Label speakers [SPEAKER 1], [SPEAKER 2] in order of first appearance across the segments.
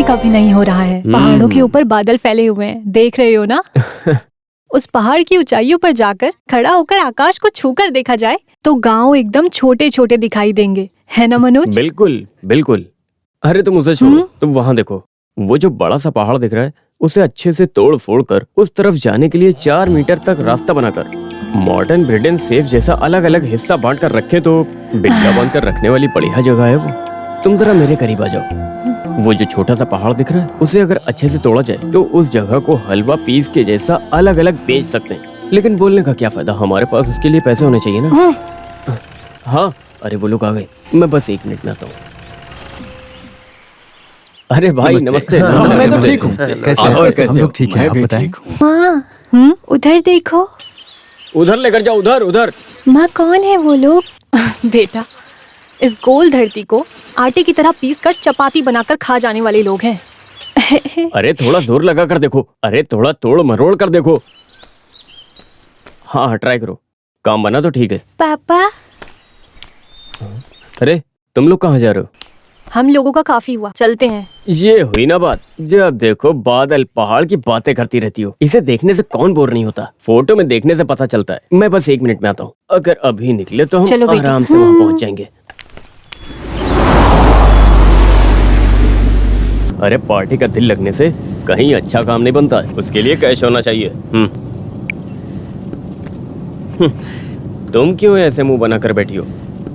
[SPEAKER 1] का भी नहीं हो रहा है। पहाड़ों के ऊपर बादल फैले हुए हैं, देख रहे हो ना? उस पहाड़ की ऊंचाइयों पर जाकर खड़ा होकर आकाश को छूकर देखा जाए तो गांव एकदम छोटे छोटे दिखाई देंगे, है ना मनोज?
[SPEAKER 2] बिल्कुल बिल्कुल। अरे तुम उसे छोड़ो, तुम वहाँ देखो, वो जो बड़ा सा पहाड़ दिख रहा है उसे अच्छे से तोड़ फोड़ कर उस तरफ जाने के लिए 4 मीटर तक रास्ता बनाकर मॉडर्न ब्रिटेन सेफ जैसा अलग अलग हिस्सा बांट कर रखे तो बिल्ला बांध कर रखने वाली बढ़िया जगह है वो। तुम जरा मेरे करीब आ जाओ। वो जो छोटा सा पहाड़ दिख रहा है उसे अगर अच्छे से तोड़ा जाए तो उस जगह को हलवा पीस के जैसा अलग अलग बेच सकते हैं। लेकिन बोलने का क्या फायदा, हमारे पास उसके लिए पैसे होने चाहिए ना। हाँ, अरे वो लोग आ गए, मैं बस 1 मिनट में आता हूँ। अरे भाई नमस्ते।
[SPEAKER 3] मैं तो ठीक हूँ। कैसे हम लोग ठीक हैं, आप बताएं।
[SPEAKER 1] माँ, उधर देखो।
[SPEAKER 2] उधर लेकर जाओ, उधर उधर।
[SPEAKER 1] माँ कौन है वो लोग? बेटा, इस गोल धरती को आटे की तरह पीस कर चपाती बनाकर खा जाने वाले लोग हैं।
[SPEAKER 2] अरे थोड़ा जोर लगा कर देखो, अरे थोड़ा तोड़ मरोड़ कर देखो। हाँ ट्राई करो, काम बना तो ठीक है।
[SPEAKER 1] पापा,
[SPEAKER 2] अरे तुम लोग कहाँ जा रहे हो?
[SPEAKER 1] हम लोगों का काफी हुआ, चलते हैं।
[SPEAKER 2] ये हुई ना बात, जब देखो बादल पहाड़ की बातें करती रहती हो। इसे देखने से कौन बोर नहीं होता, फोटो में देखने से पता चलता है। मैं बस 1 मिनट में आता हूँ, अगर अभी निकले तो हम आराम से वहाँ पहुँच जाएंगे। अरे पार्टी का दिल लगने से कहीं अच्छा काम नहीं बनता है, उसके लिए कैश होना चाहिए। तुम क्यों ऐसे मुंह बना कर बैठी हो?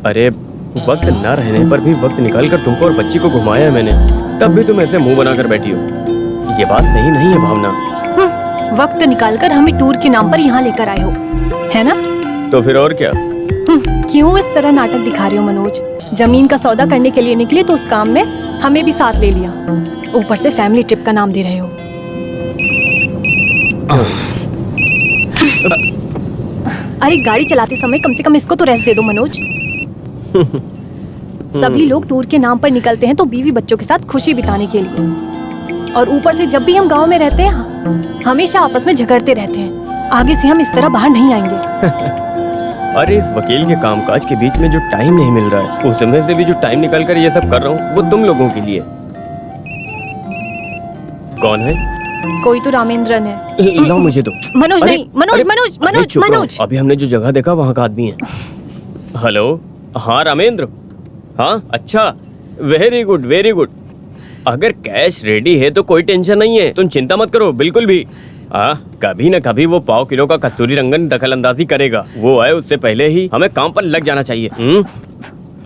[SPEAKER 2] अरे वक्त न रहने पर भी वक्त निकाल कर तुमको और बच्ची को घुमाया है मैंने, तब भी तुम ऐसे मुंह बना कर बैठी हो। ये बात सही नहीं है भावना।
[SPEAKER 1] वक्त निकालकर हमें टूर के नाम पर यहाँ लेकर आए हो, है ना?
[SPEAKER 2] तो फिर और क्या?
[SPEAKER 1] क्यों इस तरह नाटक दिखा रहे हो मनोज? जमीन का सौदा करने के लिए निकले तो उस काम में हमें भी साथ ले लिया, ऊपर से फैमिली ट्रिप का नाम दे रहे हो। अरे गाड़ी चलाते समय कम से कम इसको तो रेस्ट दे दो मनोज। सभी लोग टूर के नाम पर निकलते हैं तो बीवी बच्चों के साथ खुशी बिताने के लिए, और ऊपर से जब भी हम गांव में रहते हैं हमेशा आपस में झगड़ते रहते हैं। आगे से हम इस तरह बाहर नहीं आएंगे।
[SPEAKER 2] अरे इस वकील के कामकाज के बीच में जो टाइम नहीं मिल रहा है, उसमें से भी जो टाइम निकाल कर ये सब कर रहा हूँ वो तुम लोगों के लिए। कौन है?
[SPEAKER 1] कोई तो रामेंद्रन है।
[SPEAKER 2] लो मुझे दो।
[SPEAKER 1] मनोज नहीं, मनोज मनोज मनोज मनोज।
[SPEAKER 2] अभी हमने जो जगह देखा वहाँ का आदमी है। हेलो, हाँ रामेंद्र, हाँ अच्छा, वेरी गुड वेरी गुड। अगर कैश रेडी है तो कोई टेंशन नहीं है, तुम चिंता मत करो बिल्कुल भी। कभी न कभी वो 1/4 किलो का कस्तूरी रंगन दखल अंदाजी करेगा। वो है, उससे पहले ही हमें काम पर लग जाना चाहिए।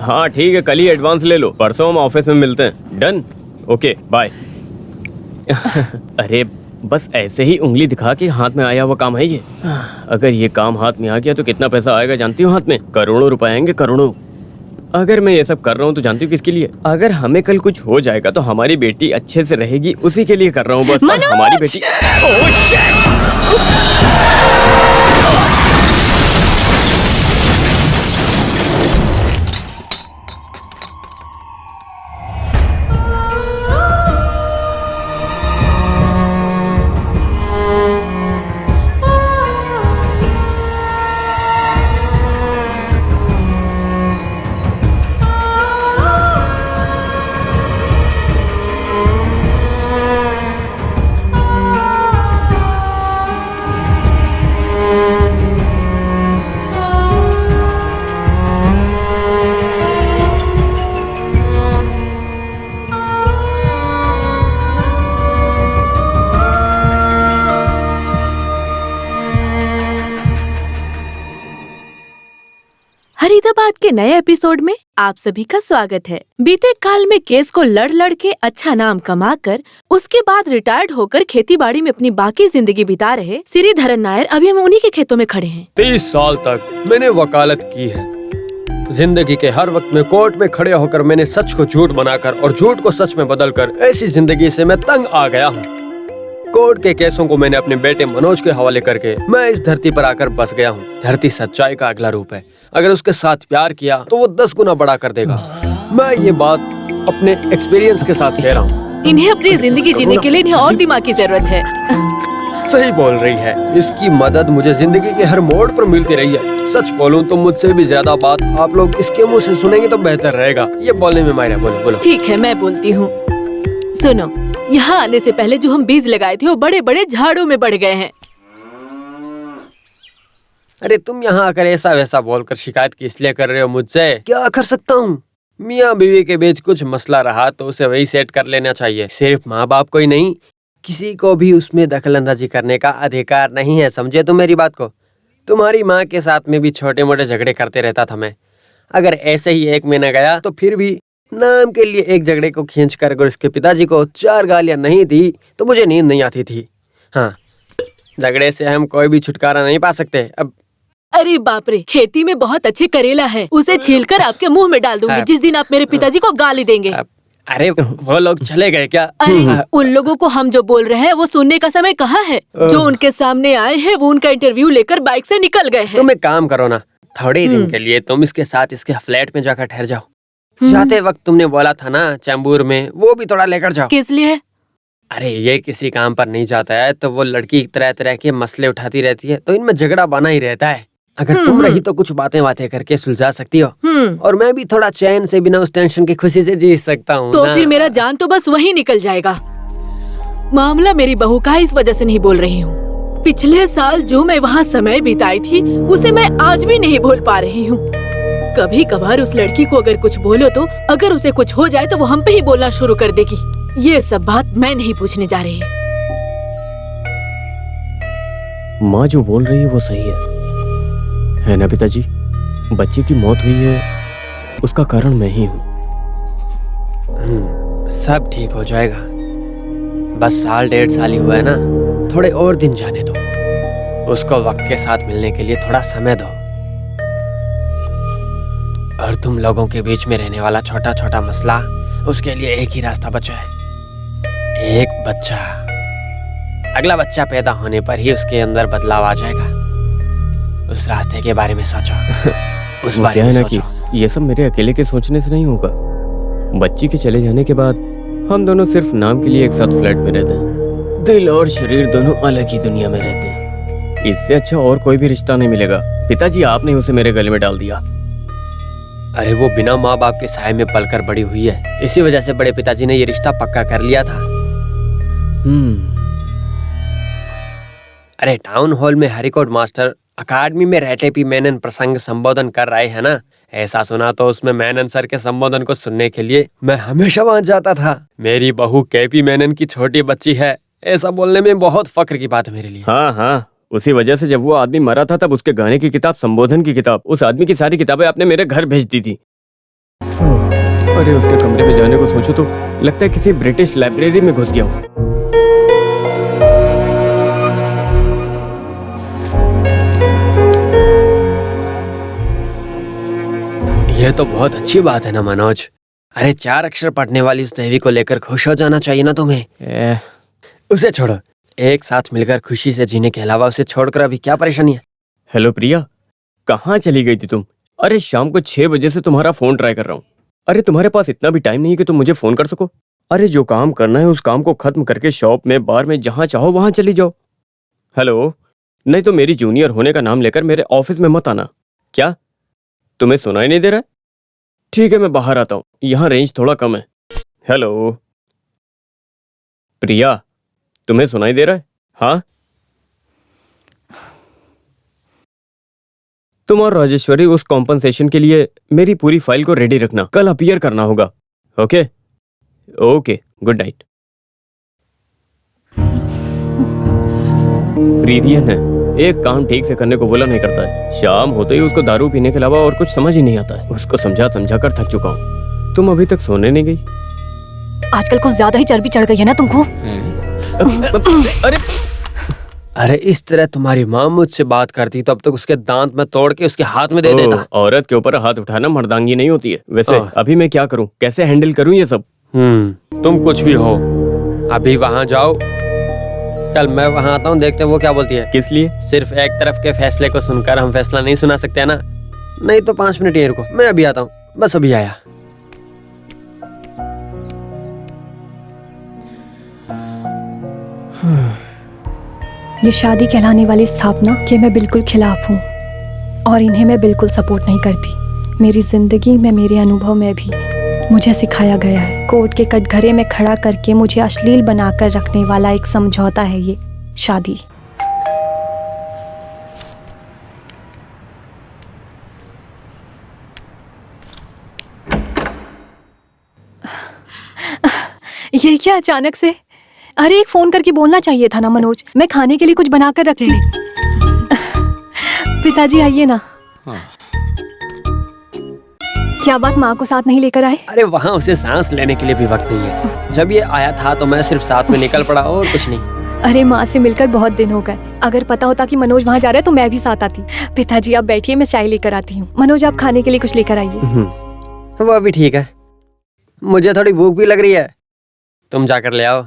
[SPEAKER 2] हाँ ठीक है, कल ही एडवांस ले लो, परसों हम ऑफिस में मिलते हैं। Done, okay bye. अरे बस ऐसे ही उंगली दिखा के हाथ में आया हुआ काम है ये। अगर ये काम हाथ में आ गया तो कितना पैसा आएगा जानती हो? हाथ में करोड़ों रुपए आएंगे, करोड़ों। अगर मैं ये सब कर रहा हूँ तो जानती हूँ किसके लिए? अगर हमें कल कुछ हो जाएगा तो हमारी बेटी अच्छे से रहेगी, उसी के लिए कर रहा हूँ बस। हमारी बेटी। Oh shit!
[SPEAKER 4] फरीदाबाद के नए एपिसोड में आप सभी का स्वागत है। बीते काल में केस को लड़ के अच्छा नाम कमाकर उसके बाद रिटायर्ड होकर खेती-बाड़ी में अपनी बाकी जिंदगी बिता रहे श्रीधरन नायर अभी हम उन्हीं के खेतों में खड़े हैं।
[SPEAKER 5] 30 साल तक मैंने वकालत की है। जिंदगी के हर वक्त में कोर्ट में खड़े होकर मैंने सच को झूठ बनाकर और झूठ को सच में बदलकर ऐसी जिंदगी से मैं तंग आ गया हूँ। कोर्ट के केसों को मैंने अपने बेटे मनोज के हवाले करके मैं इस धरती पर आकर बस गया हूँ। धरती सच्चाई का अगला रूप है। अगर उसके साथ प्यार किया तो वो 10 गुना बड़ा कर देगा। मैं ये बात अपने एक्सपीरियंस के साथ कह रहा हूँ।
[SPEAKER 4] इन्हें अपनी जिंदगी जीने के लिए इन्हें और दिमाग की जरूरत है।
[SPEAKER 5] सही बोल रही है। इसकी मदद मुझे जिंदगी के हर मोड़ पर मिलती रही है। सच बोलूं तो मुझसे भी ज्यादा बात आप लोग इसके मुंह से सुनेंगे तो बेहतर रहेगा। ये बोलने में मायरा, बोलो बोलो।
[SPEAKER 4] ठीक है, मैं बोलती हूँ। सुनो, यहाँ आने से पहले जो हम बीज लगाए थे वो बड़े बड़े झाड़ों में बढ़ गए हैं।
[SPEAKER 5] अरे तुम यहाँ आकर ऐसा वैसा बोलकर शिकायत किस लिए कर रहे हो मुझसे? क्या कर सकता हूँ? मियाँ बीवी के बीच कुछ मसला रहा तो उसे वही सेट कर लेना चाहिए। सिर्फ माँ बाप को ही नहीं, किसी को भी उसमें दखलंदाजी करने का अधिकार नहीं है। समझे तुम मेरी बात को? तुम्हारी माँ के साथ में भी छोटे मोटे झगड़े करते रहता था मैं। अगर ऐसे ही 1 महीना गया तो फिर भी नाम के लिए एक झगड़े को खींच कर अगर उसके पिताजी को 4 गालियां नहीं दी तो मुझे नींद नहीं आती थी। हाँ, झगड़े से हम कोई भी छुटकारा नहीं पा सकते। अब
[SPEAKER 4] अरे बाप रे, खेती में बहुत अच्छे करेला है, उसे छीलकर आपके मुंह में डाल दूंगी जिस दिन आप मेरे पिताजी को गाली देंगे।
[SPEAKER 5] अरे वो लोग चले गए क्या?
[SPEAKER 4] अरे उन लोगों को हम जो बोल रहे हैं वो सुनने का समय कहाँ है? जो उनके सामने आए हैं वो उनका इंटरव्यू लेकर बाइक से निकल गए हैं।
[SPEAKER 5] तुम एक काम करो ना, थोड़े दिन के लिए तुम इसके साथ इसके फ्लैट में जाकर ठहर जाओ। जाते वक्त तुमने बोला था ना चैम्बूर में, वो भी थोड़ा लेकर जाओ।
[SPEAKER 4] किस लिए?
[SPEAKER 5] अरे ये किसी काम पर नहीं जाता है तो वो लड़की तरह तरह के मसले उठाती रहती है तो इनमें झगड़ा बना ही रहता है। अगर तुम रही तो कुछ बातें करके सुलझा सकती हो और मैं भी थोड़ा चैन से बिना उस टेंशन की खुशी से जी सकता हूँ
[SPEAKER 4] तो फिर मेरा जान तो बस वही निकल जाएगा। मामला मेरी बहू का है, इस वजह से नहीं बोल रही हूँ। पिछले साल जो मैं वहाँ समय बिताई थी उसे मैं आज भी नहीं भूल पा रही हूँ। कभी कभार उस लड़की को अगर कुछ बोलो तो अगर उसे कुछ हो जाए तो वो हम पे ही बोलना शुरू कर देगी। ये सब बात मैं नहीं पूछने जा रही।
[SPEAKER 2] माँ जो बोल रही है वो सही है ना पिताजी? बच्चे की मौत हुई है, उसका कारण मैं ही हूँ।
[SPEAKER 5] सब ठीक हो जाएगा। बस 1.5 साल ही हुआ है ना, थोड़े और दिन जाने दो। उसको वक्त के साथ मिलने के लिए थोड़ा समय दो। और तुम लोगों के बीच में रहने वाला छोटा छोटा मसला, उसके लिए एक ही रास्ता बचा है, एक बच्चा। अगला बच्चा पैदा होने पर ही उसके अंदर बदलाव आ जाएगा। उस रास्ते के बारे में सोचो। उस बारे में सोचो।
[SPEAKER 2] ये सब मेरे अकेले के सोचने से नहीं होगा। बच्ची के चले जाने के बाद हम दोनों सिर्फ नाम के लिए एक साथ फ्लैट में रहते हैं। दिल और शरीर दोनों अलग ही दुनिया में रहते हैं। इससे अच्छा और कोई भी रिश्ता नहीं मिलेगा। पिताजी, आपने उसे मेरे गले में डाल दिया।
[SPEAKER 5] अरे वो बिना माँ बाप के साए में पलकर बड़ी हुई है, इसी वजह से बड़े पिताजी ने ये रिश्ता पक्का कर लिया था। अरे टाउन हॉल में हरिकोट मास्टर अकादमी में रहते मेनन प्रसंग संबोधन कर रहे हैं ना, ऐसा सुना तो उसमें मेनन सर के संबोधन को सुनने के लिए मैं हमेशा वहां जाता था। मेरी बहू केपी मेनन की छोटी बच्ची है, ऐसा बोलने में बहुत फक्र की बात है मेरे लिए।
[SPEAKER 2] हाँ, उसी वजह से जब वो आदमी मरा था तब उसके गाने की किताब, संबोधन की किताब, उस आदमी की सारी किताबें आपने मेरे घर भेज दी थी। अरे उसके कमरे में जाने को सोचो तो लगता है किसी ब्रिटिश लाइब्रेरी में घुस गया हूँ।
[SPEAKER 5] यह तो बहुत अच्छी बात है ना मनोज। अरे 4 अक्षर पढ़ने वाली उस देवी को लेकर खुश हो जाना चाहिए ना तुम्हें। उसे छोड़ो, एक साथ मिलकर खुशी से जीने के अलावा उसे छोड़कर अभी क्या परेशानी है?
[SPEAKER 2] हेलो प्रिया, कहाँ चली गई थी तुम? अरे शाम को 6 बजे से तुम्हारा फोन ट्राई कर रहा हूँ। अरे तुम्हारे पास इतना भी टाइम नहीं है कि तुम मुझे फोन कर सको? अरे जो काम करना है उस काम को खत्म करके शॉप में, बार में, जहाँ चाहो वहां चली जाओ। हेलो, नहीं तो मेरी जूनियर होने का नाम लेकर मेरे ऑफिस में मत आना। क्या तुम्हें सुनाई नहीं दे रहा है? ठीक है, मैं बाहर आता हूँ, यहाँ रेंज थोड़ा कम है। हेलो प्रिया, तुम्हें सुनाई दे रहा है? हाँ, तुम और राजेश्वरी उस कॉम्पनसेशन के लिए मेरी पूरी फाइल को रेडी रखना, कल अपीयर करना होगा। Okay, good night. प्रीवियन है, एक काम ठीक से करने को बोला नहीं करता है। शाम होते ही उसको दारू पीने के अलावा और कुछ समझ ही नहीं आता है। उसको समझा कर थक चुका हूँ। तुम अभी तक सोने नहीं गई?
[SPEAKER 1] आजकल कुछ ज्यादा ही चर्बी चढ़ गई है ना तुमको।
[SPEAKER 5] अरे इस तरह तुम्हारी माँ मुझसे बात करती तो अब तक उसके दांत में तोड़ के उसके हाथ में दे देता।
[SPEAKER 2] औरत के ऊपर हाथ उठाना मर्दांगी नहीं होती है। वैसे अभी मैं क्या करूं, कैसे हैंडल करूं ये सब?
[SPEAKER 5] तुम कुछ भी हो, अभी वहाँ जाओ, कल मैं वहाँ आता हूँ, देखते हैं वो क्या बोलती है।
[SPEAKER 2] किस लिए? सिर्फ
[SPEAKER 5] एक तरफ के फैसले को सुनकर हम फैसला नहीं सुना सकते ना। नहीं तो 5 मिनट यहीं रुको, मैं अभी आता हूँ, बस अभी आया।
[SPEAKER 1] ये शादी कहलाने वाली स्थापना के मैं बिल्कुल खिलाफ हूँ और इन्हें मैं बिल्कुल सपोर्ट नहीं करती। मेरी जिंदगी में, मेरे अनुभव में भी मुझे सिखाया गया है, कोर्ट के कटघरे में खड़ा करके मुझे अश्लील बनाकर रखने वाला एक समझौता है ये शादी। ये क्या अचानक से? अरे एक फोन करके बोलना चाहिए था ना मनोज, मैं खाने के लिए कुछ बनाकर रखती। पिताजी आइए ना। क्या बात, माँ को साथ नहीं लेकर आए?
[SPEAKER 5] अरे वहाँ उसे सांस लेने के लिए भी वक्त नहीं है। जब ये आया था तो मैं सिर्फ साथ में निकल पड़ा और कुछ नहीं।
[SPEAKER 1] अरे माँ से मिलकर बहुत दिन हो गए, अगर पता होता कि मनोज वहाँ जा रहा है तो मैं भी साथ आती। पिताजी आप बैठिए, मैं चाय लेकर आती हूँ। मनोज आप खाने के लिए कुछ लेकर आइए।
[SPEAKER 5] वो भी ठीक है, मुझे थोड़ी भूख भी लग रही है, तुम जाकर ले आओ।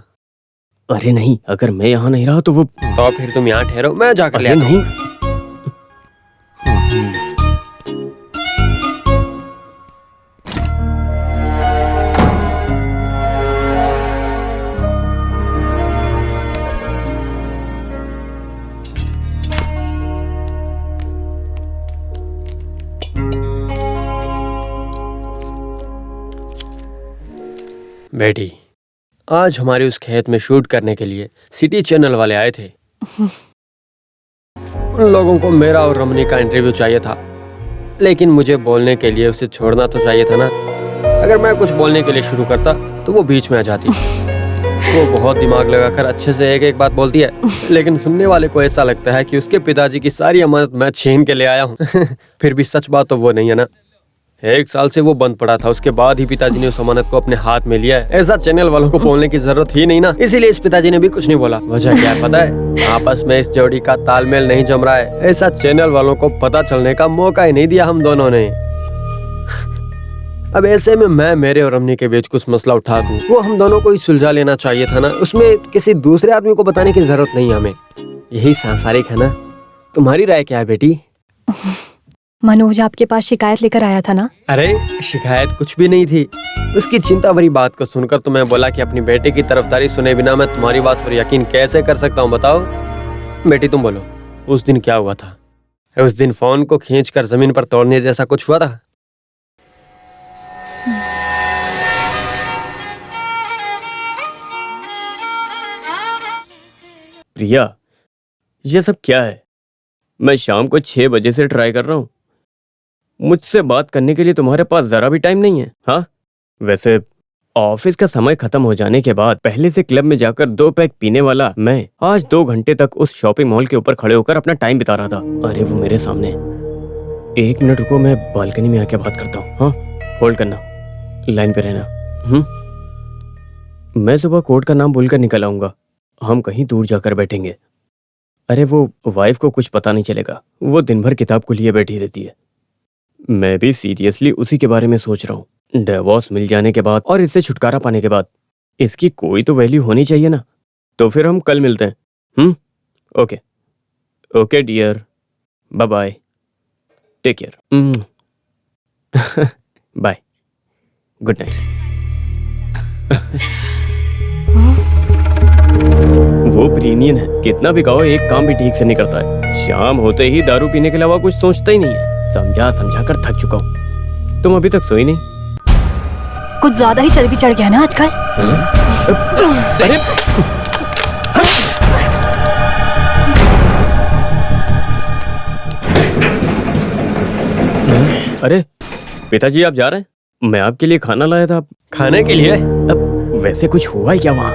[SPEAKER 2] अरे नहीं, अगर मैं यहाँ नहीं रहा तो वो।
[SPEAKER 5] तो फिर तुम यहाँ ठहरो, मैं जाकर ले आता हूँ।
[SPEAKER 2] नहीं।
[SPEAKER 5] बेटी, आज हमारे उस खेत में शूट करने के लिए सिटी चैनल वाले आए थे। उन लोगों को मेरा और रमनी का इंटरव्यू चाहिए था, लेकिन मुझे बोलने के लिए उसे छोड़ना तो चाहिए था ना। अगर मैं कुछ बोलने के लिए शुरू करता तो वो बीच में आ जाती। वो बहुत दिमाग लगाकर अच्छे से एक एक बात बोलती है, लेकिन सुनने वाले को ऐसा लगता है कि उसके पिताजी की सारी अमानत मैं छीन के ले आया हूँ। फिर भी सच बात तो वो नहीं है ना। 1 साल से वो बंद पड़ा था, उसके बाद ही पिताजी ने उस अमानत को अपने हाथ में लिया है। ऐसा चैनल वालों को बोलने की जरूरत ही नहीं ना, इसीलिए इस पिताजी ने भी कुछ नहीं बोला। वजह क्या है पता है? आपस में इस जोड़ी का तालमेल नहीं जम रहा है। ऐसा चैनल वालों को पता चलने का मौका ही नहीं दिया हम दोनों ने। अब ऐसे में मैं मेरे और रमनी के बीच कुछ मसला उठा दूं, वो हम दोनों को ही सुलझा लेना चाहिए था ना। उसमें किसी दूसरे आदमी को बताने की जरूरत नहीं है हमें। यही सांसारिक है ना। तुम्हारी राय क्या है बेटी?
[SPEAKER 1] मनोज आपके पास शिकायत लेकर आया था ना?
[SPEAKER 5] अरे शिकायत कुछ भी नहीं थी। उसकी चिंता भरी बात को सुनकर तो मैं बोला कि अपनी बेटे की तरफदारी सुने बिना मैं तुम्हारी बात पर यकीन कैसे कर सकता हूँ, बताओ। बेटी तुम बोलो, उस दिन क्या हुआ था? उस दिन फोन को खींचकर जमीन पर तोड़ने जैसा कुछ हुआ था?
[SPEAKER 2] प्रिया, ये सब क्या है? मैं शाम को 6 बजे से ट्राई कर रहा हूँ। मुझसे बात करने के लिए तुम्हारे पास जरा भी टाइम नहीं है? हाँ, वैसे ऑफिस का समय खत्म हो जाने के बाद पहले से क्लब में जाकर 2 पैक पीने वाला मैं आज 2 घंटे तक उस शॉपिंग मॉल के ऊपर खड़े होकर अपना टाइम बिता रहा था। अरे वो मेरे सामने। 1 मिनट रुको, मैं बालकनी में आके बात करता हूँ। हाँ, होल्ड करना, लाइन पे रहना। मैं सुबह कोर्ट का नाम बोलकर निकल आऊंगा, हम कहीं दूर जाकर बैठेंगे। अरे वो वाइफ को कुछ पता नहीं चलेगा, वो दिन भर किताब को लिए बैठी रहती है। मैं भी सीरियसली उसी के बारे में सोच रहा हूँ। डिवोर्स मिल जाने के बाद और इससे छुटकारा पाने के बाद इसकी कोई तो वैल्यू होनी चाहिए ना। तो फिर हम कल मिलते हैं। Okay okay dear, bye bye, take care, bye, good night. वो प्रीनियन है, कितना भी कहो एक काम भी ठीक से नहीं करता है। शाम होते ही दारू पीने के अलावा कुछ सोचता ही नहीं है। समझा समझा कर थक चुका हूँ। तुम अभी तक सोई नहीं?
[SPEAKER 1] कुछ ज्यादा ही चर्बी चढ़ गया ना आजकल।
[SPEAKER 2] अरे अरे पिताजी, आप जा रहे हैं? मैं आपके लिए खाना लाया था।
[SPEAKER 5] खाने के लिए?
[SPEAKER 2] अब वैसे कुछ हुआ है क्या वहाँ?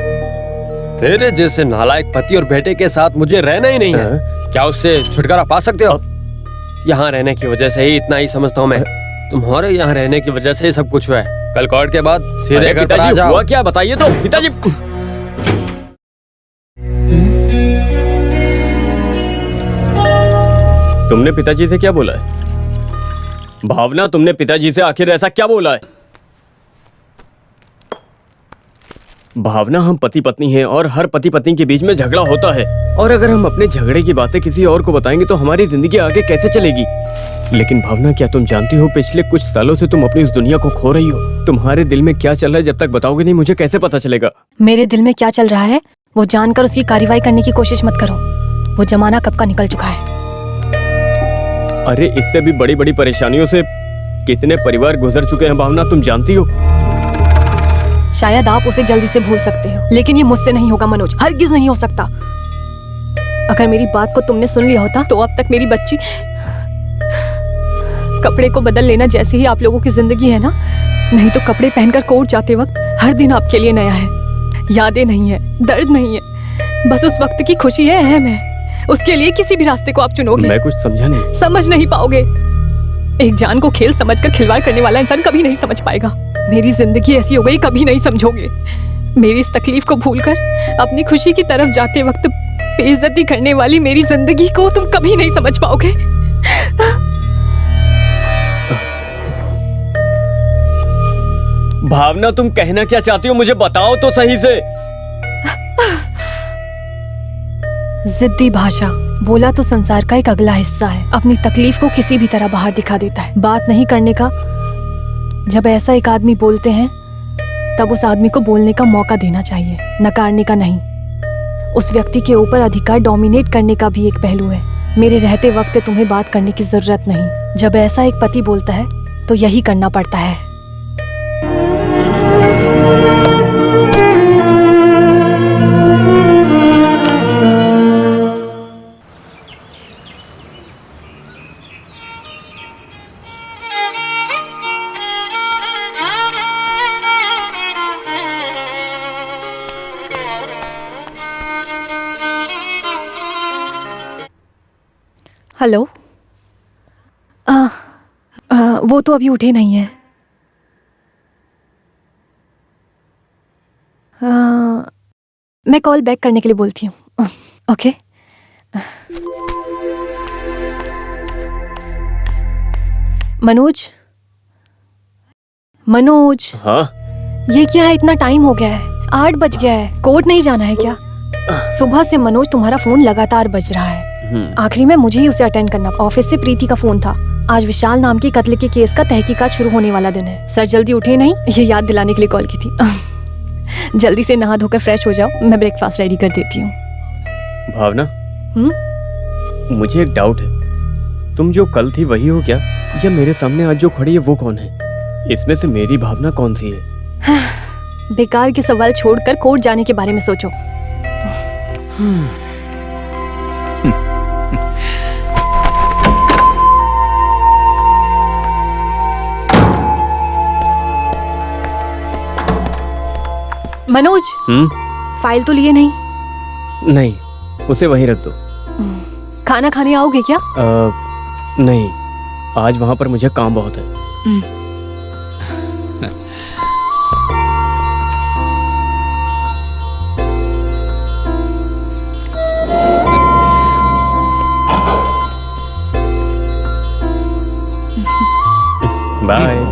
[SPEAKER 5] तेरे जैसे नालायक पति और बेटे के साथ मुझे रहना ही नहीं है। क्या उससे छुटकारा पा सकते हो? यहाँ रहने की वजह से ही इतना ही समझता हूँ मैं। तुम्हारे यहाँ रहने की वजह से ही सब कुछ हुआ है। कल कोर्ट के बाद सीधे घर पर आ जाओ।
[SPEAKER 2] हुआ क्या बताइए तो पिताजी। तुमने पिताजी से क्या बोला है? भावना, तुमने पिताजी से आखिर ऐसा क्या बोला है? भावना, हम पति पत्नी हैं और हर पति पत्नी के बीच में झगड़ा होता है, और अगर हम अपने झगड़े की बातें किसी और को बताएंगे तो हमारी जिंदगी आगे कैसे चलेगी? लेकिन भावना, क्या तुम जानती हो पिछले कुछ सालों से तुम अपनी उस दुनिया को खो रही हो। तुम्हारे दिल में क्या चल रहा है जब तक बताओगे नहीं मुझे कैसे पता चलेगा?
[SPEAKER 1] मेरे दिल में क्या चल रहा है वो जानकर उसकी कार्रवाई करने की कोशिश मत करो। वो जमाना कब का निकल चुका है।
[SPEAKER 2] अरे इससे भी बड़ी बड़ी परेशानियों से कितने परिवार गुजर चुके हैं भावना, तुम जानती हो।
[SPEAKER 1] शायद आप उसे जल्दी से भूल सकते हो, लेकिन ये मुझसे नहीं होगा मनोज, हरगिज नहीं हो सकता। अगर मेरी बात को तुमने सुन लिया होता तो अब तक मेरी बच्ची कपड़े को बदल लेना जैसे ही आप लोगों की जिंदगी है ना, नहीं तो कपड़े पहनकर कोर्ट जाते वक्त हर दिन आपके लिए नया है। यादें नहीं है, दर्द नहीं है, बस उस वक्त की खुशी है, अहम है। उसके लिए किसी भी रास्ते को आप चुनोगे।
[SPEAKER 2] मैं कुछ समझा नहीं।
[SPEAKER 1] समझ नहीं पाओगे। एक जान को खेल समझकर खिलवाड़ करने वाला इंसान कभी नहीं समझ पाएगा। मेरी जिंदगी ऐसी हो गई, कभी नहीं समझोगे। मेरी इस तकलीफ को भूलकर अपनी खुशी की तरफ जाते वक्त बेइज्जती करने वाली मेरी जिंदगी को तुम कभी नहीं समझ पाओगे।
[SPEAKER 2] भावना, तुम कहना क्या चाहती हो मुझे बताओ तो सही से।
[SPEAKER 1] जिद्दी भाषा बोला तो संसार का एक अगला हिस्सा है। अपनी तकलीफ को किसी भी तरह बाहर दिखा देता है। बात नहीं करने का जब ऐसा एक आदमी बोलते हैं तब उस आदमी को बोलने का मौका देना चाहिए, नकारने का नहीं। उस व्यक्ति के ऊपर अधिकार डोमिनेट करने का भी एक पहलू है। मेरे रहते वक्त तुम्हें बात करने की जरूरत नहीं। जब ऐसा एक पति बोलता है तो यही करना पड़ता है। हेलो। वो तो अभी उठे नहीं है। मैं कॉल बैक करने के लिए बोलती हूँ। ओके। मनोज, मनोज।
[SPEAKER 2] हाँ?
[SPEAKER 1] ये क्या है, इतना टाइम हो गया है, 8 बज गया है। कोर्ट नहीं जाना है क्या? सुबह से मनोज तुम्हारा फोन लगातार बज रहा है। आखिरी में मुझे ही उसे अटेंड करना। ऑफिस से प्रीति का फोन था। आज विशाल नाम के कत्ल के केस का तहकीकात शुरू होने वाला दिन है। सर जल्दी उठे नहीं, ये याद दिलाने के लिए कॉल की थी। जल्दी से नहा धोकर फ्रेश हो जाओ, मैं ब्रेकफास्ट रेडी कर देती हूँ।
[SPEAKER 2] भावना, मुझे एक डाउट है। तुम जो कल थी वही हो क्या, या मेरे सामने आज जो खड़ी है वो कौन है? इसमें से मेरी भावना कौन सी है?
[SPEAKER 1] बेकार के सवाल छोड़कर कोर्ट जाने के बारे में सोचो। मनोज, फाइल तो लिए नहीं?
[SPEAKER 2] नहीं, उसे वहीं रख दो।
[SPEAKER 1] खाना खाने आओगे क्या?
[SPEAKER 2] नहीं, आज वहां पर मुझे काम बहुत है। बाय।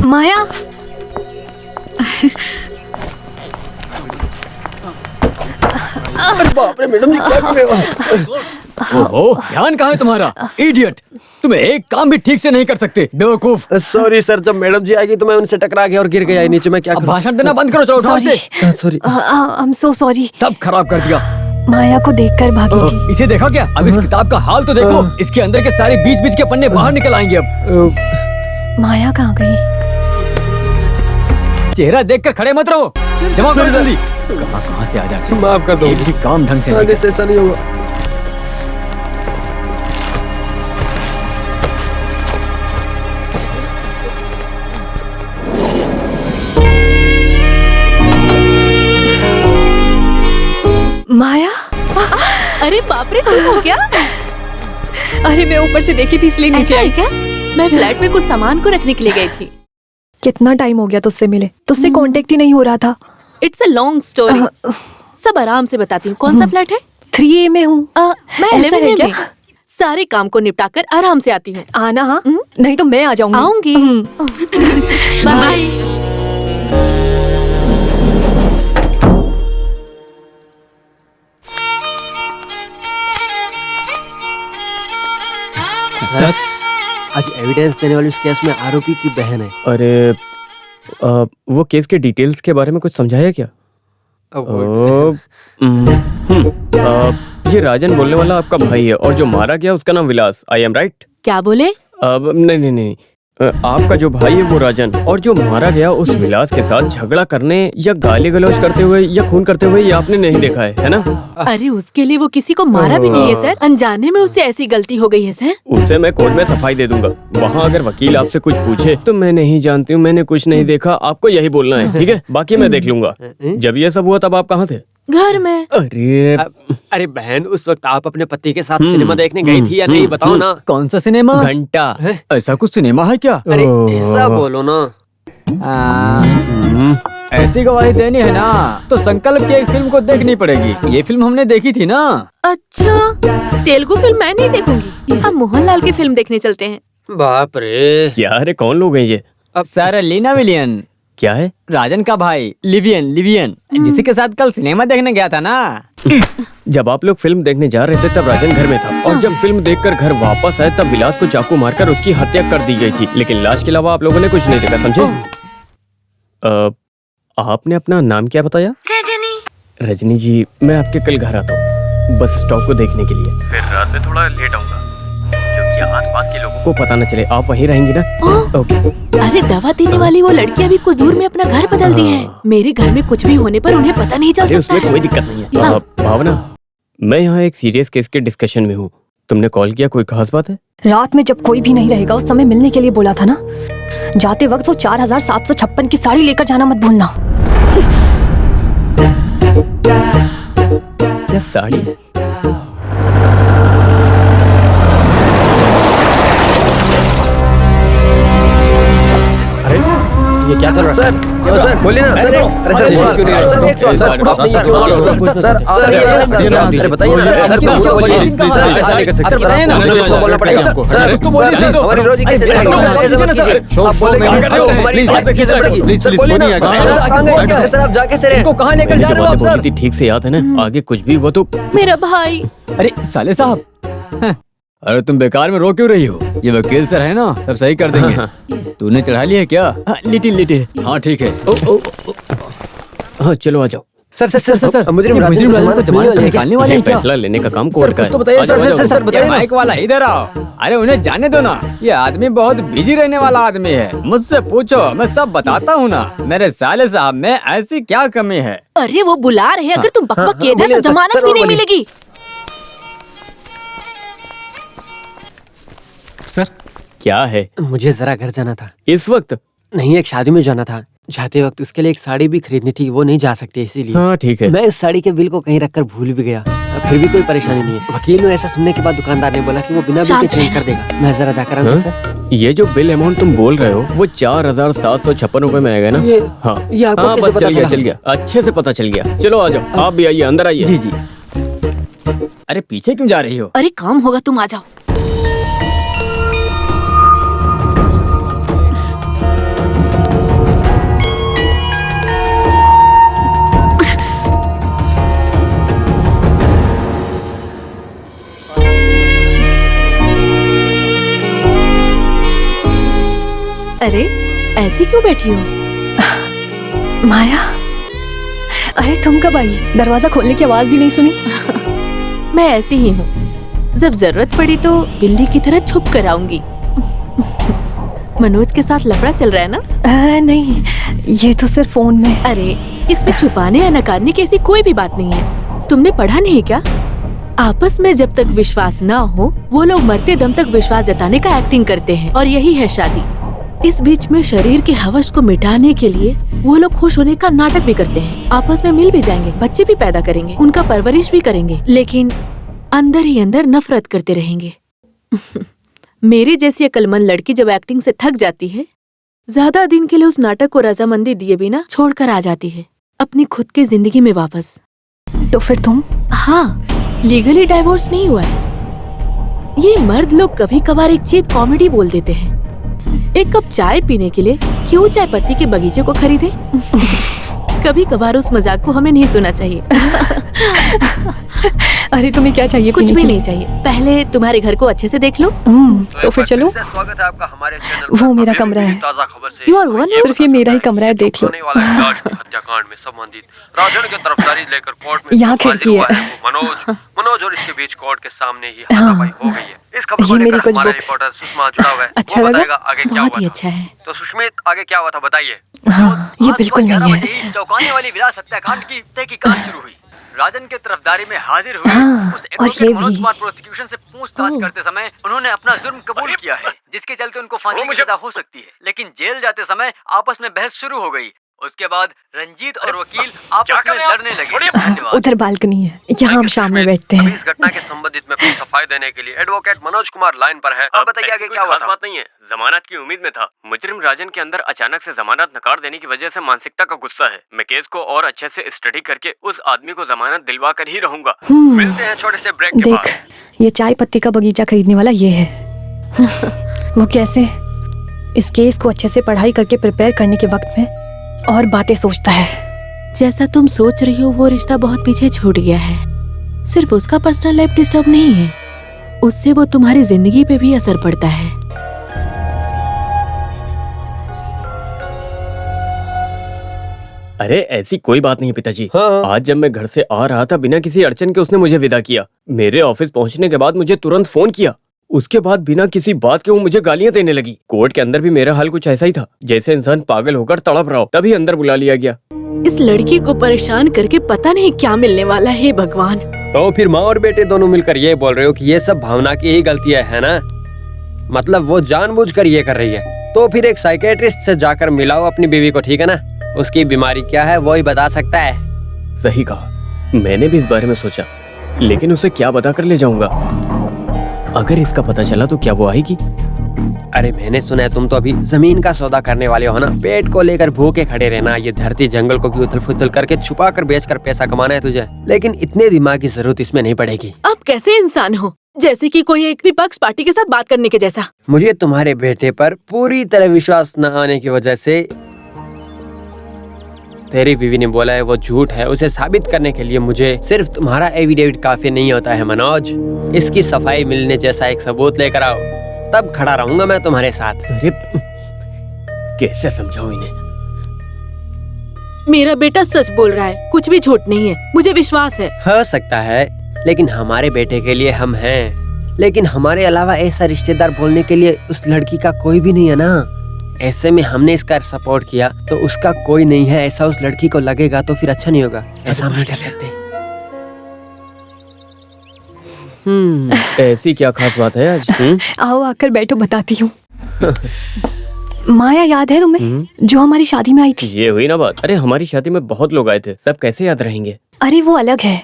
[SPEAKER 1] माया,
[SPEAKER 5] अरे बाप रे मैडम जी, क्या कर रहे हो?
[SPEAKER 3] ओहो, ध्यान कहाँ है तुम्हारा? इडियट, तुम एक काम भी ठीक से नहीं कर सकते, बेवकूफ।
[SPEAKER 5] सॉरी सर, जब मैडम जी आएगी तो मैं उनसे टकरा गया और गिर गया नीचे। मैं क्या
[SPEAKER 3] अब
[SPEAKER 5] करूं?
[SPEAKER 3] भाषण देना बंद करो, चलो उठाओ इसे।
[SPEAKER 5] Sorry.
[SPEAKER 1] I am so sorry.
[SPEAKER 3] सब खराब कर दिया।
[SPEAKER 1] माया को देखकर भागी थी।
[SPEAKER 3] इसे देखा क्या? अब इस किताब का हाल तो देखो। इसके अंदर के सारे बीच बीच के पन्ने बाहर निकल आएंगे अब।
[SPEAKER 1] माया कहाँ गई?
[SPEAKER 3] चेहरा देखकर खड़े मत रहो, जमा करो जल्दी। कहाँ से आ जाते?
[SPEAKER 5] माफ कर दो,
[SPEAKER 3] एक भी काम ढंग से नहीं
[SPEAKER 5] आगे से ऐसा नहीं होगा।
[SPEAKER 1] माया,
[SPEAKER 4] अरे बाप रे, तुम हो क्या?
[SPEAKER 1] अरे मैं ऊपर से देखी थी इसलिए नीचे
[SPEAKER 4] ऐसा है
[SPEAKER 1] आई।
[SPEAKER 4] क्या? मैं फ्लैट में कुछ सामान को रखने के लिए गई थी।
[SPEAKER 1] कितना टाइम हो गया तुझसे मिले, तुझसे कांटेक्ट ही नहीं हो रहा था।
[SPEAKER 4] It's a long story. सब आराम से बताती हूँ। कौन सा फ्लैट है?
[SPEAKER 1] 3A में हूँ।
[SPEAKER 4] मैं
[SPEAKER 1] ऐसा
[SPEAKER 4] 11A
[SPEAKER 1] है क्या?
[SPEAKER 4] में। सारे काम को निपटाकर आराम से आती हूँ।
[SPEAKER 1] आना हाँ, नहीं तो मैं आ जाऊंगी।
[SPEAKER 4] आऊंगी। बाय।
[SPEAKER 5] सर, आज एविडेंस देने वाली उस केस में आरोपी की बहन है।
[SPEAKER 2] अरे वो केस के डिटेल्स के बारे में कुछ समझाया क्या? ये राजन बोलने वाला आपका भाई है और जो मारा गया उसका नाम विलास। I am right?
[SPEAKER 4] क्या बोले?
[SPEAKER 2] नहीं नहीं नहीं, आपका जो भाई है वो राजन और जो मारा गया उस विलास के साथ झगड़ा करने या गाली गलौज करते हुए या खून करते हुए ये आपने नहीं देखा है ना?
[SPEAKER 4] अरे उसके लिए वो किसी को मारा भी नहीं है सर। अनजाने में उससे ऐसी गलती हो गई है सर।
[SPEAKER 2] उसे मैं कोर्ट में सफाई दे दूंगा। वहाँ अगर वकील आपसे कुछ पूछे तो मैं नहीं जानती हूँ, मैंने कुछ नहीं देखा, आपको यही बोलना है, ठीक है? बाकी मैं देख लूंगा। जब ये सब हुआ तब आप कहाँ थे?
[SPEAKER 4] घर में।
[SPEAKER 2] अरे
[SPEAKER 5] अरे बहन, उस वक्त आप अपने पति के साथ सिनेमा देखने गई थी या नहीं, बताओ ना।
[SPEAKER 3] कौन सा सिनेमा?
[SPEAKER 2] घंटा।
[SPEAKER 3] ऐसा कुछ सिनेमा है क्या?
[SPEAKER 5] अरे ऐसा बोलो ना।
[SPEAKER 3] ऐसी गवाही देनी है ना तो संकल्प की एक फिल्म को देखनी पड़ेगी। ये फिल्म हमने देखी थी ना।
[SPEAKER 4] अच्छा, तेलुगु फिल्म मैं नहीं देखूंगी। हम मोहनलाल की फिल्म देखने चलते हैं।
[SPEAKER 5] बाप रे।
[SPEAKER 2] यार कौन लोग हैं ये?
[SPEAKER 3] सर लीना विलियन,
[SPEAKER 2] क्या है?
[SPEAKER 3] राजन का भाई लिवियन जिसी के साथ कल सिनेमा देखने गया था ना।
[SPEAKER 2] जब आप लोग फिल्म देखने जा रहे थे तब राजन घर में था और जब फिल्म देखकर घर वापस आए तब विलास को चाकू मारकर उसकी हत्या कर दी गई थी, लेकिन लाश के अलावा आप लोगों ने कुछ नहीं देखा, समझे? आपने अपना नाम क्या बताया? रजनी। रजनी जी, मैं आपके कल घर आता हूँ बस स्टॉप को देखने के लिए। फिर रात में थोड़ा लेट आऊंगा क्योंकि आसपास के लोगों को पता न चले। आप वहीं रहेंगी ना? ओके।
[SPEAKER 4] अरे दवा देने वाली वो लड़की अभी कुछ दूर में अपना घर बदल दी है। मेरे घर में कुछ भी होने पर उन्हें पता नहीं चल
[SPEAKER 2] अरे
[SPEAKER 4] सकता
[SPEAKER 2] उसमें
[SPEAKER 4] है।
[SPEAKER 2] कोई दिक्कत नहीं है। भावना, मैं यहाँ एक सीरियस केस के डिस्कशन में हूँ। तुमने कॉल किया, कोई खास बात है?
[SPEAKER 1] रात में जब कोई भी नहीं रहेगा उस समय मिलने के लिए बोला था ना। जाते वक्त वो 4756 की साड़ी लेकर जाना मत भूलना।
[SPEAKER 2] क्या साड़ी?
[SPEAKER 5] अरे ये क्या चल रहा है? सर, सर बोलिए ना सर। अरे सर क्यों नहीं? सर एक सवाल, सर आपने ये क्यों बोला? सर बताइए ना सर, कुछ बोलिए। सर ऐसा नहीं कर सकते। सर बताइए ना, कुछ बोलना पड़ेगा हमको। सर कुछ तो बोलिए। हमारी रोजी कैसे चलेगी? आप बोल रहे हैं हमारी बात पे कैसे चलेगी? सर बोलिए ना। सर आप जा कैसे रहे?
[SPEAKER 3] इनको कहाँ लेकर जा रहे हो आप सर?
[SPEAKER 2] बोली थी ठीक से याद है ना? आगे कुछ भी हुआ तो
[SPEAKER 4] मेरा भाई।
[SPEAKER 3] अरे साले साहब, अरे तुम बेकार में रो क्यों रही हो? ये वकील सर है ना, सब सही कर देंगे। तूने चढ़ा लिया है क्या? लिटिल। हाँ ठीक है।
[SPEAKER 2] हाँ चलो आ जाओ।
[SPEAKER 3] सर
[SPEAKER 5] मुजरिम
[SPEAKER 3] राजन को जमानत निकालने वाले
[SPEAKER 2] ये
[SPEAKER 3] हैं क्या?
[SPEAKER 2] फैसला लेने का काम कोर्ट का है।
[SPEAKER 3] तो बताइए
[SPEAKER 2] आ जाओ, आ जाओ।
[SPEAKER 3] सर बताइए। माइक वाला इधर आओ। अरे उन्हें जाने दो ना, ये आदमी बहुत बिजी रहने वाला आदमी है। मुझसे पूछो, मैं सब बताता हूँ ना। मेरे साले साहब में ऐसी क्या कमी है?
[SPEAKER 4] अरे वो बुला रहे हैं, अगर तुम बकबक किए ना तो जमानत भी नहीं मिलेगी।
[SPEAKER 5] सर
[SPEAKER 2] क्या है?
[SPEAKER 5] मुझे जरा घर जाना था
[SPEAKER 2] इस वक्त?
[SPEAKER 5] नहीं, एक शादी में जाना था। जाते वक्त उसके लिए एक साड़ी भी खरीदनी थी, वो नहीं जा सकते इसीलिए।
[SPEAKER 2] हाँ ठीक है।
[SPEAKER 5] मैं उस साड़ी के बिल को कहीं रखकर भूल भी गया। फिर भी कोई परेशानी नहीं है। वकील ने ऐसा सुनने के बाद दुकानदार ने बोला कि वो बिना बिल के चेंज कर देगा। मैं जरा जाकर आऊंगा सर।
[SPEAKER 2] ये जो बिल अमाउंट तुम बोल रहे हो वो 4756 रुपए में आएगा ना? हाँ
[SPEAKER 5] ये आपको
[SPEAKER 2] हाँ,
[SPEAKER 5] कैसे
[SPEAKER 2] बस
[SPEAKER 5] पता चला?
[SPEAKER 2] चल गया, अच्छे से पता चल गया। चलो आ जाओ, आप भी आइए, अंदर आइए।
[SPEAKER 3] जी। अरे पीछे क्यों जा रही हो?
[SPEAKER 4] अरे काम होगा, तुम आ जाओ। अरे ऐसी क्यों बैठी हो?
[SPEAKER 1] माया, अरे तुम कब आई? दरवाजा खोलने की आवाज भी नहीं सुनी।
[SPEAKER 4] मैं ऐसी ही हूँ, जब जरूरत पड़ी तो बिल्ली की तरह छुप कर आऊंगी। मनोज के साथ लफड़ा चल रहा है ना?
[SPEAKER 1] नहीं, ये तो सिर्फ फोन में।
[SPEAKER 4] अरे इसमें छुपाने या नकारने की ऐसी कोई भी बात नहीं है। तुमने पढ़ा नहीं क्या? आपस में जब तक विश्वास ना हो वो लोग मरते दम तक विश्वास जताने का एक्टिंग करते हैं, और यही है शादी। इस बीच में शरीर के हवस को मिटाने के लिए वो लोग खुश होने का नाटक भी करते हैं। आपस में मिल भी जाएंगे, बच्चे भी पैदा करेंगे, उनका परवरिश भी करेंगे, लेकिन अंदर ही अंदर नफरत करते रहेंगे। मेरी जैसी अक्लमंद लड़की जब एक्टिंग से थक जाती है, ज्यादा दिन के लिए उस नाटक को रजामंदी दिए बिना छोड़कर आ जाती है। अपनी खुद की जिंदगी में वापस।
[SPEAKER 1] तो फिर तुम?
[SPEAKER 4] हाँ, लीगली डाइवोर्स नहीं हुआ है। ये मर्द लोग कभी कभार एक चीप कॉमेडी बोल देते हैं। एक कप चाय पीने के लिए क्यों चाय पत्ती के बगीचे को खरीदे? कभी कभार उस मजाक को हमें नहीं सुनना चाहिए।
[SPEAKER 1] अरे तुम्हें क्या चाहिए?
[SPEAKER 4] कुछ
[SPEAKER 1] पीने
[SPEAKER 4] भी
[SPEAKER 1] के
[SPEAKER 4] नहीं चाहिए, पहले तुम्हारे घर को अच्छे से देख लो।
[SPEAKER 1] तो फिर चलो।
[SPEAKER 5] स्वागत है आपका हमारे चैनल
[SPEAKER 1] वो मेरा कमरा है।
[SPEAKER 5] ताजा खबर से।
[SPEAKER 4] You are one?
[SPEAKER 1] सिर्फ ये मेरा ही कमरा है, देख लो।
[SPEAKER 5] होने वाला जॉर्ज की हत्याकांड में संबंधित राजन की तरफदारी लेकर कोर्ट में
[SPEAKER 1] यहाँ
[SPEAKER 5] जो हाजिर
[SPEAKER 1] खिड़की
[SPEAKER 5] हुआ
[SPEAKER 1] है।
[SPEAKER 5] वो मनोज और इसके बीच कोर्ट के सामने ही
[SPEAKER 1] हाँ।
[SPEAKER 5] हाथापाई हो गई है। इस खबर को
[SPEAKER 1] ये मेरी
[SPEAKER 5] लेकर
[SPEAKER 1] कुछ
[SPEAKER 5] हमारा
[SPEAKER 1] बुक्स।
[SPEAKER 5] रिपोर्टर सुषमा जुड़ा हुआ है।
[SPEAKER 1] अच्छा
[SPEAKER 5] वो
[SPEAKER 1] लगा?
[SPEAKER 5] बताएगा आगे क्या
[SPEAKER 4] बहुत
[SPEAKER 5] हुआ
[SPEAKER 4] ही
[SPEAKER 5] था।
[SPEAKER 4] अच्छा है।
[SPEAKER 5] तो सुष्मित आगे क्या हुआ था बताइए।
[SPEAKER 1] हाँ, ये बिल्कुल नहीं है।
[SPEAKER 3] चौंकाने वाली विलास हत्याकांड की तहकीकात शुरू हुई। राजन के तरफदारी में हाजिर हुए
[SPEAKER 1] हाँ,
[SPEAKER 3] उस
[SPEAKER 1] और
[SPEAKER 3] एडवोकेट
[SPEAKER 1] ये
[SPEAKER 3] मनोज
[SPEAKER 1] भी।
[SPEAKER 3] कुमार प्रोसिक्यूशन से पूछताछ
[SPEAKER 4] ओह।
[SPEAKER 3] करते समय उन्होंने अपना जुर्म कबूल किया है, जिसके चलते उनको फांसी की सजा हो सकती है। लेकिन जेल जाते समय आपस में बहस शुरू हो गई। उसके बाद रंजीत और वकील आपस में लड़ने लगे। धन्यवाद।
[SPEAKER 1] उधर बालकनी है, यहाँ हम शाम में बैठते
[SPEAKER 5] अभी
[SPEAKER 1] हैं।
[SPEAKER 5] इस घटना के संबंधित में कुछ सफाई देने के लिए एडवोकेट मनोज कुमार लाइन पर है। अब बताइए आगे क्या हुआ था।
[SPEAKER 2] बात नहीं है, जमानत की उम्मीद में था। मुजरिम राजन के अंदर अचानक से जमानत नकार देने की वजह से मानसिकता का गुस्सा है। मैं केस को और अच्छे से स्टडी करके उस आदमी को जमानत दिलवा कर ही रहूंगा।
[SPEAKER 5] मिलते हैं छोटे से ब्रेक के बाद।
[SPEAKER 1] देख, ये चाय पत्ती का बगीचा खरीदने वाला ये है। वो कैसे इस केस को अच्छे से पढ़ाई करके प्रिपेयर करने के वक्त में और बातें सोचता है।
[SPEAKER 4] जैसा तुम सोच रही हो वो रिश्ता बहुत पीछे छूट गया है। सिर्फ उसका पर्सनल लाइफ डिस्टर्ब नहीं है, उससे वो तुम्हारी जिंदगी पे भी असर पड़ता है।
[SPEAKER 2] अरे ऐसी कोई बात नहीं पिताजी।
[SPEAKER 5] हाँ।
[SPEAKER 2] आज जब मैं घर से आ रहा था बिना किसी अड़चन के उसने मुझे विदा किया। मेरे ऑफिस पहुंचने के बाद मुझे तुरंत फोन किया। उसके बाद बिना किसी बात के वो मुझे गालियां देने लगी। कोर्ट के अंदर भी मेरा हाल कुछ ऐसा ही था, जैसे इंसान पागल होकर तड़प रहा हो। तभी अंदर बुला लिया गया।
[SPEAKER 4] इस लड़की को परेशान करके पता नहीं क्या मिलने वाला है भगवान।
[SPEAKER 5] तो फिर माँ और बेटे दोनों मिलकर ये बोल रहे हो कि ये सब भावना की ही गलतियां है ना? मतलब वो जानबूझकर ये कर रही है। तो फिर एक साइकेट्रिस्ट से जाकर मिलाओ अपनी बीवी को, ठीक है ना? उसकी बीमारी क्या है वो ही बता सकता है।
[SPEAKER 2] सही कहा, मैंने भी इस बारे में सोचा, लेकिन उसे क्या बता कर ले जाऊंगा? अगर इसका पता चला तो क्या वो आएगी?
[SPEAKER 5] अरे मैंने सुना है तुम तो अभी जमीन का सौदा करने वाले हो ना? पेट को लेकर भूखे खड़े रहना, ये धरती जंगल को भी उथल फुथल करके छुपा कर बेचकर पैसा कमाना है तुझे। लेकिन इतने दिमाग की जरूरत इसमें नहीं पड़ेगी।
[SPEAKER 4] आप कैसे इंसान हो? जैसे कि कोई एक विपक्ष पार्टी के साथ बात करने के जैसा।
[SPEAKER 5] मुझे तुम्हारे बेटे पर पूरी तरह विश्वास न आने की वजह से तेरी बीवी ने बोला है वो झूठ है, उसे साबित करने के लिए मुझे सिर्फ तुम्हारा एविडेविट काफी नहीं होता है मनोज। इसकी सफाई मिलने जैसा एक सबूत लेकर आओ, तब खड़ा रहूंगा मैं तुम्हारे साथ।
[SPEAKER 2] अरे कैसे समझाऊं इन्हें?
[SPEAKER 4] मेरा बेटा सच बोल रहा है, कुछ भी झूठ नहीं है, मुझे विश्वास है।
[SPEAKER 5] हो सकता है, लेकिन हमारे बेटे के लिए हम हैं। लेकिन हमारे अलावा ऐसा रिश्तेदार बोलने के लिए उस लड़की का कोई भी नहीं है ना। ऐसे में हमने इसका सपोर्ट किया तो उसका कोई नहीं है ऐसा उस लड़की को लगेगा, तो फिर अच्छा नहीं होगा। ऐसा हम नहीं कर सकते।
[SPEAKER 2] ऐसी क्या खास बात है आज?
[SPEAKER 1] आओ आकर बैठो, बताती हूँ। माया याद है तुम्हें, जो हमारी शादी में आई थी?
[SPEAKER 2] ये हुई ना बात। अरे हमारी शादी में बहुत लोग आए थे, सब कैसे याद रहेंगे?
[SPEAKER 1] अरे वो अलग है।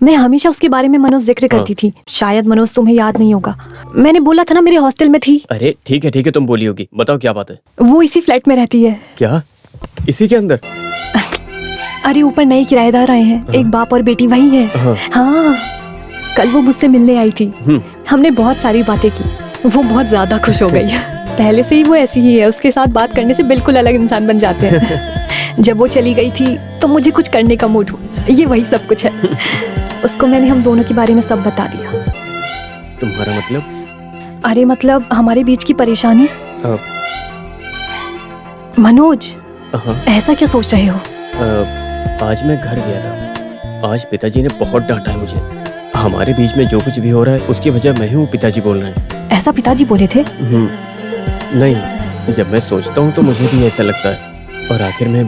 [SPEAKER 1] मैं हमेशा उसके बारे में मनोज जिक्र करती थी। शायद मनोज तुम्हें याद नहीं होगा, मैंने बोला था ना मेरे हॉस्टल में थी।
[SPEAKER 2] अरे ठीक है तुम बोली होगी, बताओ क्या बात है?
[SPEAKER 1] वो इसी फ्लैट में रहती है।
[SPEAKER 2] क्या इसी के अंदर?
[SPEAKER 1] अरे ऊपर नए किराएदार आए हैं, एक बाप और बेटी वही है। हाँ, कल वो मुझसे मिलने आई थी। हमने बहुत सारी बातें की, वो बहुत ज्यादा खुश हो गई। पहले से ही वो ऐसी ही है, उसके साथ बात करने से बिल्कुल अलग इंसान बन जाते हैं। जब वो चली गई थी तो मुझे कुछ करने का मूड हुआ। ये वही सब कुछ है। उसको मैंने हम दोनों के बारे में सब बता दिया।
[SPEAKER 2] तुम्हारा मतलब?
[SPEAKER 1] अरे मतलब हमारे बीच की परेशानी। मनोज, ऐसा क्या सोच रहे हो?
[SPEAKER 2] आज मैं घर गया था। आज पिताजी ने बहुत डांटा है मुझे। हमारे बीच में जो कुछ भी हो रहा है उसकी वजह मैं हूँ, पिताजी बोल रहे हैं।
[SPEAKER 1] ऐसा पिताजी बोले थे?
[SPEAKER 2] नहीं, जब मैं सोचता हूँ तो मुझे भी ऐसा लगता है। और आखिर में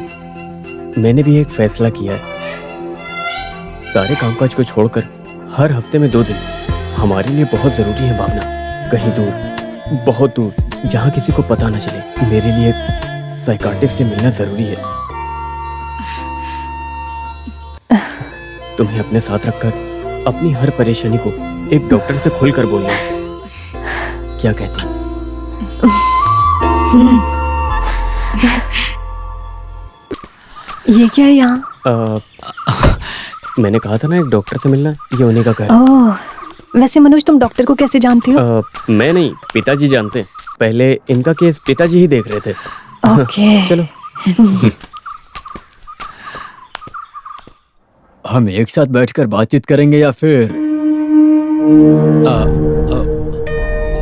[SPEAKER 2] मैंने भी एक फैसला किया है। सारे कामकाज को छोड़कर हर हफ्ते में 2 दिन हमारे लिए बहुत जरूरी है भावना। कहीं दूर, बहुत दूर, जहाँ किसी को पता न चले। मेरे लिए साइकाट्रिस्ट से मिलना जरूरी है। तुम्हें अपने साथ रखकर अपनी हर परेशानी को एक डॉक्टर से खुलकर बोलना। क्या कहती हो?
[SPEAKER 1] ये क्या है यहाँ?
[SPEAKER 2] मैंने कहा था ना एक डॉक्टर से मिलना, ये उन्हीं का घर है।
[SPEAKER 1] ओह, वैसे मनोज तुम डॉक्टर को कैसे जानते हो?
[SPEAKER 2] मैं नहीं, पिताजी जानते हैं। पहले इनका केस पिताजी ही देख रहे थे।
[SPEAKER 1] ओके।
[SPEAKER 2] चलो।
[SPEAKER 6] हम एक साथ बैठकर बातचीत करेंगे या फिर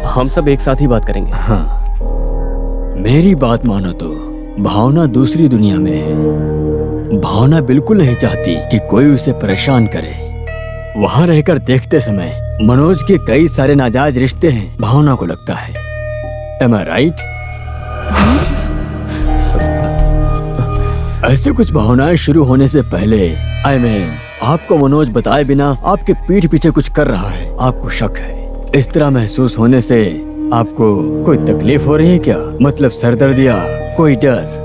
[SPEAKER 2] हम सब एक साथ ही बात करेंगे।
[SPEAKER 6] हाँ, मेरी बात मानो तो भावना दूसरी दुनिया में है। भावना बिल्कुल नहीं चाहती कि कोई उसे परेशान करे। वहां रहकर देखते समय मनोज के कई सारे नाजायज रिश्ते हैं, भावना को लगता है। Am I right? ऐसे कुछ भावनाएं शुरू होने से पहले आपको मनोज बताए बिना आपके पीठ पीछे कुछ कर रहा है, आपको शक है। इस तरह महसूस होने से आपको कोई तकलीफ हो रही है क्या? मतलब सरदर्द या कोई डर?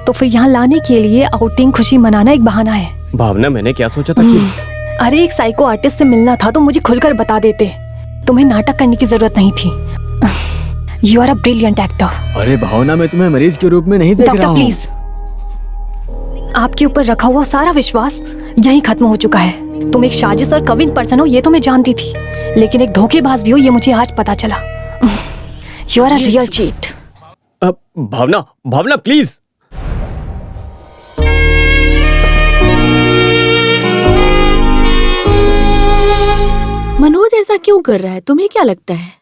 [SPEAKER 1] तो फिर यहाँ लाने के लिए आउटिंग खुशी मनाना एक बहाना है।
[SPEAKER 2] भावना, मैंने क्या सोचा था कि
[SPEAKER 1] अरे एक साइको आर्टिस्ट से मिलना था तो मुझे खुलकर बता देते। तुम्हें नाटक करने की जरूरत नहीं थी। You are a brilliant actor.
[SPEAKER 6] अरे भावना, मैं तुम्हें मरीज के रूप में नहीं देख रहा
[SPEAKER 1] डॉक्टर
[SPEAKER 6] हूँ।
[SPEAKER 1] प्लीज, आपके ऊपर रखा हुआ सारा विश्वास यहीं खत्म हो चुका है। तुम एक साजिश और कविन पर्सन हो ये तो मैं जानती थी, लेकिन एक धोखेबाज भी हो ये मुझे आज पता चला। You are a real cheat.
[SPEAKER 2] Bhavna, Bhavna please.
[SPEAKER 4] Manoj ऐसा क्यों कर रहा है, तुम्हें क्या लगता है?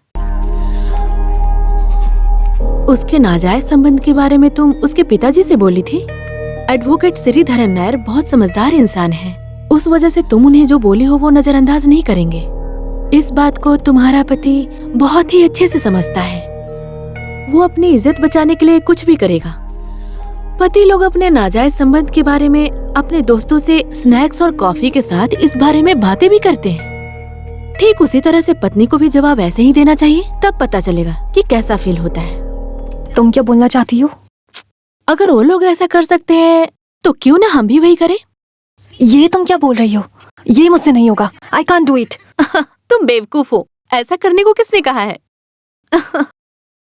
[SPEAKER 4] उसके नाजायज संबंध के बारे में तुम उसके पिताजी से बोली थी। एडवोकेट श्रीधरन नायर बहुत समझदार इंसान है, उस वजह से तुम उन्हें जो बोली हो वो नजरअंदाज नहीं करेंगे। इस बात को तुम्हारा पति बहुत ही अच्छे से समझता है। वो अपनी इज्जत बचाने के लिए कुछ भी करेगा। पति लोग अपने नाजायज संबंध के बारे में अपने दोस्तों से स्नैक्स और कॉफी के साथ इस बारे में बातें भी करते हैं। ठीक उसी तरह से पत्नी को भी जवाब ऐसे ही देना चाहिए, तब पता चलेगा कि कैसा फील होता है।
[SPEAKER 1] तुम क्या बोलना चाहती हो?
[SPEAKER 4] अगर वो लोग ऐसा कर सकते हैं तो क्यों ना हम भी वही करें?
[SPEAKER 1] ये तुम क्या बोल रही हो? ये मुझसे नहीं होगा। I can't do it.
[SPEAKER 4] तुम बेवकूफ हो, ऐसा करने को किसने कहा है?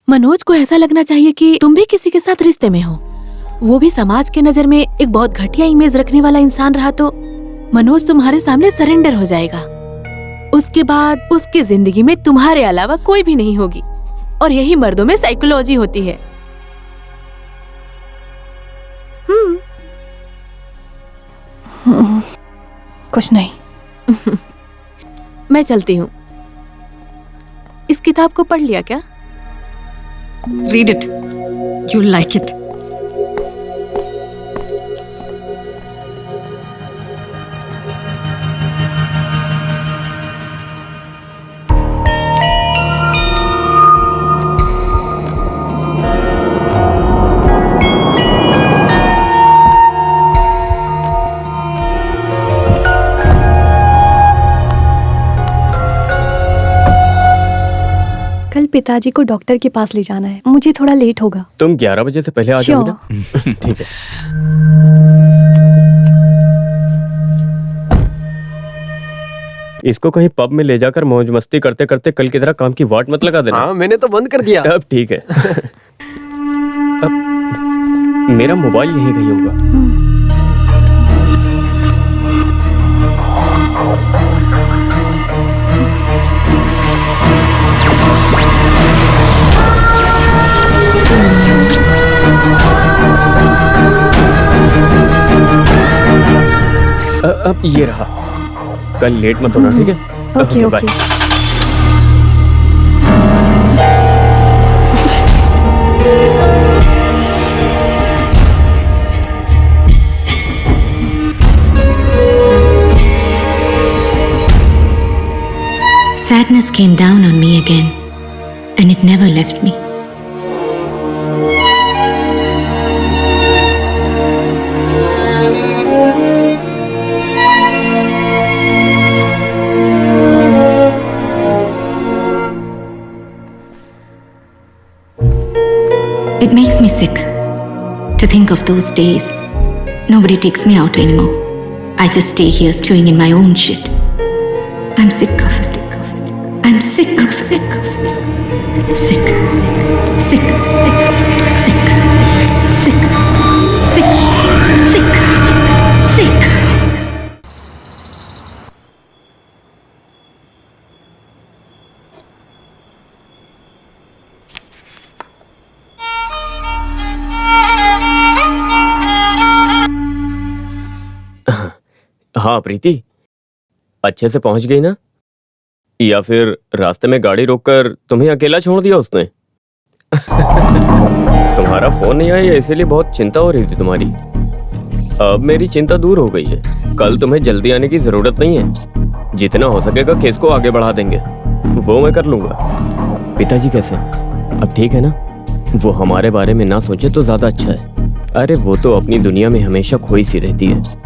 [SPEAKER 4] मनोज को ऐसा लगना चाहिए कि तुम भी किसी के साथ रिश्ते में हो। वो भी समाज के नजर में एक बहुत घटिया इमेज रखने वाला इंसान रहा तो मनोज तुम्हारे सामने सरेंडर हो जाएगा। उसके बाद उसकी जिंदगी में तुम्हारे अलावा कोई भी नहीं होगी। और यही मर्दों में साइकोलॉजी होती है।
[SPEAKER 1] कुछ नहीं।
[SPEAKER 4] मैं चलती हूँ। इस किताब को पढ़ लिया क्या?
[SPEAKER 7] Read it. You'll like it.
[SPEAKER 1] कल पिताजी को डॉक्टर के पास ले जाना है, मुझे थोड़ा लेट होगा।
[SPEAKER 2] तुम 11 बजे से पहले आ जाओगे ना? ठीक है। इसको कहीं पब में ले जाकर मौज मस्ती करते करते कल की तरह काम की वाट मत लगा देना।
[SPEAKER 5] हाँ, मैंने तो बंद कर दिया।
[SPEAKER 2] तब ठीक है। अब मेरा मोबाइल यहीं कहीं होगा। अब ये रहा। कल लेट मत होना, ठीक है?
[SPEAKER 1] Okay
[SPEAKER 2] bye.
[SPEAKER 1] Okay.
[SPEAKER 7] Sadness came down on me again, and it never left me. It makes me sick to think of those days. Nobody takes me out anymore. I just stay here stewing in my own shit. I'm sick of it. I'm sick of it. Sick. Sick. Sick. Sick. Sick. Sick. Sick.
[SPEAKER 2] हाँ प्रीति, अच्छे से पहुंच गई ना? या फिर रास्ते में गाड़ी रोककर तुम्हें अकेला छोड़ दिया उसने? तुम्हारा फोन नहीं आया इसीलिए बहुत चिंता हो रही थी तुम्हारी। अब मेरी चिंता दूर हो गई है। कल तुम्हें जल्दी आने की जरूरत नहीं है। जितना हो सकेगा केस को आगे बढ़ा देंगे, वो मैं कर लूंगा। पिताजी कैसे हैं? अब ठीक है ना? वो हमारे बारे में ना सोचे तो ज्यादा अच्छा है। अरे वो तो अपनी दुनिया में हमेशा खोई सी रहती है।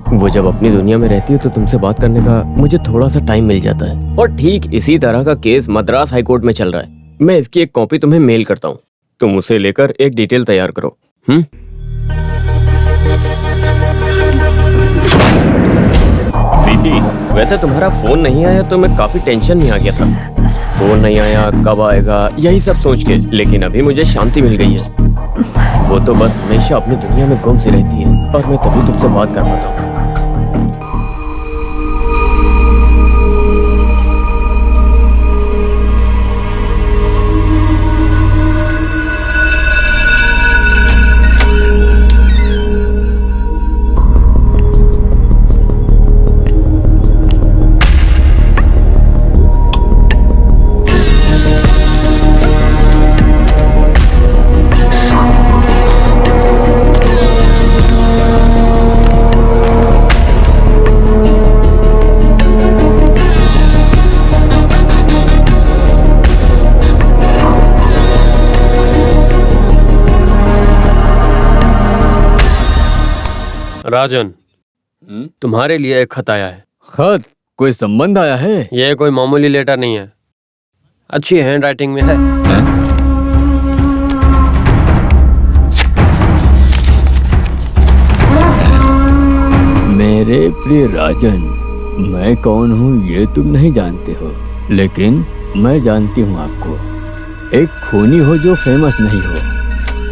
[SPEAKER 2] वो जब अपनी दुनिया में रहती है तो तुमसे बात करने का मुझे थोड़ा सा टाइम मिल जाता है। और ठीक इसी तरह का केस मद्रास हाईकोर्ट में चल रहा है। मैं इसकी एक कॉपी तुम्हें मेल करता हूँ, तुम उसे लेकर एक डिटेल तैयार करो। प्रीति, वैसे तुम्हारा फोन नहीं आया तो मैं काफी टेंशन में आ गया था। फोन नहीं आया, कब आएगा, यही सब सोच के। लेकिन अभी मुझे शांति मिल गई है। वो तो बस हमेशा अपनी दुनिया में गुम सी रहती है और मैं तभी तुमसे बात कर पाता हूँ।
[SPEAKER 5] राजन, तुम्हारे लिए एक खत आया है।
[SPEAKER 6] खत? कोई संबंध आया है?
[SPEAKER 5] ये कोई मामूली लेटर नहीं है, अच्छी हैंड राइटिंग में है।
[SPEAKER 6] मेरे प्रिय राजन, मैं कौन हूँ ये तुम नहीं जानते हो, लेकिन मैं जानती हूँ आपको। एक खूनी हो जो फेमस नहीं हो।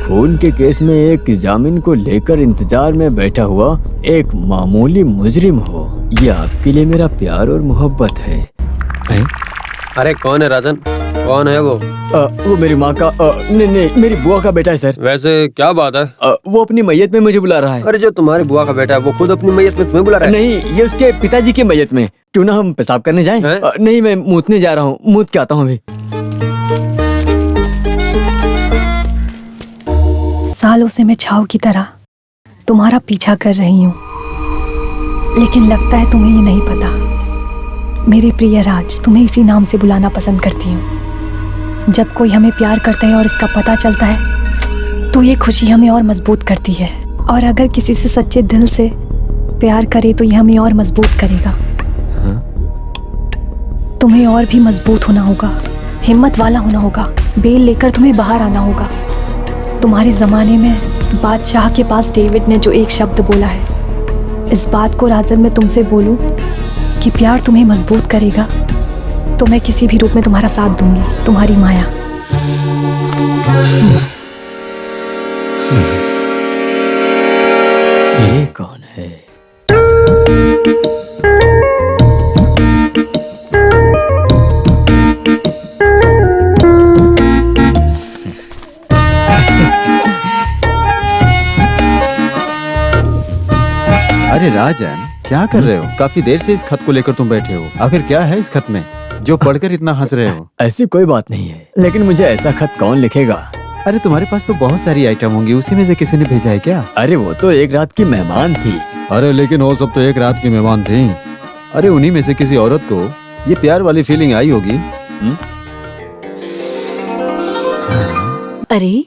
[SPEAKER 6] खून के केस में एक जामीन को लेकर इंतजार में बैठा हुआ एक मामूली मुजरिम हो। ये आपके लिए मेरा प्यार और मोहब्बत है।
[SPEAKER 5] अरे कौन है राजन? कौन है वो?
[SPEAKER 6] वो मेरी माँ का नहीं, मेरी बुआ का बेटा है सर।
[SPEAKER 5] वैसे क्या बात है?
[SPEAKER 6] वो अपनी मैयत में मुझे बुला रहा है।
[SPEAKER 5] अरे जो तुम्हारी बुआ का बेटा है वो खुद अपनी मैयत में तुम्हें बुला रहा है?
[SPEAKER 6] नहीं, ये उसके पिताजी की मैयत में। क्यों ना हम पेशाब करने जाएं? नहीं, मैं मूतने जा रहा हूँ, मूत के आता हूँ अभी।
[SPEAKER 1] सालों से मैं छाव की तरह तुम्हारा पीछा कर रही हूँ, लेकिन लगता है तुम्हें ये नहीं पता। मेरे प्रिय राज, तुम्हें इसी नाम से बुलाना पसंद करती हूँ। जब कोई हमें प्यार करता है और इसका पता चलता है तो ये खुशी हमें और मजबूत करती है। और अगर किसी से सच्चे दिल से प्यार करे तो ये हमें और मजबूत करेगा। तुम्हें और भी मजबूत होना होगा, हिम्मत वाला होना होगा। बेल लेकर तुम्हें बाहर आना होगा। तुम्हारे जमाने में बादशाह के पास डेविड ने जो एक शब्द बोला है, इस बात को राजन मैं तुमसे बोलूं कि प्यार तुम्हें मजबूत करेगा, तो मैं किसी भी रूप में तुम्हारा साथ दूंगी। तुम्हारी माया।
[SPEAKER 6] ये कौन है?
[SPEAKER 8] अरे राजन, क्या कर रहे हो? काफी देर से इस खत को लेकर तुम बैठे हो। आखिर क्या है इस खत में जो पढ़कर इतना हंस रहे हो?
[SPEAKER 6] ऐसी कोई बात नहीं है, लेकिन मुझे ऐसा खत कौन लिखेगा?
[SPEAKER 8] अरे तुम्हारे पास तो बहुत सारी आइटम होंगी, उसी में से किसी ने भेजा है क्या?
[SPEAKER 6] अरे वो तो एक रात की मेहमान थी।
[SPEAKER 8] अरे लेकिन वो सब तो एक रात की मेहमान थी। अरे उन्हीं में से किसी औरत को ये प्यार वाली फीलिंग आई होगी।
[SPEAKER 4] अरे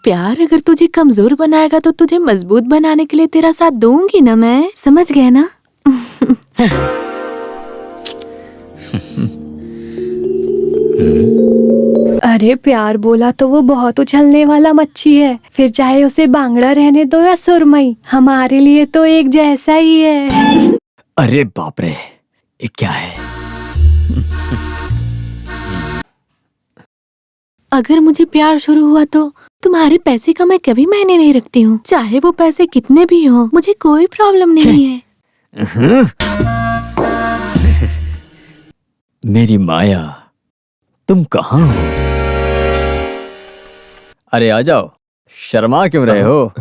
[SPEAKER 4] प्यार अगर तुझे कमजोर बनाएगा तो तुझे मजबूत बनाने के लिए तेरा साथ दूंगी ना मैं, समझ गए ना?
[SPEAKER 1] अरे प्यार बोला तो वो बहुत उछलने वाला मच्छी है, फिर चाहे उसे बांगड़ा रहने दो या सुरमई, हमारे लिए तो एक जैसा ही है।
[SPEAKER 6] अरे बाप रे, ये क्या है?
[SPEAKER 4] अगर मुझे प्यार शुरू हुआ तो तुम्हारे पैसे का मैं कभी मायने नहीं रखती हूँ। चाहे वो पैसे कितने भी हों, मुझे कोई प्रॉब्लम नहीं है।
[SPEAKER 6] मेरी माया, तुम कहाँ हो? अरे आ जाओ, शर्मा क्यों रहे हो?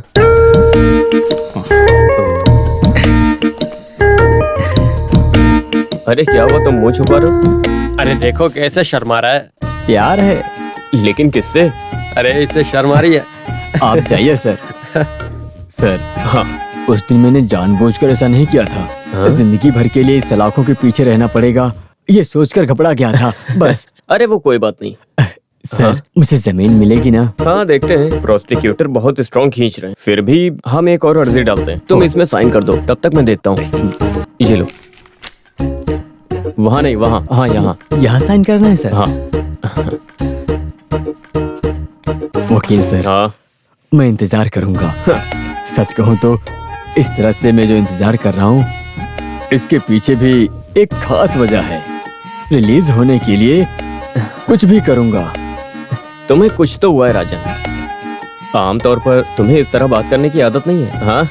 [SPEAKER 2] अरे क्या हुआ, तुम मुंह छुपा रहे हो?
[SPEAKER 5] अरे देखो कैसे शर्मा रहा है।
[SPEAKER 6] प्यार है।
[SPEAKER 2] लेकिन किससे?
[SPEAKER 5] अरे इससे शर्मा रही है।
[SPEAKER 6] आप जाइए सर। सर,
[SPEAKER 2] हाँ
[SPEAKER 6] उस दिन मैंने जानबूझकर ऐसा नहीं किया था।
[SPEAKER 2] हाँ?
[SPEAKER 6] जिंदगी भर के लिए इस सलाखों के पीछे रहना पड़ेगा, ये सोचकर घबरा गया था बस।
[SPEAKER 2] अरे वो कोई बात नहीं।
[SPEAKER 6] सर,
[SPEAKER 2] हाँ?
[SPEAKER 6] मुझे जमीन मिलेगी ना?
[SPEAKER 2] हाँ देखते हैं, प्रोसिक्यूटर बहुत स्ट्रॉन्ग खींच रहे हैं, फिर भी हम एक और अर्जी डालते हैं। तुम इसमें साइन कर दो, तब तक मैं देखता हूँ। ये लो। वहाँ नहीं, वहाँ, हाँ यहाँ।
[SPEAKER 6] यहाँ साइन करना है सर?
[SPEAKER 2] हाँ
[SPEAKER 6] वकील सर,
[SPEAKER 2] हाँ।
[SPEAKER 6] मैं इंतजार करूंगा। सच कहूँ तो इस तरह से मैं जो इंतजार कर रहा हूँ, इसके पीछे भी एक खास वजह है। रिलीज होने के लिए कुछ भी करूंगा।
[SPEAKER 2] तुम्हें कुछ तो हुआ है राजन। आमतौर पर तुम्हें इस तरह बात करने की आदत नहीं है। हाँ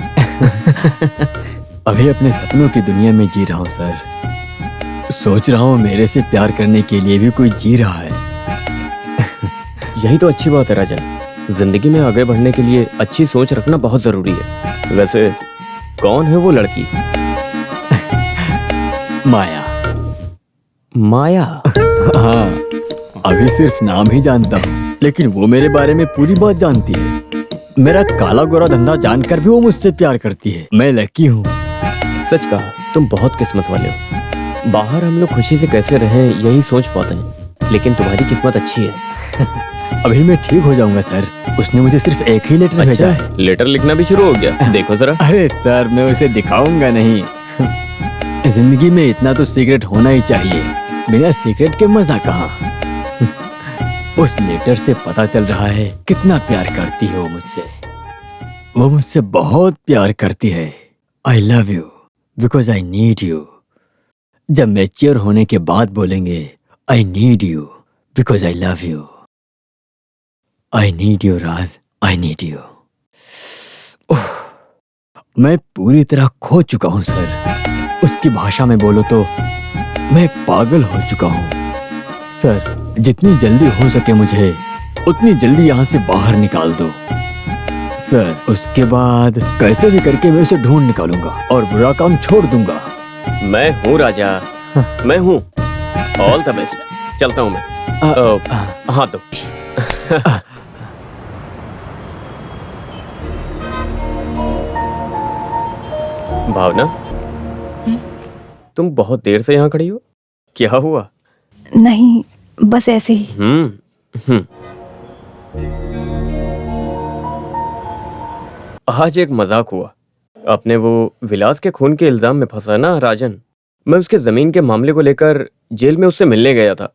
[SPEAKER 6] अभी अपने सपनों की दुनिया में जी रहा हूँ सर। सोच रहा हूँ मेरे से प्यार करने के लिए भी कोई जी रहा है।
[SPEAKER 2] यही तो अच्छी बात है राजन। जिंदगी में आगे बढ़ने के लिए अच्छी सोच रखना बहुत जरूरी है। वैसे कौन है वो लड़की?
[SPEAKER 6] माया।
[SPEAKER 2] माया?
[SPEAKER 6] हाँ, अभी सिर्फ नाम ही जानता हूँ, लेकिन वो मेरे बारे में पूरी बात जानती है। मेरा काला गोरा धंधा जानकर भी वो मुझसे प्यार करती है। मैं लकी हूँ।
[SPEAKER 2] सच कहा, तुम बहुत किस्मत वाले हो। बाहर हम लोग खुशी से कैसे रहें यही सोच पाते हैं, लेकिन तुम्हारी किस्मत अच्छी है।
[SPEAKER 6] अभी मैं ठीक हो जाऊंगा सर। उसने मुझे सिर्फ एक ही लेटर भेजा है।
[SPEAKER 2] लेटर लिखना भी शुरू हो गया? देखो जरा।
[SPEAKER 6] अरे सर, मैं उसे दिखाऊंगा नहीं। जिंदगी में इतना तो सीक्रेट होना ही चाहिए। बिना सीक्रेट के मजा कहाँ। उस लेटर से पता चल रहा है कितना प्यार करती है वो मुझसे। वो मुझसे बहुत प्यार करती है। I love you because I need you. जब मैच्योर होने के बाद बोलेंगे I need you because I love you. I need you Raj, I need you. मैं पूरी तरह खो चुका हूं सर। उसकी भाषा में बोलो तो मैं पागल हो चुका हूं। सर, जितनी जल्दी हो सके मुझे उतनी जल्दी यहाँ से बाहर निकाल दो। सर, उसके बाद कैसे भी करके मैं उसे ढूंढ निकालूंगा और बुरा काम छोड़ दूंगा।
[SPEAKER 2] मैं हूँ राजा, मैं हूँ। All the best. चलता हूँ मैं। हाँ तो भावना, तुम बहुत देर से यहाँ खड़ी हो, क्या हुआ?
[SPEAKER 1] नहीं, बस ऐसे ही।
[SPEAKER 2] आज एक मजाक हुआ। अपने वो विलास के खून के इल्जाम में फंसा ना राजन। मैं उसके जमीन के मामले को लेकर जेल में उससे मिलने गया था।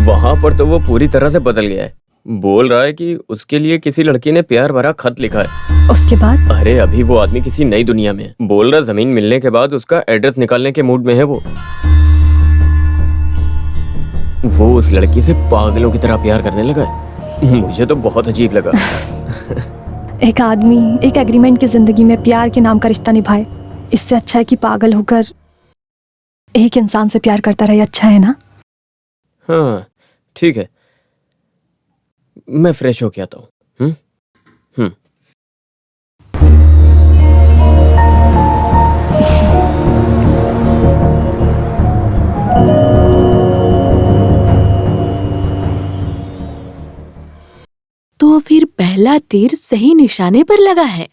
[SPEAKER 2] वहां पर तो वो पूरी तरह से बदल गया है। बोल रहा है कि उसके लिए किसी लड़की ने प्यार भरा खत लिखा है।
[SPEAKER 1] उसके बाद?
[SPEAKER 2] अरे अभी वो आदमी किसी नई दुनिया में है। बोल रहा जमीन मिलने के बाद उसका एड्रेस निकालने के मूड में है वो उस लड़की से पागलों की तरह प्यार करने लगा है। मुझे तो बहुत अजीब लगा।
[SPEAKER 1] एक आदमी एक एग्रीमेंट की जिंदगी में प्यार के नाम का रिश्ता निभाए, इससे अच्छा है कि पागल होकर एक इंसान से प्यार करता रहे। अच्छा है ना?
[SPEAKER 2] हाँ ठीक है, मैं फ्रेश होके आता हूँ।
[SPEAKER 4] तो फिर पहला तीर सही निशाने पर लगा है।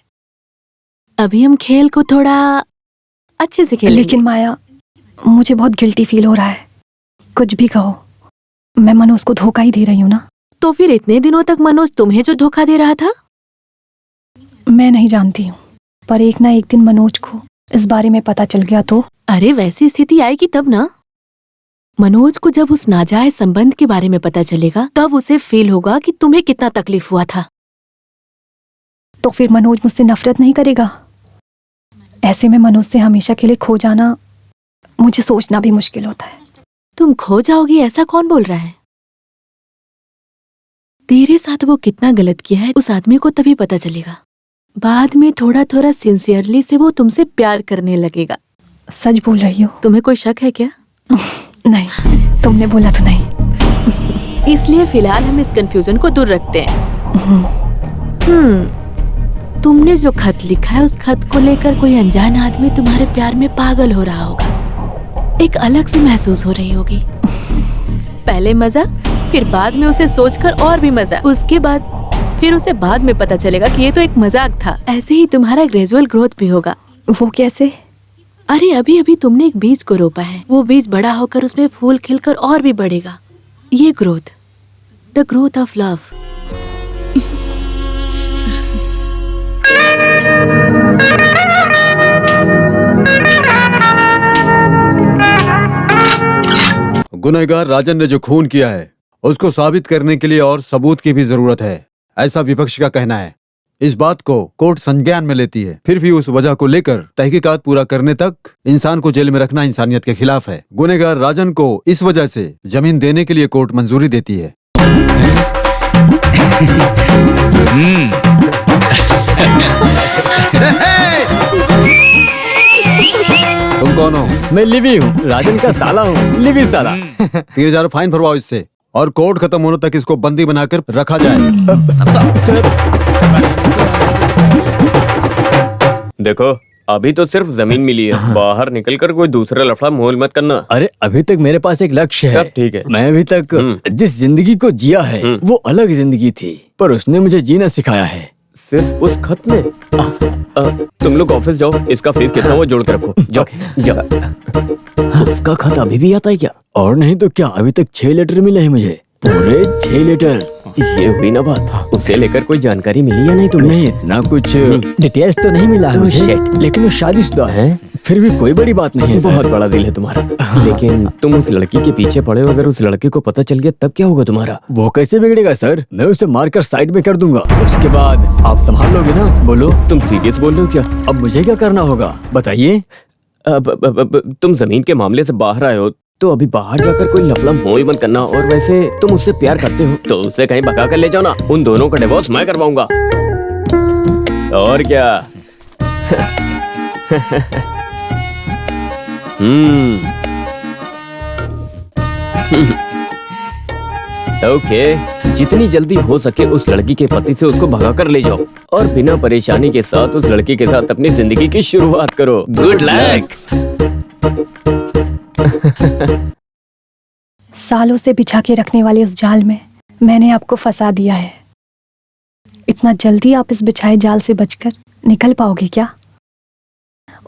[SPEAKER 4] अभी हम खेल को थोड़ा अच्छे से खेलेंगे।
[SPEAKER 1] लेकिन माया, मुझे बहुत गिल्टी फील हो रहा है। कुछ भी कहो, मैं मनोज को धोखा ही दे रही हूँ ना।
[SPEAKER 4] तो फिर इतने दिनों तक मनोज तुम्हें जो धोखा दे रहा था?
[SPEAKER 1] मैं नहीं जानती हूँ, पर एक ना एक दिन मनोज को इस बारे में पता चल गया तो?
[SPEAKER 4] अरे वैसी स्थिति आएगी तब ना। मनोज को जब उस नाजायज संबंध के बारे में पता चलेगा, तब उसे फील होगा कि तुम्हें कितना तकलीफ हुआ था।
[SPEAKER 1] तो फिर मनोज मुझसे नफरत नहीं करेगा? ऐसे में मनोज से हमेशा के लिए खो जाना मुझे सोचना भी मुश्किल होता है।
[SPEAKER 4] तुम खो जाओगी ऐसा कौन बोल रहा है? तेरे साथ वो कितना गलत किया है उस आदमी को तभी पता चलेगा। बाद में थोड़ा थोड़ा सिंसियरली से वो तुमसे प्यार करने लगेगा।
[SPEAKER 1] सच बोल रही हो?
[SPEAKER 4] तुम्हें कोई शक है क्या?
[SPEAKER 1] नहीं, तुमने बोला तो नहीं।
[SPEAKER 4] इसलिए फिलहाल हम इस कंफ्यूजन को दूर रखते हैं। तुमने जो खत लिखा है, उस खत को लेकर कोई अनजान आदमी तुम्हारे प्यार में पागल हो रहा होगा। एक अलग सी महसूस हो रही होगी। पहले मजा, फिर बाद में उसे सोचकर और भी मजा, उसके बाद फिर उसे बाद में पता चलेगा कि ये तो एक मजाक था। ऐसे ही तुम्हारा ग्रेजुअल ग्रोथ भी होगा।
[SPEAKER 1] वो कैसे?
[SPEAKER 4] अरे अभी अभी तुमने एक बीज को रोपा है, वो बीज बड़ा होकर उसमें फूल खिलकर और भी बढ़ेगा। ये growth, the growth of love.
[SPEAKER 8] गुनहगार राजन ने जो खून किया है उसको साबित करने के लिए और सबूत की भी जरूरत है, ऐसा विपक्ष का कहना है। इस बात को कोर्ट संज्ञान में लेती है, फिर भी उस वजह को लेकर तहकीकात पूरा करने तक इंसान को जेल में रखना इंसानियत के खिलाफ है। गुनहगार राजन को इस वजह से जमीन देने के लिए कोर्ट मंजूरी देती है। तुम कौन हो?
[SPEAKER 6] मैं लिवी हूँ, राजन का साला हूँ, लिवी साला।
[SPEAKER 8] 3000 फाइन भरवाओ इससे, और कोर्ट खत्म होने तक इसको बंदी बनाकर रखा जाए।
[SPEAKER 6] सर
[SPEAKER 2] देखो, अभी तो सिर्फ जमीन मिली है, बाहर निकलकर कोई दूसरा लफड़ा मोल मत करना।
[SPEAKER 6] अरे अभी तक मेरे पास एक लक्ष्य है।
[SPEAKER 2] सब ठीक है।
[SPEAKER 6] मैं अभी तक जिस जिंदगी को जिया है वो अलग जिंदगी थी, पर उसने मुझे जीना सिखाया है।
[SPEAKER 2] सिर्फ उस खत में? तुम लोग ऑफिस जाओ, इसका फीस कितना वो जोड़ के रखो। जाओ जाओ।
[SPEAKER 6] उसका खत अभी भी आता है क्या? और नहीं तो क्या, अभी तक 6 लेटर मिले हैं मुझे, पूरे 6 लेटर।
[SPEAKER 2] ये हुई ना बात। उसे लेकर कोई जानकारी मिली या नहीं तुम्हें?
[SPEAKER 6] नहीं, इतना कुछ डिटेल्स तो नहीं मिला है मुझे, लेकिन वो शादीशुदा है, फिर भी कोई बड़ी बात नहीं है।
[SPEAKER 2] बहुत बड़ा दिल है तुम्हारा। लेकिन तुम उस लड़की के पीछे पड़े हो, अगर उस लड़के को पता चल गया तब क्या होगा तुम्हारा?
[SPEAKER 6] वो कैसे बिगड़ेगा सर? मैं उसे मारकर साइड में कर दूंगा, उसके बाद आप संभाल लोगे ना? बोलो।
[SPEAKER 2] तुम सीरियस बोल रहे हो क्या?
[SPEAKER 6] अब मुझे क्या करना होगा बताइए?
[SPEAKER 2] तुम जमीन के मामले से बाहर आए हो तो अभी बाहर जाकर कोई लफड़ा मोल मत करना, और वैसे तुम उससे प्यार करते हो तो उसे कहीं भगा कर ले जाओ ना। उन दोनों का डिवोर्स मैं करवाऊंगा। और क्या? ओके, जितनी जल्दी हो सके उस लड़की के पति से उसको भगा कर ले जाओ, और बिना परेशानी के साथ उस लड़की के साथ अपनी जिंदगी की शुरुआत करो। Good luck.
[SPEAKER 1] सालों से बिछा के रखने वाले उस जाल में मैंने आपको फंसा दिया है। इतना जल्दी आप इस बिछाए जाल से बचकर निकल पाओगे क्या?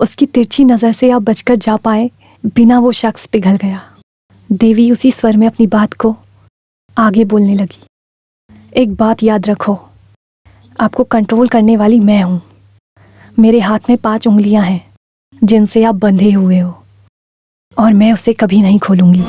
[SPEAKER 1] उसकी तिरछी नजर से आप बचकर जा पाए बिना वो शख्स पिघल गया। देवी उसी स्वर में अपनी बात को आगे बोलने लगी। एक बात याद रखो, आपको कंट्रोल करने वाली मैं हूं। मेरे हाथ में 5 उंगलियां हैं जिनसे आप बंधे हुए हो, और मैं उसे कभी नहीं खोलूंगी।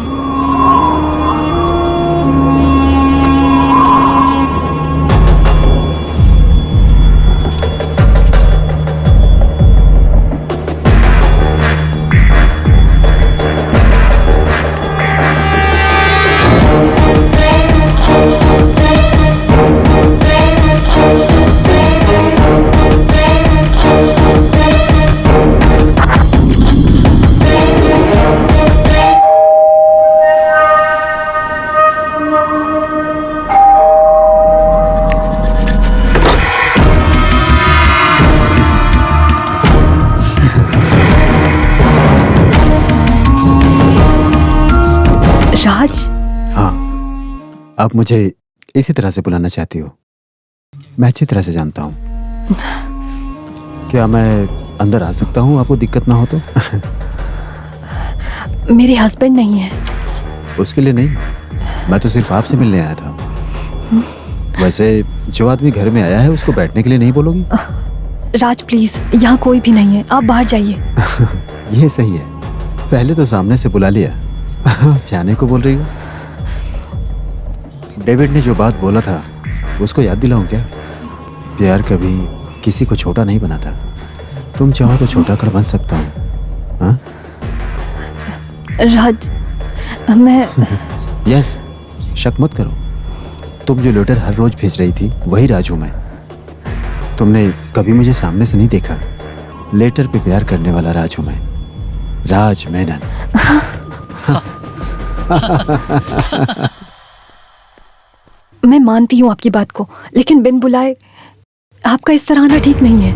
[SPEAKER 1] राज,
[SPEAKER 8] हाँ, आप मुझे इसी तरह से बुलाना चाहती हो? मैं अच्छी तरह से जानता हूँ। क्या मैं अंदर आ सकता हूँ, आपको दिक्कत ना हो तो?
[SPEAKER 1] मेरे हस्बैंड नहीं है।
[SPEAKER 8] उसके लिए नहीं, मैं तो सिर्फ आपसे मिलने आया था। वैसे जो आदमी घर में आया है उसको बैठने के लिए नहीं बोलोगी?
[SPEAKER 1] राज प्लीज, यहाँ कोई भी नहीं है, आप बाहर जाइए।
[SPEAKER 8] ये सही है, पहले तो सामने से बुला लिया, जाने को बोल रही हो? डेविड ने जो बात बोला था उसको याद दिलाऊं क्या? प्यार कभी किसी को छोटा नहीं बनाता। तुम चाहो तो छोटा कर बन सकता हूँ। हाँ?
[SPEAKER 1] राज, मैं
[SPEAKER 8] यस, शक मत करो। तुम जो लेटर हर रोज भेज रही थी वही राज हूं मैं। तुमने कभी मुझे सामने से नहीं देखा। लेटर पे प्यार करने वाला राज हूं मैं, राज मेनन।
[SPEAKER 1] मैं मानती हूँ आपकी बात को, लेकिन बिन बुलाए आपका इस तरह आना ठीक नहीं है।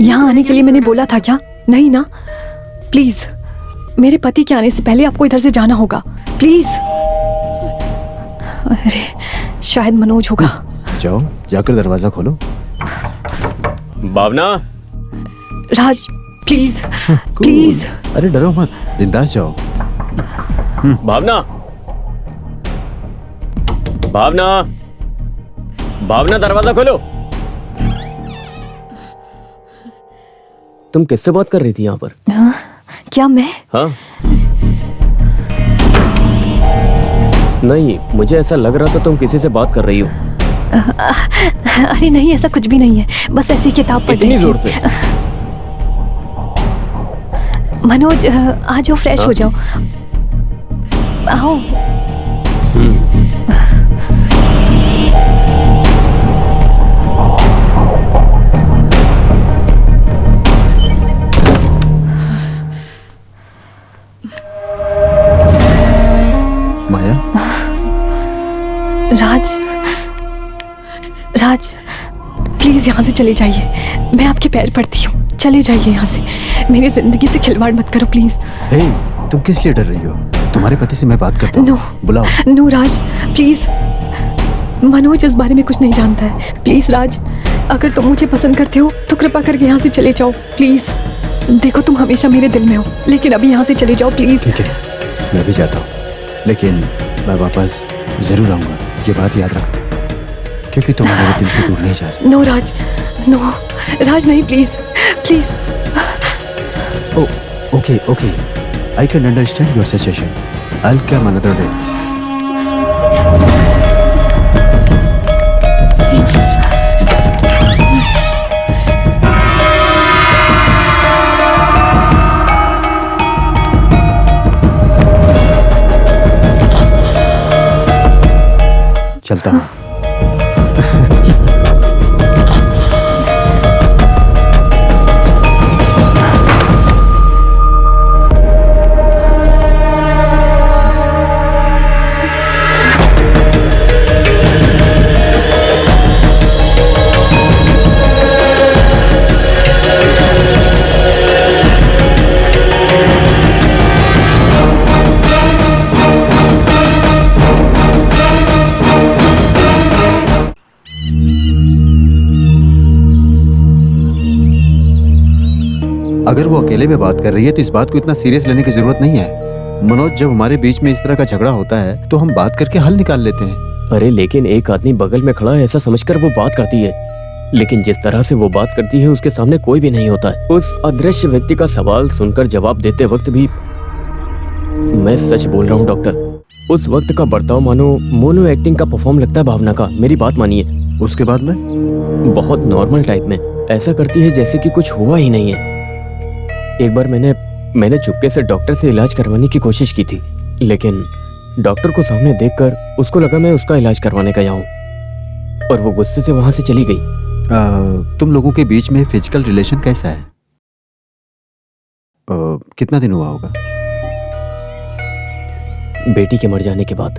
[SPEAKER 1] यहाँ आने के लिए मैंने बोला था क्या? नहीं ना? प्लीज मेरे पति के आने से पहले आपको इधर से जाना होगा, प्लीज। अरे शायद मनोज होगा।
[SPEAKER 8] जाओ, जाकर दरवाजा खोलो।
[SPEAKER 2] भावना,
[SPEAKER 1] राज प्लीज प्लीज।
[SPEAKER 8] अरे डरो मत, बिंदास जाओ।
[SPEAKER 2] भावना, भावना, भावना, दरवाजा खोलो। तुम किससे बात कर रही थी यहाँ पर?
[SPEAKER 1] क्या मैं?
[SPEAKER 2] हाँ, नहीं, मुझे ऐसा लग रहा था तुम किसी से बात कर रही हो।
[SPEAKER 1] अरे नहीं, ऐसा कुछ भी नहीं है, बस ऐसी किताब पढ़ रही थी।
[SPEAKER 2] इतनी जोर से?
[SPEAKER 1] मनोज आ जाओ, फ्रेश हो जाओ, आओ।
[SPEAKER 8] माया,
[SPEAKER 1] राज, राज प्लीज यहाँ से चले जाइए, मैं आपके पैर पड़ती हूँ, चले जाइए यहाँ से, मेरी जिंदगी से खिलवाड़ मत करो प्लीज।
[SPEAKER 8] हे, तुम किस लिए डर रही हो? तुम्हारे पति से मैं बात करता हूँ।
[SPEAKER 1] नो,
[SPEAKER 8] बुलाओ।
[SPEAKER 1] नो राज प्लीज, मनोज इस बारे में कुछ नहीं जानता है, प्लीज राज, अगर तुम मुझे पसंद करते हो तो कृपा करके यहाँ से चले जाओ प्लीज। देखो तुम हमेशा मेरे दिल में हो, लेकिन अभी यहाँ से चले जाओ प्लीज।
[SPEAKER 8] ठीक है, मैं भी जाता हूँ, लेकिन मैं वापस जरूर आऊंगा, ये बात याद रखना, क्योंकि तुम मेरे दिल से दूर नहीं जा सकते।
[SPEAKER 1] नो राज, नो राज, नहीं please please.
[SPEAKER 8] Okay, I can understand your situation. I'll come another day. चलता हूँ। अगर वो अकेले में बात कर रही है तो इस बात को इतना सीरियस लेने की जरूरत नहीं है। मनोज, जब हमारे बीच में इस तरह का झगड़ा होता है तो हम बात करके हल निकाल लेते हैं।
[SPEAKER 2] अरे लेकिन एक आदमी बगल में खड़ा है ऐसा समझकर वो बात करती है, लेकिन जिस तरह से वो बात करती है उसके सामने कोई भी नहीं होता है। उस अदृश्य व्यक्ति का सवाल सुनकर जवाब देते वक्त भी, मैं सच बोल रहा हूँ डॉक्टर, उस वक्त का बर्ताव मानो मोनो एक्टिंग का परफॉर्म लगता है भावना का। मेरी बात मानिए।
[SPEAKER 8] उसके बाद में
[SPEAKER 2] बहुत नॉर्मल टाइप में ऐसा करती है जैसे कि कुछ हुआ ही नहीं है। एक बार मैंने चुपके से डॉक्टर से इलाज करवाने की कोशिश की थी, लेकिन डॉक्टर को सामने देखकर उसको लगा मैं उसका इलाज करवाने गया हूँ और वो गुस्से से वहां से चली गई।
[SPEAKER 8] तुम लोगों के बीच में फिजिकल रिलेशन कैसा है? कितना दिन हुआ होगा?
[SPEAKER 2] बेटी के मर जाने के बाद।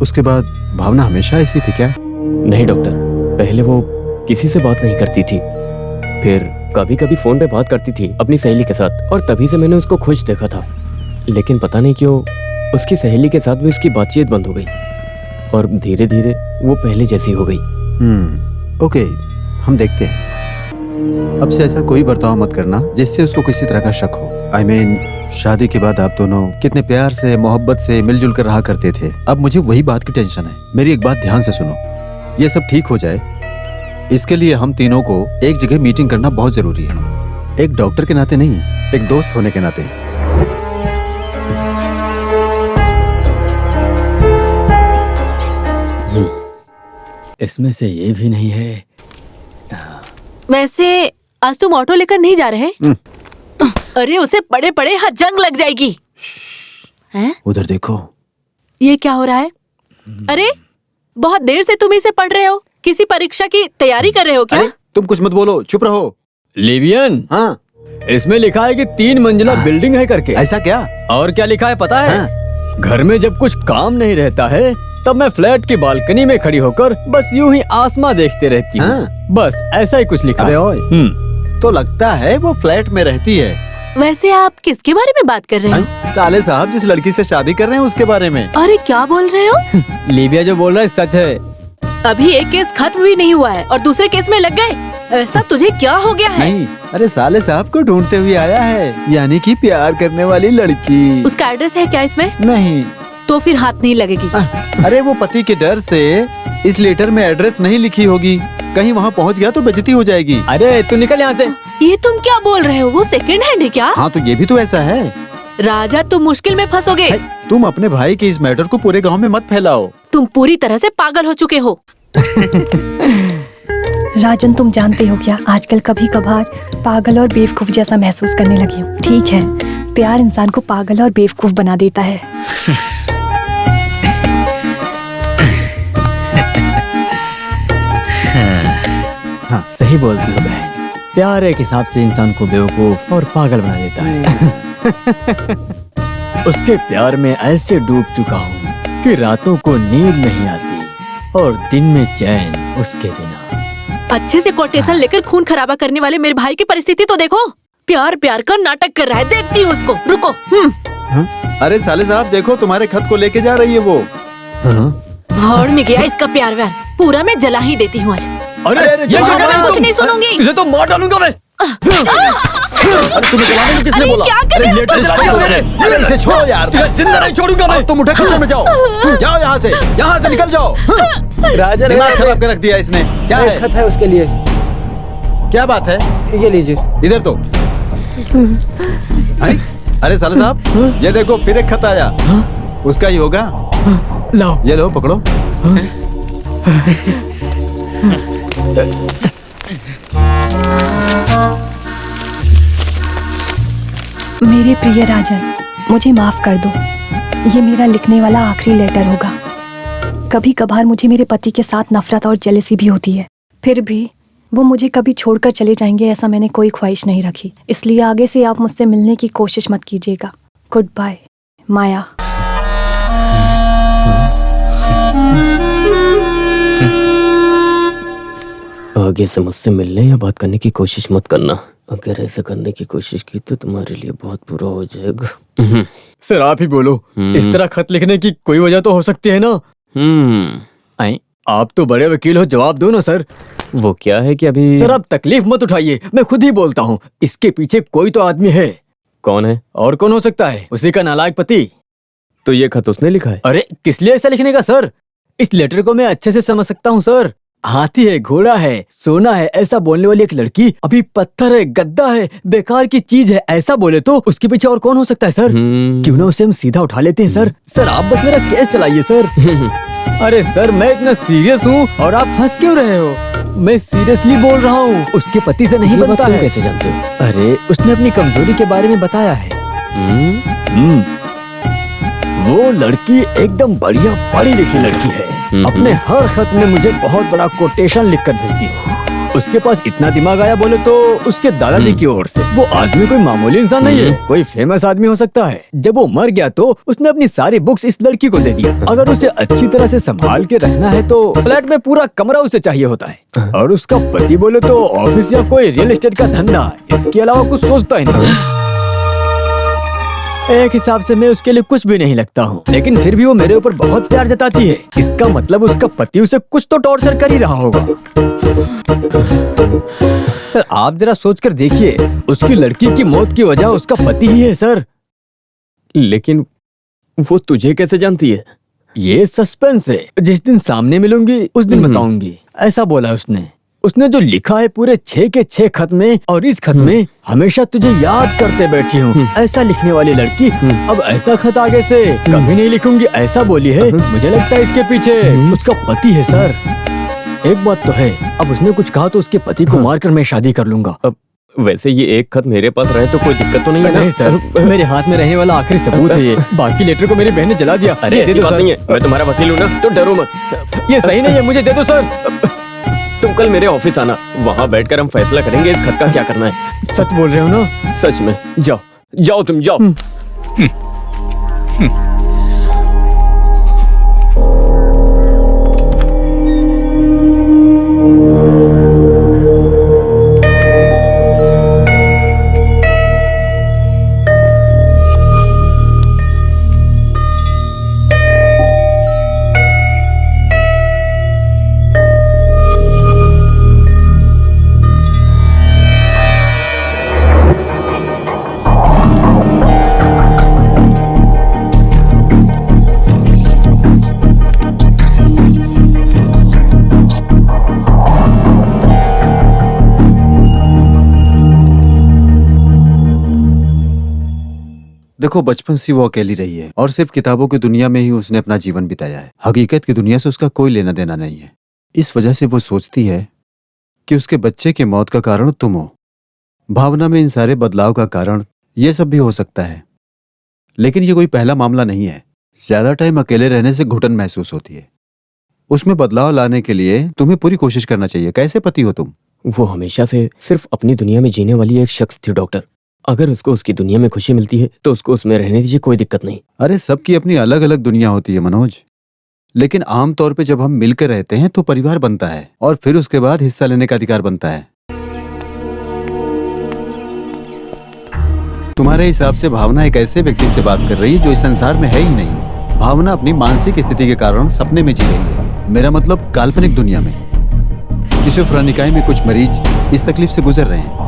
[SPEAKER 8] उसके बाद भावना हमेशा ऐसी थी क्या?
[SPEAKER 2] नहीं डॉक्टर, पहले वो किसी से बात नहीं करती थी, फिर कभी कभी फोन पे बात करती थी अपनी सहेली के साथ, और तभी से मैंने उसको खुश देखा था। लेकिन पता नहीं क्यों उसकी सहेली के साथ भी उसकी बातचीत बंद हो गई और धीरे धीरे वो पहले जैसी हो गई।
[SPEAKER 8] ओके, हम देखते हैं। अब से ऐसा कोई बर्ताव मत करना जिससे उसको किसी तरह का शक हो। I mean, शादी के बाद आप दोनों कितने प्यार से, मोहब्बत से मिलजुल कर रहा करते थे। अब मुझे वही बात की टेंशन है। मेरी एक बात ध्यान से सुनो, ये सब ठीक हो जाए इसके लिए हम तीनों को एक जगह मीटिंग करना बहुत जरूरी है। एक डॉक्टर के नाते नहीं, एक दोस्त होने के नाते।
[SPEAKER 6] इसमें से ये भी नहीं है।
[SPEAKER 4] वैसे आज तुम ऑटो लेकर नहीं जा रहे? अरे उसे पड़े पड़े यहाँ जंग लग जाएगी। हैं?
[SPEAKER 8] उधर देखो।
[SPEAKER 4] ये क्या हो रहा है? अरे बहुत देर से तुम इसे पढ़ रहे हो, किसी परीक्षा की तैयारी कर रहे हो क्या?
[SPEAKER 8] तुम कुछ मत बोलो, चुप रहो।
[SPEAKER 6] लिवियन,
[SPEAKER 8] हाँ,
[SPEAKER 6] इसमें लिखा है कि 3 मंजिला बिल्डिंग है करके।
[SPEAKER 8] ऐसा क्या?
[SPEAKER 6] और क्या लिखा है पता है?
[SPEAKER 8] हाँ।
[SPEAKER 6] घर में जब कुछ काम नहीं रहता है तब मैं फ्लैट की बालकनी में खड़ी होकर बस यूं ही आसमां देखते रहती हूँ।
[SPEAKER 8] हाँ।
[SPEAKER 6] बस ऐसा ही कुछ लिखा
[SPEAKER 8] अरे
[SPEAKER 6] है।
[SPEAKER 8] ओए, तो लगता है वो फ्लैट में रहती है।
[SPEAKER 4] वैसे आप किसके बारे में बात कर रहे हो?
[SPEAKER 8] साले साहब जिस लड़की से शादी कर रहे हैं उसके बारे में।
[SPEAKER 4] अरे क्या बोल रहे हो?
[SPEAKER 6] लीबिया जो बोल रहा है सच है।
[SPEAKER 4] अभी एक केस खत्म भी नहीं हुआ है और दूसरे केस में लग गए। ऐसा तुझे क्या हो गया है?
[SPEAKER 8] नहीं, अरे साले साहब को ढूंढते हुए आया है, यानी कि प्यार करने वाली लड़की।
[SPEAKER 4] उसका एड्रेस है क्या इसमें?
[SPEAKER 8] नहीं।
[SPEAKER 4] तो फिर हाथ नहीं लगेगी।
[SPEAKER 8] अरे वो पति के डर से इस लेटर में एड्रेस नहीं लिखी होगी, कहीं वहाँ पहुँच गया तो बेइज्जती हो जाएगी।
[SPEAKER 6] अरे तू निकल यहाँ से।
[SPEAKER 4] ये तुम क्या बोल रहे हो? वो सेकंड हैंड है क्या?
[SPEAKER 8] हाँ तो ये भी तो ऐसा है।
[SPEAKER 4] राजा तुम मुश्किल में फंसोगे।
[SPEAKER 8] तुम अपने भाई के इस मैटर को पूरे गांव में मत फैलाओ।
[SPEAKER 4] तुम पूरी तरह से पागल हो चुके हो।
[SPEAKER 1] राजन, तुम जानते हो क्या, आजकल कभी कभार पागल और बेवकूफ जैसा महसूस करने लगी हूँ। ठीक है, प्यार इंसान को पागल और बेवकूफ बना देता है।
[SPEAKER 6] हाँ सही बोलती हो बहन, प्यार एक हिसाब से इंसान को बेवकूफ और पागल बना देता है। उसके प्यार में ऐसे डूब चुका हूँ कि रातों को नींद नहीं आती और दिन में चैन उसके बिना।
[SPEAKER 4] अच्छे से कोटेशन लेकर खून खराबा करने वाले मेरे भाई की परिस्थिति तो देखो। प्यार प्यार का नाटक कर रहा है, देखती हूँ उसको। रुको।
[SPEAKER 8] अरे साले साहब देखो, तुम्हारे खत को लेके जा रही है वो।
[SPEAKER 4] भाड़ में गया इसका प्यार व्यार, पूरा मैं जला ही देती हूँ आज।
[SPEAKER 6] अरे
[SPEAKER 4] ये कुछ नहीं सुनूंगी।
[SPEAKER 6] तुझे तो मार डालूंगा मैं।
[SPEAKER 8] अरे तुम्हें जलाने को किसने बोला?
[SPEAKER 4] क्या कर रहे हो?
[SPEAKER 6] लेटर जला दिया।
[SPEAKER 8] अरे इसे छोड़ो यार,
[SPEAKER 6] तुझे जिंदा नहीं छोड़ूंगा मैं।
[SPEAKER 8] तुम उठे किचन में जाओ, जाओ यहाँ से निकल जाओ।
[SPEAKER 6] राजा
[SPEAKER 8] दिमाग खराब कर रख दिया इसने। क्या है?
[SPEAKER 6] खत है उसके लिए।
[SPEAKER 8] क्या बात है?
[SPEAKER 6] ये लीजिए।
[SPEAKER 8] इधर तो। अरे साले साहब ये देखो, फिर एक खत आया। उसका ही होगा।
[SPEAKER 6] लाओ।
[SPEAKER 8] ये लो पकड़ो।
[SPEAKER 1] मेरे प्रिय राजन, मुझे माफ कर दो। ये मेरा लिखने वाला आखिरी लेटर होगा। कभी कभार मुझे मेरे पति के साथ नफरत और जेलसी भी होती है, फिर भी वो मुझे कभी छोड़कर चले जाएंगे ऐसा मैंने कोई ख्वाहिश नहीं रखी। इसलिए आगे से आप मुझसे मिलने की कोशिश मत कीजिएगा। गुड बाय, माया।
[SPEAKER 2] आगे से मुझसे मिलने या बात करने की कोशिश मत करना। अगर ऐसा करने की कोशिश की तो तुम्हारे लिए बहुत बुरा हो जाएगा।
[SPEAKER 6] सर आप ही बोलो, इस तरह खत लिखने की कोई वजह तो हो सकती है ना? आप तो बड़े वकील हो, जवाब दो ना सर।
[SPEAKER 2] वो क्या है कि अभी।
[SPEAKER 6] सर आप तकलीफ मत उठाइए, मैं खुद ही बोलता हूँ। इसके पीछे कोई तो आदमी है।
[SPEAKER 2] कौन है?
[SPEAKER 6] और कौन हो सकता है? उसी का नालायक पति।
[SPEAKER 2] तो ये खत उसने लिखा है?
[SPEAKER 6] अरे किस लिए ऐसा लिखने का सर? इस लेटर को मैं अच्छे से समझ सकता हूँ सर। हाथी है, घोड़ा है, सोना है, ऐसा बोलने वाली एक लड़की अभी पत्थर है, गद्दा है, बेकार की चीज है, ऐसा बोले तो उसके पीछे और कौन हो सकता है सर? क्यों ना उसे हम सीधा उठा लेते हैं सर। सर आप बस मेरा केस चलाइए सर। अरे सर मैं इतना सीरियस हूँ और आप हंस क्यों रहे हो? मैं सीरियसली बोल रहा हूँ, उसके पति से नहीं बनता है।
[SPEAKER 2] कैसे जानते हो?
[SPEAKER 6] अरे उसने अपनी कमजोरी के बारे में बताया है। वो लड़की एकदम बढ़िया पढ़ी लिखी लड़की है। अपने हर खत में मुझे बहुत बड़ा कोटेशन लिखकर भेजती है। उसके पास इतना दिमाग आया बोले तो उसके दादाजी की ओर से। वो आदमी कोई मामूली इंसान नहीं है, कोई फेमस आदमी हो सकता है। जब वो मर गया तो उसने अपनी सारी बुक्स इस लड़की को दे दिया। अगर उसे अच्छी तरह से संभाल के रखना है तो फ्लैट में पूरा कमरा उसे चाहिए होता है। और उसका पति बोले तो ऑफिस या कोई रियल एस्टेट का धंधा, इसके अलावा कुछ सोचता ही नहीं। एक हिसाब से मैं उसके लिए कुछ भी नहीं लगता हूँ, लेकिन फिर भी वो मेरे ऊपर बहुत प्यार जताती है। इसका मतलब उसका पति उसे कुछ तो टॉर्चर कर ही रहा होगा। सर आप जरा सोचकर देखिए, उसकी लड़की की मौत की वजह उसका पति ही है सर।
[SPEAKER 2] लेकिन वो तुझे कैसे जानती है?
[SPEAKER 6] ये सस्पेंस है, जिस दिन सामने मिलूंगी उस दिन बताऊंगी, ऐसा बोला उसने। उसने जो लिखा है पूरे 6 के 6 खत में, और इस खत में हमेशा तुझे याद करते बैठी हूँ, ऐसा लिखने वाली लड़की अब ऐसा खत आगे से कभी नहीं लिखूंगी ऐसा बोली है। मुझे लगता है इसके पीछे उसका पति है सर। एक बात तो है, अब उसने कुछ कहा तो उसके पति को मारकर मैं शादी कर लूंगा।
[SPEAKER 2] अब वैसे ये एक खत मेरे पास रहे तो कोई दिक्कत तो नहीं है ना?
[SPEAKER 6] नहीं सर, मेरे हाथ में रहने वाला आखिरी सबूत है ये। बाकी लेटर को मेरी बहन ने जला दिया।
[SPEAKER 2] अरे ऐसी बात नहीं है, मैं तुम्हारा वकील हूँ ना, तो डरो मत।
[SPEAKER 6] ये सही नहीं है, मुझे दे दो सर।
[SPEAKER 2] तुम कल मेरे ऑफिस आना, वहाँ बैठकर हम फैसला करेंगे इस खत का क्या करना है।
[SPEAKER 6] सच बोल रहे हो ना?
[SPEAKER 2] सच में। जाओ जाओ तुम जाओ।
[SPEAKER 8] देखो, बचपन से वो अकेली रही है और सिर्फ किताबों की दुनिया में ही उसने अपना जीवन बिताया है। हकीकत की दुनिया से उसका कोई लेना देना नहीं है। इस वजह से वो सोचती है कि उसके बच्चे की मौत का कारण तुम हो। भावना में इन सारे बदलाव का कारण ये सब भी हो सकता है, लेकिन ये कोई पहला मामला नहीं है। ज्यादा टाइम अकेले रहने से घुटन महसूस होती है। उसमें बदलाव लाने के लिए तुम्हें पूरी कोशिश करना चाहिए। कैसे पति हो तुम?
[SPEAKER 2] वो हमेशा से सिर्फ अपनी दुनिया में जीने वाली एक शख्स थी डॉक्टर। अगर उसको उसकी दुनिया में खुशी मिलती है तो उसको उसमें रहने दीजिए, कोई दिक्कत नहीं।
[SPEAKER 8] अरे सबकी अपनी अलग अलग दुनिया होती है मनोज, लेकिन आमतौर पे जब हम मिलकर रहते हैं तो परिवार बनता है और फिर उसके बाद हिस्सा लेने का अधिकार बनता है। तुम्हारे हिसाब से भावना एक ऐसे व्यक्ति से बात कर रही है जो इस संसार में है ही नहीं। भावना अपनी मानसिक स्थिति के कारण सपने में जी रही है, मेरा मतलब काल्पनिक दुनिया में। स्किज़ोफ्रेनिया में कुछ मरीज इस तकलीफ से गुजर रहे हैं।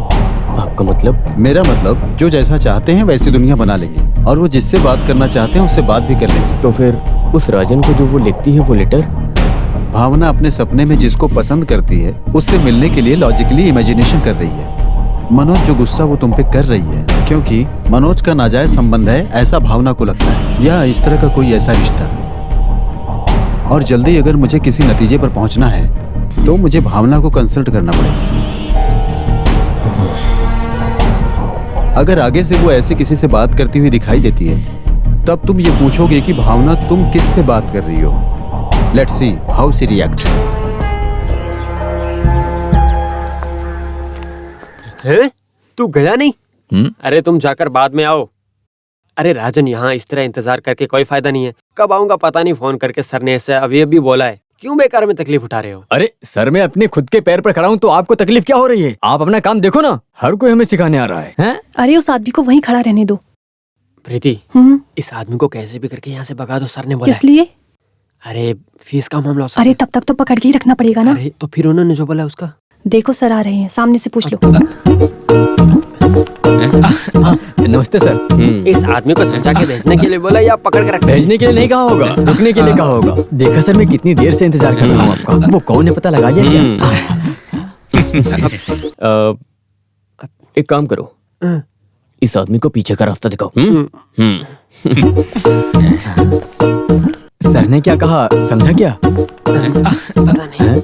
[SPEAKER 2] आपका मतलब?
[SPEAKER 8] मेरा मतलब जो जैसा चाहते हैं वैसी दुनिया बना लेंगे और वो जिससे बात करना चाहते हैं उससे बात भी कर लेंगे।
[SPEAKER 2] तो फिर उस राजन को जो वो लिखती है वो लेटर?
[SPEAKER 8] भावना अपने सपने में जिसको पसंद करती है उससे मिलने के लिए लॉजिकली इमेजिनेशन कर रही है। मनोज, जो गुस्सा वो तुम पे कर रही है क्योंकि मनोज का नाजायज संबंध है, ऐसा भावना को लगता है, या इस तरह का कोई ऐसा रिश्ता। और जल्दी अगर मुझे किसी नतीजे पर पहुंचना है तो मुझे भावना को कंसल्ट करना पड़ेगा। अगर आगे से वो ऐसे किसी से बात करती हुई दिखाई देती है तब तुम ये पूछोगे कि भावना तुम किससे बात कर रही हो। Let's see how she react.
[SPEAKER 5] हैं? तू गया नहीं? अरे तुम जाकर बाद में आओ। अरे राजन, यहाँ इस तरह इंतजार करके कोई फायदा नहीं है। कब आऊंगा पता नहीं। फोन करके सर ने ऐसे अभी बोला है। क्यों बेकार में तकलीफ उठा रहे हो?
[SPEAKER 6] अरे सर, मैं अपने खुद के पैर पर खड़ा हूँ तो आपको तकलीफ क्या हो रही है? आप अपना काम देखो ना, हर कोई हमें सिखाने आ रहा है, हैं?
[SPEAKER 1] अरे उस आदमी को वहीं खड़ा रहने दो।
[SPEAKER 5] प्रीति, इस आदमी को कैसे भी करके यहाँ से भगा दो, सर ने बोला।
[SPEAKER 1] किस लिए?
[SPEAKER 5] अरे फीस का मामला हो सकता है।
[SPEAKER 1] अरे तब तक तो पकड़ के ही रखना पड़ेगा ना।
[SPEAKER 5] अरे तो फिर उन्होंने जो बोला उसका।
[SPEAKER 1] देखो सर आ रहे हैं, सामने से पूछ लो।
[SPEAKER 6] नमस्ते सर।
[SPEAKER 5] इस आदमी को समझा के भेजने के लिए बोला या पकड़ के रखने?
[SPEAKER 6] भेजने के लिए नहीं कहा होगा, रुकने के लिए कहा होगा। देखा सर, मैं कितनी देर से इंतजार कर रहा हूँ आपका। वो कौन है पता लगा लिया क्या?
[SPEAKER 2] एक काम करो, इस आदमी को पीछे का रास्ता दिखाओ।
[SPEAKER 6] सर ने क्या कहा समझा क्या?
[SPEAKER 5] पता नहीं।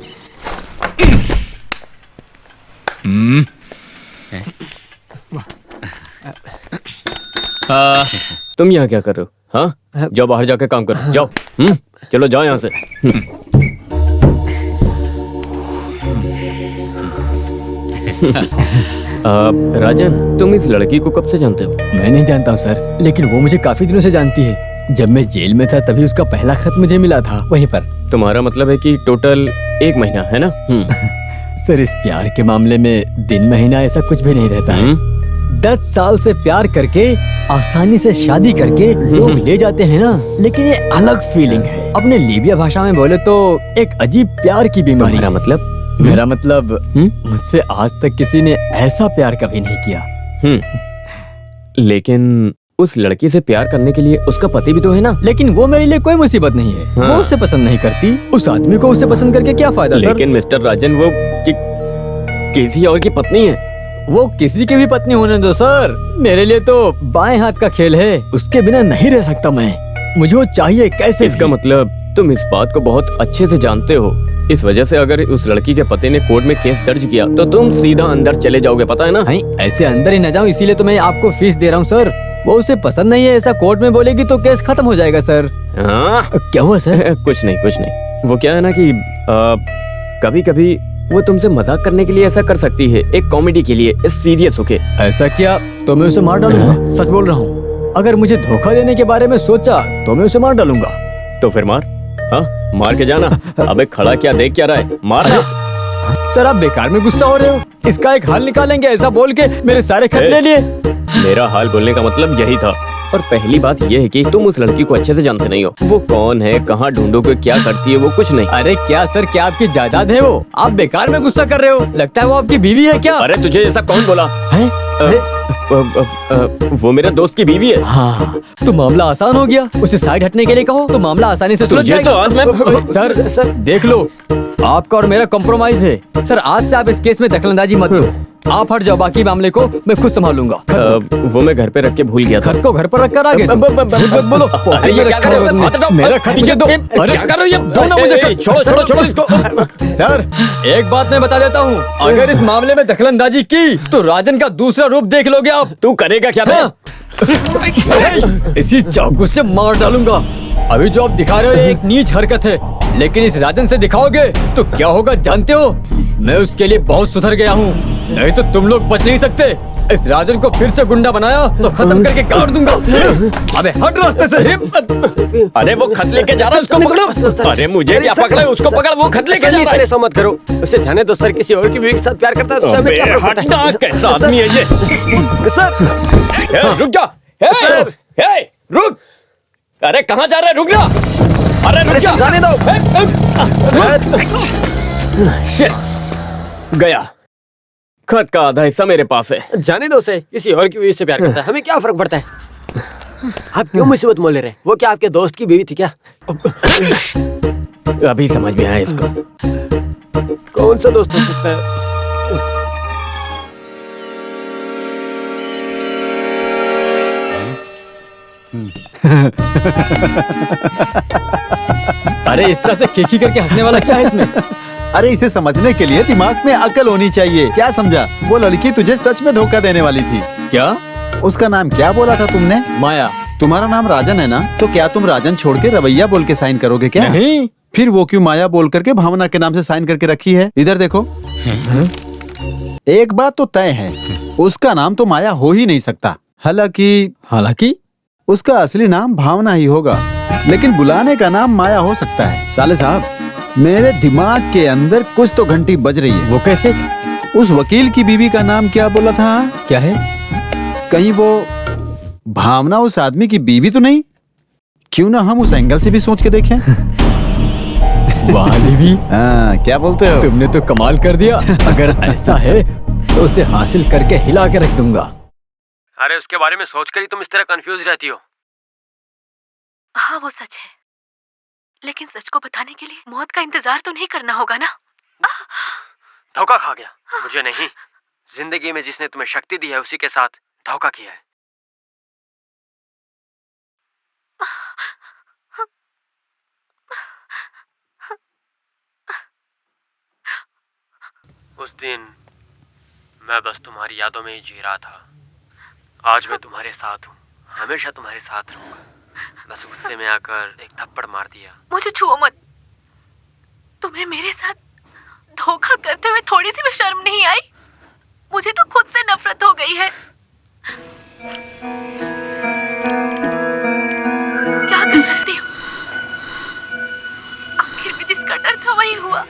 [SPEAKER 2] तुम यहाँ क्या कर रहे हो? हाँ, जाओ बाहर जाके काम करो, जाओ। चलो जाओ यहाँ से। राजन, तुम इस लड़की को कब से जानते हो?
[SPEAKER 6] मैं नहीं जानता हूँ सर, लेकिन वो मुझे काफी दिनों से जानती है। जब मैं जेल में था तभी उसका पहला खत मुझे मिला था वहीं पर।
[SPEAKER 2] तुम्हारा मतलब है कि टोटल 1 महीना है ना?
[SPEAKER 6] सर, इस प्यार के मामले में दिन महीना ऐसा कुछ भी नहीं रहता है। 10 साल से प्यार करके आसानी से शादी करके लोग ले जाते हैं ना, लेकिन ये अलग फीलिंग है। अपने लीबिया भाषा में बोले तो एक अजीब प्यार की बीमारी।
[SPEAKER 2] मेरा मतलब?
[SPEAKER 6] मेरा मतलब मुझसे आज तक किसी ने ऐसा प्यार कभी नहीं किया।
[SPEAKER 2] लेकिन उस लड़की से प्यार करने के लिए उसका पति भी तो है ना?
[SPEAKER 6] लेकिन वो मेरे लिए कोई मुसीबत नहीं है। वो उससे पसंद नहीं करती, उस आदमी को उससे पसंद करके क्या फायदा सर?
[SPEAKER 2] लेकिन मिस्टर राजन, वो किसी और की पत्नी है।
[SPEAKER 6] वो किसी की भी पत्नी होने दो सर, मेरे लिए तो बाएं हाथ का खेल है। उसके बिना नहीं रह सकता मैं, मुझे वो चाहिए कैसे।
[SPEAKER 2] इसका मतलब तुम इस बात को बहुत अच्छे से जानते हो। इस वजह से अगर उस लड़की के पति ने कोर्ट में केस दर्ज किया तो तुम सीधा अंदर चले जाओगे, पता है ना?
[SPEAKER 6] ऐसे अंदर ही न जाऊं, इसीलिए तो मैं आपको फीस दे रहा हूँ सर। वो उसे पसंद नहीं है ऐसा कोर्ट में बोलेगी तो केस खत्म हो जाएगा सर। क्या हुआ सर?
[SPEAKER 2] कुछ नहीं। वो क्या है ना कि कभी कभी वो तुमसे मजाक करने के लिए ऐसा कर सकती है, एक कॉमेडी के लिए, सीरियस होके।
[SPEAKER 6] ऐसा क्या? तो मैं उसे मार डालूंगा, सच बोल रहा हूँ। अगर मुझे धोखा देने के बारे में सोचा तो मैं उसे मार डालूंगा।
[SPEAKER 2] तो फिर मार, हाँ मार के जाना। अबे खड़ा क्या देख क्या रहा है, मार ना।
[SPEAKER 6] सर आप बेकार में गुस्सा हो रहे हो। इसका एक हल निकालेंगे ऐसा बोल के मेरे सारे खत ले लिए।
[SPEAKER 2] मेरा हाल बोलने का मतलब यही था। और पहली बात यह है कि तुम उस लड़की को अच्छे से जानते नहीं हो। वो कौन है, कहाँ ढूंढोगे, क्या करती है, वो कुछ नहीं।
[SPEAKER 6] अरे क्या सर, क्या आपकी जायदाद है वो? आप बेकार में गुस्सा कर रहे हो। लगता है वो आपकी बीवी है क्या?
[SPEAKER 2] अरे तुझे ऐसा कौन बोला है? वो मेरे दोस्त की बीवी है।
[SPEAKER 6] हाँ, तो मामला आसान हो गया। उसे साइड हटने के लिए कहो तो मामला आसानी से सुलझ जाएगा।
[SPEAKER 2] तो आज मैं
[SPEAKER 6] सर देख लो, आपका और मेरा कॉम्प्रोमाइज है। सर आज से आप इस केस में दखलंदाजी मत दो। आप हट जाओ, बाकी मामले को मैं खुद संभालूंगा।
[SPEAKER 2] वो मैं घर पे रख के भूल गया था।
[SPEAKER 6] खत को घर पर रख कर आ गए तुम? बोलो,
[SPEAKER 2] अरे ये क्या कर रहे हो? हाथ हटाओ,
[SPEAKER 6] मेरा खत मुझे दो। अरे
[SPEAKER 2] क्या कर रहे हो ये?
[SPEAKER 6] दो ना मुझे खत।
[SPEAKER 2] छोड़ो छोड़ो छोड़ो इसको।
[SPEAKER 6] सर, एक बात मैं बता देता हूँ, अगर इस मामले में दखलंदाजी की तो राजन का दूसरा रूप देख लोगे आप।
[SPEAKER 2] तू करेगा क्या?
[SPEAKER 6] इसी चाकू से मार डालूंगा। अभी जो आप दिखा रहे हो ये एक नीच हरकत है, लेकिन इस राजन से दिखाओगे तो क्या होगा जानते हो? मैं उसके लिए बहुत सुधर गया हूँ, नहीं तो तुम लोग बच नहीं सकते। इस राजन को फिर से गुंडा बनाया तो खत्म करके काट दूंगा। अबे हट रास्ते से।
[SPEAKER 2] अरे वो खत लेके जा रहा है, उसको पकड़ो। अरे मुझे क्या पकड़े, उसको पकड़, वो खत लेके जा रहा है।
[SPEAKER 5] ऐसा मत करो, उससे जाने दो सर, किसी और की बीवी के साथ प्यार करता है तो उससे हमें क्या फर्क पड़ता है?
[SPEAKER 2] कैसा आदमी है ये?
[SPEAKER 5] सर
[SPEAKER 2] रुक जा। रुक। अरे कहाँ जा रहा है? रुक जा। अरे रुक जा,
[SPEAKER 5] जाने दो।
[SPEAKER 2] गया। खत का आधा हिस्सा मेरे पास है।
[SPEAKER 5] जाने दो उसे, किसी और की बीवी से प्यार करता है, हमें क्या फर्क पड़ता है? आप क्यों मुसीबत मोल ले रहे हैं? वो क्या आपके दोस्त की बीवी थी क्या?
[SPEAKER 2] अभी समझ में आया इसको।
[SPEAKER 5] कौन सा दोस्त हो सकता है?
[SPEAKER 6] अरे इस तरह से खिखी करके हंसने वाला क्या है इसमें?
[SPEAKER 8] अरे इसे समझने के लिए दिमाग में अकल होनी चाहिए। क्या समझा? वो लड़की तुझे सच में धोखा देने वाली थी।
[SPEAKER 6] क्या?
[SPEAKER 8] उसका नाम क्या बोला था तुमने?
[SPEAKER 6] माया।
[SPEAKER 8] तुम्हारा नाम राजन है ना? तो क्या तुम राजन छोड़ के रवैया बोल के साइन करोगे क्या?
[SPEAKER 6] नहीं।
[SPEAKER 8] फिर वो क्यों माया बोल करके भावना के नाम से साइन करके रखी है? इधर देखो। एक बात तो तय है, उसका नाम तो माया हो ही नहीं सकता। हालांकि उसका असली नाम भावना ही होगा, लेकिन बुलाने का नाम माया हो सकता है। साले साहब, मेरे दिमाग के अंदर कुछ तो घंटी बज रही है।
[SPEAKER 6] वो कैसे?
[SPEAKER 8] उस वकील की बीवी का नाम क्या बोला था?
[SPEAKER 6] क्या है?
[SPEAKER 8] कहीं वो भावना उस आदमी की बीवी तो नहीं? क्यों ना हम उस एंगल से भी सोच के देखें।
[SPEAKER 6] वाह बीवी,
[SPEAKER 8] क्या बोलते हो?
[SPEAKER 6] तुमने तो कमाल कर दिया। अगर ऐसा है तो उसे हासिल करके हिला के रख दूंगा।
[SPEAKER 5] अरे उसके बारे में सोचकर ही तुम इस तरह कंफ्यूज रहती हो।
[SPEAKER 4] हाँ वो सच है, लेकिन सच को बताने के लिए मौत का इंतजार तो नहीं करना होगा ना?
[SPEAKER 5] धोखा खा गया। मुझे नहीं, जिंदगी में जिसने तुम्हें शक्ति दी है उसी के साथ धोखा किया है। उस दिन मैं बस तुम्हारी यादों में ही जी रहा था। आज मैं तुम्हारे साथ हूँ, हमेशा तुम्हारे साथ रहूंगा। बस गुस्से में आकर एक थप्पड़ मार दिया।
[SPEAKER 4] मुझे छुओ मत। तुम्हें मेरे साथ धोखा करते हुए थोड़ी सी भी शर्म नहीं आई? मुझे तो खुद से नफरत हो गई है। क्या कर सकती हूँ? आखिर में जिसका डर था वही हुआ।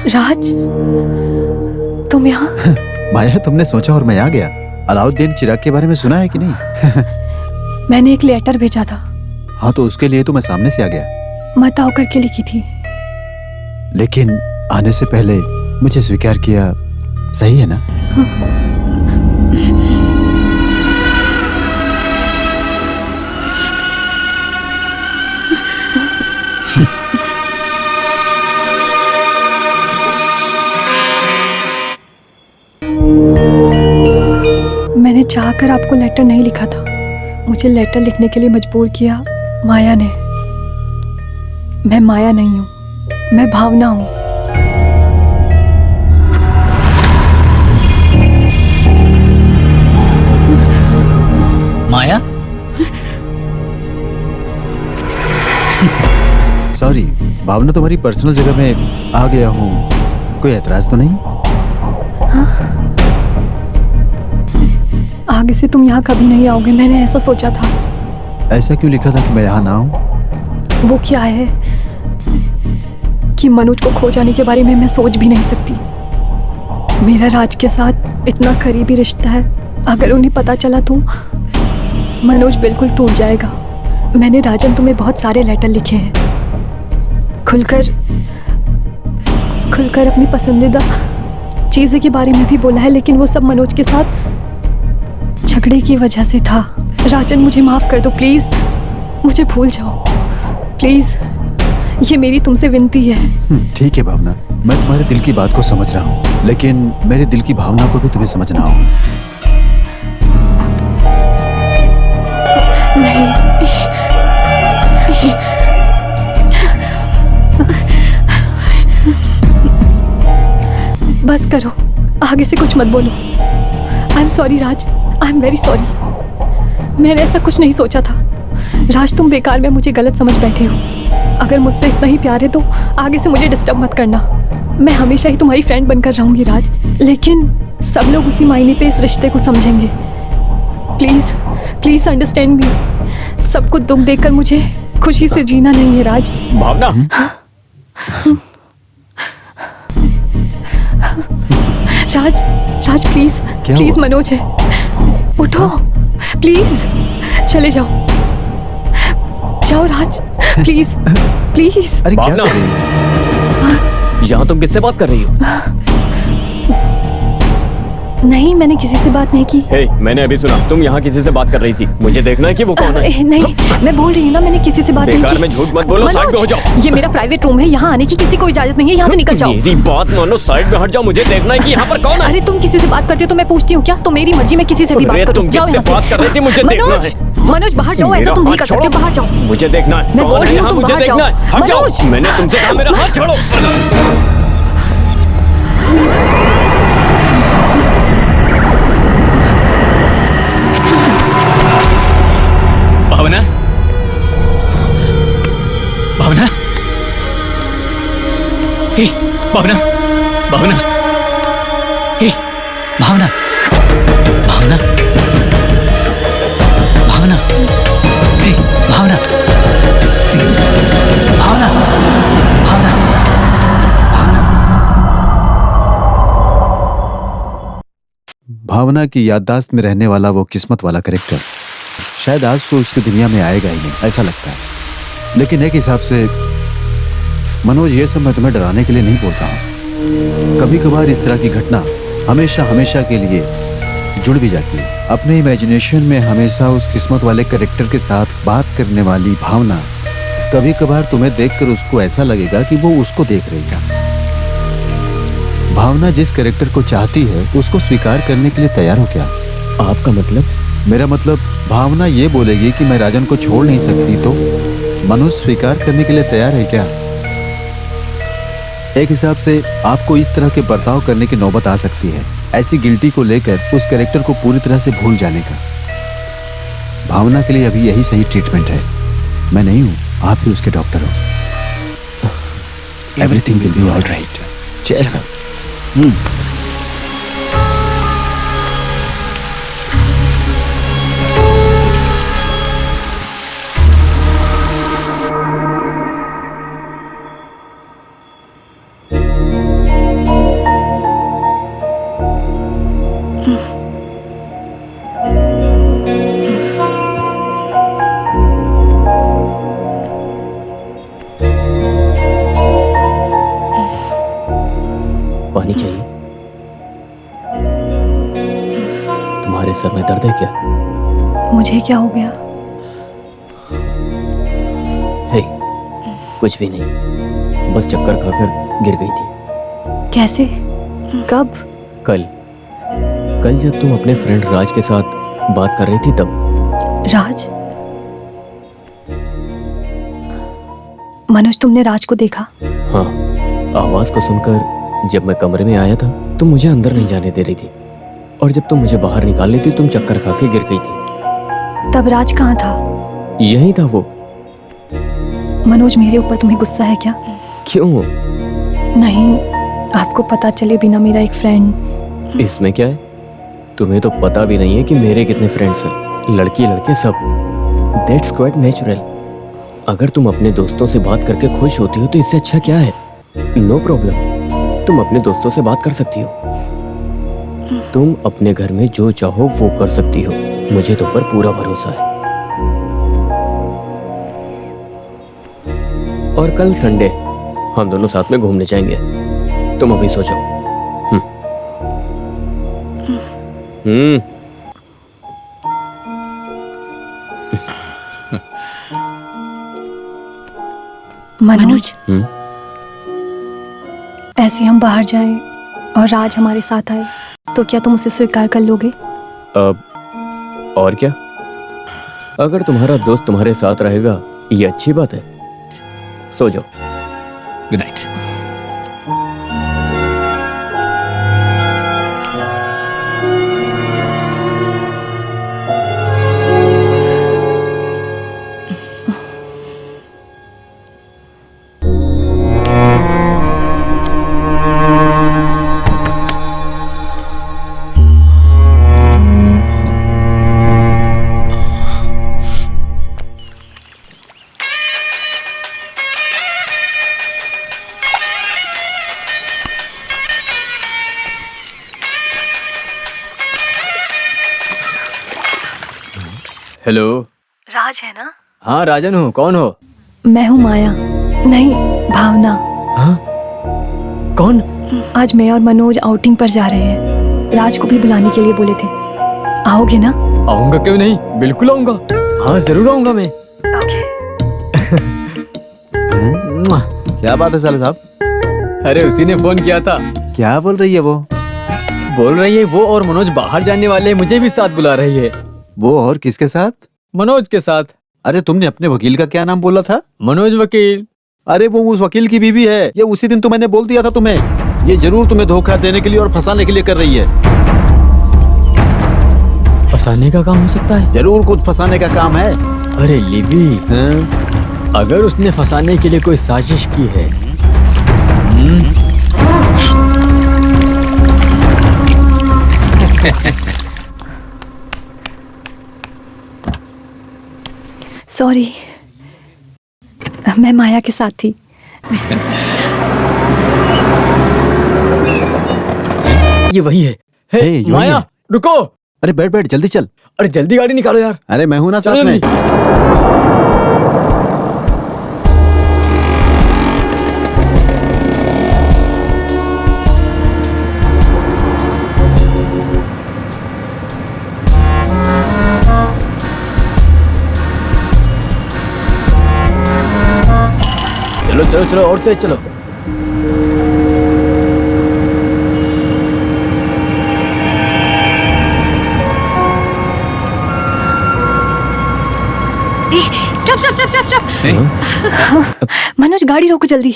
[SPEAKER 1] राज, तुम यहाँ?
[SPEAKER 8] माया, तुमने सोचा और मैं आ गया। अलाउद्दीन चिराग के बारे में सुना है कि नहीं?
[SPEAKER 1] मैंने एक लेटर भेजा था।
[SPEAKER 8] हाँ, तो उसके लिए तो मैं सामने से आ गया।
[SPEAKER 1] माता होकर के लिखी थी।
[SPEAKER 8] लेकिन आने से पहले मुझे स्वीकार किया, सही है ना?
[SPEAKER 1] मैंने चाहकर आपको लेटर नहीं लिखा था। मुझे लेटर लिखने के लिए मजबूर किया माया ने। मैं माया नहीं हूँ, मैं भावना हूँ।
[SPEAKER 3] माया?
[SPEAKER 8] सॉरी भावना, तुम्हारी पर्सनल जगह में आ गया हूँ, कोई एतराज तो नहीं?
[SPEAKER 1] आगे से तुम यहाँ कभी नहीं आओगे, मैंने ऐसा सोचा था।
[SPEAKER 8] ऐसा क्यों लिखा था कि मैं यहाँ ना आऊँ?
[SPEAKER 1] वो क्या है कि मनोज को खो जाने के बारे में मैं सोच भी नहीं सकती। मेरा राज के साथ इतना करीबी रिश्ता है, अगर उन्हें पता चला तो मनोज बिल्कुल टूट जाएगा। मैंने राजन तुम्हें बहुत सारे लेटर लिखे हैं, खुलकर अपनी पसंदीदा चीज़ें के बारे में भी बोला है, लेकिन वो सब मनोज के साथ झगड़े की वजह से था। राजन, मुझे माफ़ कर दो प्लीज़, मुझे भूल जाओ प्लीज़, ये मेरी तुमसे विनती है।
[SPEAKER 8] ठीक है भावना, मैं तुम्हारे दिल की बात को समझ रहा हूँ, लेकिन मेरे दिल की भावना को भी तुम्हें समझना होगा।
[SPEAKER 1] नहीं, बस करो, आगे से कुछ मत बोलो। I am sorry Raj, I am very sorry. मैंने ऐसा कुछ नहीं सोचा था। राज, तुम बेकार में मुझे गलत समझ बैठे हो। अगर मुझसे इतना ही प्यार है तो आगे से मुझे डिस्टर्ब मत करना। मैं हमेशा ही तुम्हारी फ्रेंड बनकर रहूंगी राज, लेकिन सब लोग उसी मायने पे इस रिश्ते को समझेंगे। Please please understand me. सबको दुख देखकर मुझे खुशी से जीना नहीं है राज।
[SPEAKER 2] भावना,
[SPEAKER 1] राज, राज प्लीज प्लीज, मनोज है, उठो प्लीज, चले जाओ, जाओ राज, प्लीज प्लीज।
[SPEAKER 8] अरे क्या
[SPEAKER 2] भावना,
[SPEAKER 8] कर रही हो?
[SPEAKER 2] यहाँ तुम किससे बात कर रही हो?
[SPEAKER 1] नहीं, मैंने किसी से बात नहीं की।
[SPEAKER 2] हे, मैंने अभी सुना तुम यहाँ किसी से बात कर रही थी। मुझे देखना है कि वो कौन है।
[SPEAKER 1] नहीं, मैं बोल रही हूँ ना, मैंने किसी से बात नहीं
[SPEAKER 2] बेकार
[SPEAKER 1] की।
[SPEAKER 2] में झूठ मत बोलो, साइड में हो जाओ।
[SPEAKER 1] ये मेरा प्राइवेट रूम है, यहाँ आने की किसी को इजाजत नहीं है, यहाँ से निकल जाओ।
[SPEAKER 2] मेरी बात मानो, साइड में हट जाओ, मुझे देखना है कि यहाँ पर कौन है।
[SPEAKER 1] अरे तुम किसी से बात करते हो तो मैं पूछती हूँ क्या? तो मेरी मर्जी, मैं किसी से भी बात
[SPEAKER 2] अरे
[SPEAKER 1] करूँ।
[SPEAKER 2] तुम
[SPEAKER 1] जाओ
[SPEAKER 2] किससे
[SPEAKER 1] यहाँ
[SPEAKER 2] बात कर रही थी, मुझे
[SPEAKER 1] से।
[SPEAKER 2] देखना
[SPEAKER 1] मनोज,
[SPEAKER 2] है।
[SPEAKER 1] मनोज बाहर जाओ, ऐसा
[SPEAKER 2] मेरा
[SPEAKER 1] तुम नहीं
[SPEAKER 2] हाथ
[SPEAKER 1] कर सकते,
[SPEAKER 2] छोड़ो।
[SPEAKER 1] बाहर जाओ।
[SPEAKER 2] मुझे देखना है
[SPEAKER 1] मैं
[SPEAKER 2] कौन
[SPEAKER 1] बोल
[SPEAKER 2] है
[SPEAKER 1] रही हूँ,
[SPEAKER 2] यहाँ,
[SPEAKER 1] तुम
[SPEAKER 2] मुझे
[SPEAKER 1] बाहर
[SPEAKER 2] देखना
[SPEAKER 1] जाओ।
[SPEAKER 2] है। हट जाओ,
[SPEAKER 1] मनोज!
[SPEAKER 2] मैंने तुमसे कहा मेरा हाथ छोड़ो।
[SPEAKER 3] भावना, भावना, हे भावना, भावना, हे भावना, भावना, भावना, हे भावना, भावना, भावना।
[SPEAKER 8] भावना की याददाश्त में रहने वाला वो किस्मत वाला कैरेक्टर शायद आज तो उसकी दुनिया में आएगा ही नहीं, ऐसा लगता है। लेकिन एक हिसाब से मनोज, ये सब मैं तुम्हें डराने के लिए नहीं बोलता हूँ। कभी कभार इस तरह की घटना हमेशा हमेशा के लिए जुड़ भी जाती है। अपने इमेजिनेशन में हमेशा उस किस्मत वाले कैरेक्टर के साथ बात करने वाली भावना, कभी कभार तुम्हें देखकर उसको ऐसा लगेगा कि वो उसको देख रही है। भावना जिस कैरेक्टर को चाहती है उसको स्वीकार करने के लिए तैयार हो क्या?
[SPEAKER 2] आपका मतलब?
[SPEAKER 8] मेरा मतलब, भावना ये बोलेगी कि मैं राजन को छोड़ नहीं सकती, तो मनोज स्वीकार करने के लिए तैयार है क्या? एक हिसाब से आपको इस तरह के बर्ताव करने की नौबत आ सकती है, ऐसी गिल्टी को लेकर उस कैरेक्टर को पूरी तरह से भूल जाने का। भावना के लिए अभी यही सही ट्रीटमेंट है। मैं नहीं हूं, आप ही उसके डॉक्टर हो। Everything will be all right.
[SPEAKER 2] जैसा तुम्हारे सर में दर्द है क्या?
[SPEAKER 1] मुझे क्या हो गया?
[SPEAKER 2] हे, कुछ भी नहीं, बस चक्कर खाकर गिर गई थी।
[SPEAKER 1] कैसे? कब?
[SPEAKER 2] कल जब तुम अपने फ्रेंड राज के साथ बात कर रही थी तब।
[SPEAKER 1] राज? मनोज, तुमने राज को देखा?
[SPEAKER 2] हाँ, आवाज को सुनकर जब मैं कमरे में आया था तुम मुझे अंदर नहीं जाने दे रही थी, और जब तुम मुझे बाहर निकाल लेती तुम चक्कर खा के गिर गई थी।
[SPEAKER 1] तब राज कहाँ था?
[SPEAKER 2] यही था वो।
[SPEAKER 1] मनोज, मेरे ऊपर तुम्हें गुस्सा है क्या?
[SPEAKER 2] क्यों?
[SPEAKER 1] नहीं, आपको पता चले बिना मेरा एक फ्रेंड।
[SPEAKER 2] इसमें क्या है? तुम्हें तो पता भी नहीं है कि मेरे कितने फ्रेंड्स हैं, लड़की लड़के सब। That's quite natural. अगर तुम अपने दोस्तों से बात करके खुश होती हो तो इससे अच्छा क्या है? नो प्रॉब्लम, तुम अपने दोस्तों से बात कर सकती हो। तुम अपने घर में जो चाहो वो कर सकती हो, मुझे तुम पर पूरा भरोसा है। और कल संडे हम दोनों साथ में घूमने जाएंगे। तुम अभी सो जाओ।
[SPEAKER 1] मनोज, ऐसे हम बाहर जाएं और राज हमारे साथ आए तो क्या तुम उसे स्वीकार कर लोगे?
[SPEAKER 2] और क्या, अगर तुम्हारा दोस्त तुम्हारे साथ रहेगा ये अच्छी बात है। सो जाओ।
[SPEAKER 9] Good night.
[SPEAKER 6] हेलो।
[SPEAKER 1] राज है ना?
[SPEAKER 6] हाँ राजन हूँ, कौन हो?
[SPEAKER 1] मैं हूँ माया। नहीं, भावना।
[SPEAKER 6] हाँ? कौन?
[SPEAKER 1] आज मैं और मनोज आउटिंग पर जा रहे हैं। राज को भी बुलाने के लिए बोले थे। आओगे ना?
[SPEAKER 6] आऊंगा, क्यों नहीं, बिल्कुल आऊंगा। हाँ जरूर आऊंगा मैं।
[SPEAKER 8] क्या बात है साले साहब?
[SPEAKER 6] अरे उसी ने फोन किया था।
[SPEAKER 8] क्या बोल रही है वो?
[SPEAKER 6] बोल रही है वो और मनोज बाहर जाने वाले हैं, मुझे भी साथ बुला रही है।
[SPEAKER 8] वो और किसके साथ?
[SPEAKER 6] मनोज के साथ।
[SPEAKER 8] अरे तुमने अपने वकील का क्या नाम बोला था?
[SPEAKER 6] मनोज वकील।
[SPEAKER 8] अरे वो उस वकील की बीवी है। ये उसी दिन तो मैंने बोल दिया था तुम्हें। ये जरूर तुम्हें धोखा देने के लिए और फंसाने के लिए कर रही है।
[SPEAKER 6] फंसाने का काम हो सकता है?
[SPEAKER 8] जरूर कुछ फंसाने का काम है।
[SPEAKER 6] अरे लिबी,
[SPEAKER 8] हाँ?
[SPEAKER 6] अगर उसने फंसाने के लिए कोई साजिश की है।
[SPEAKER 1] सॉरी, मैं माया के साथ थी।
[SPEAKER 6] ये वही है। हे,
[SPEAKER 8] यही
[SPEAKER 6] माया
[SPEAKER 8] है।
[SPEAKER 6] रुको।
[SPEAKER 8] अरे बैठ बैठ, जल्दी चल।
[SPEAKER 6] अरे जल्दी गाड़ी निकालो यार।
[SPEAKER 8] अरे मैं हूं ना साथ
[SPEAKER 6] चलो
[SPEAKER 8] में।
[SPEAKER 6] चलो चलो चलो, और तेज चलो।
[SPEAKER 7] Stop.
[SPEAKER 1] मनोज, गाड़ी रोको जल्दी।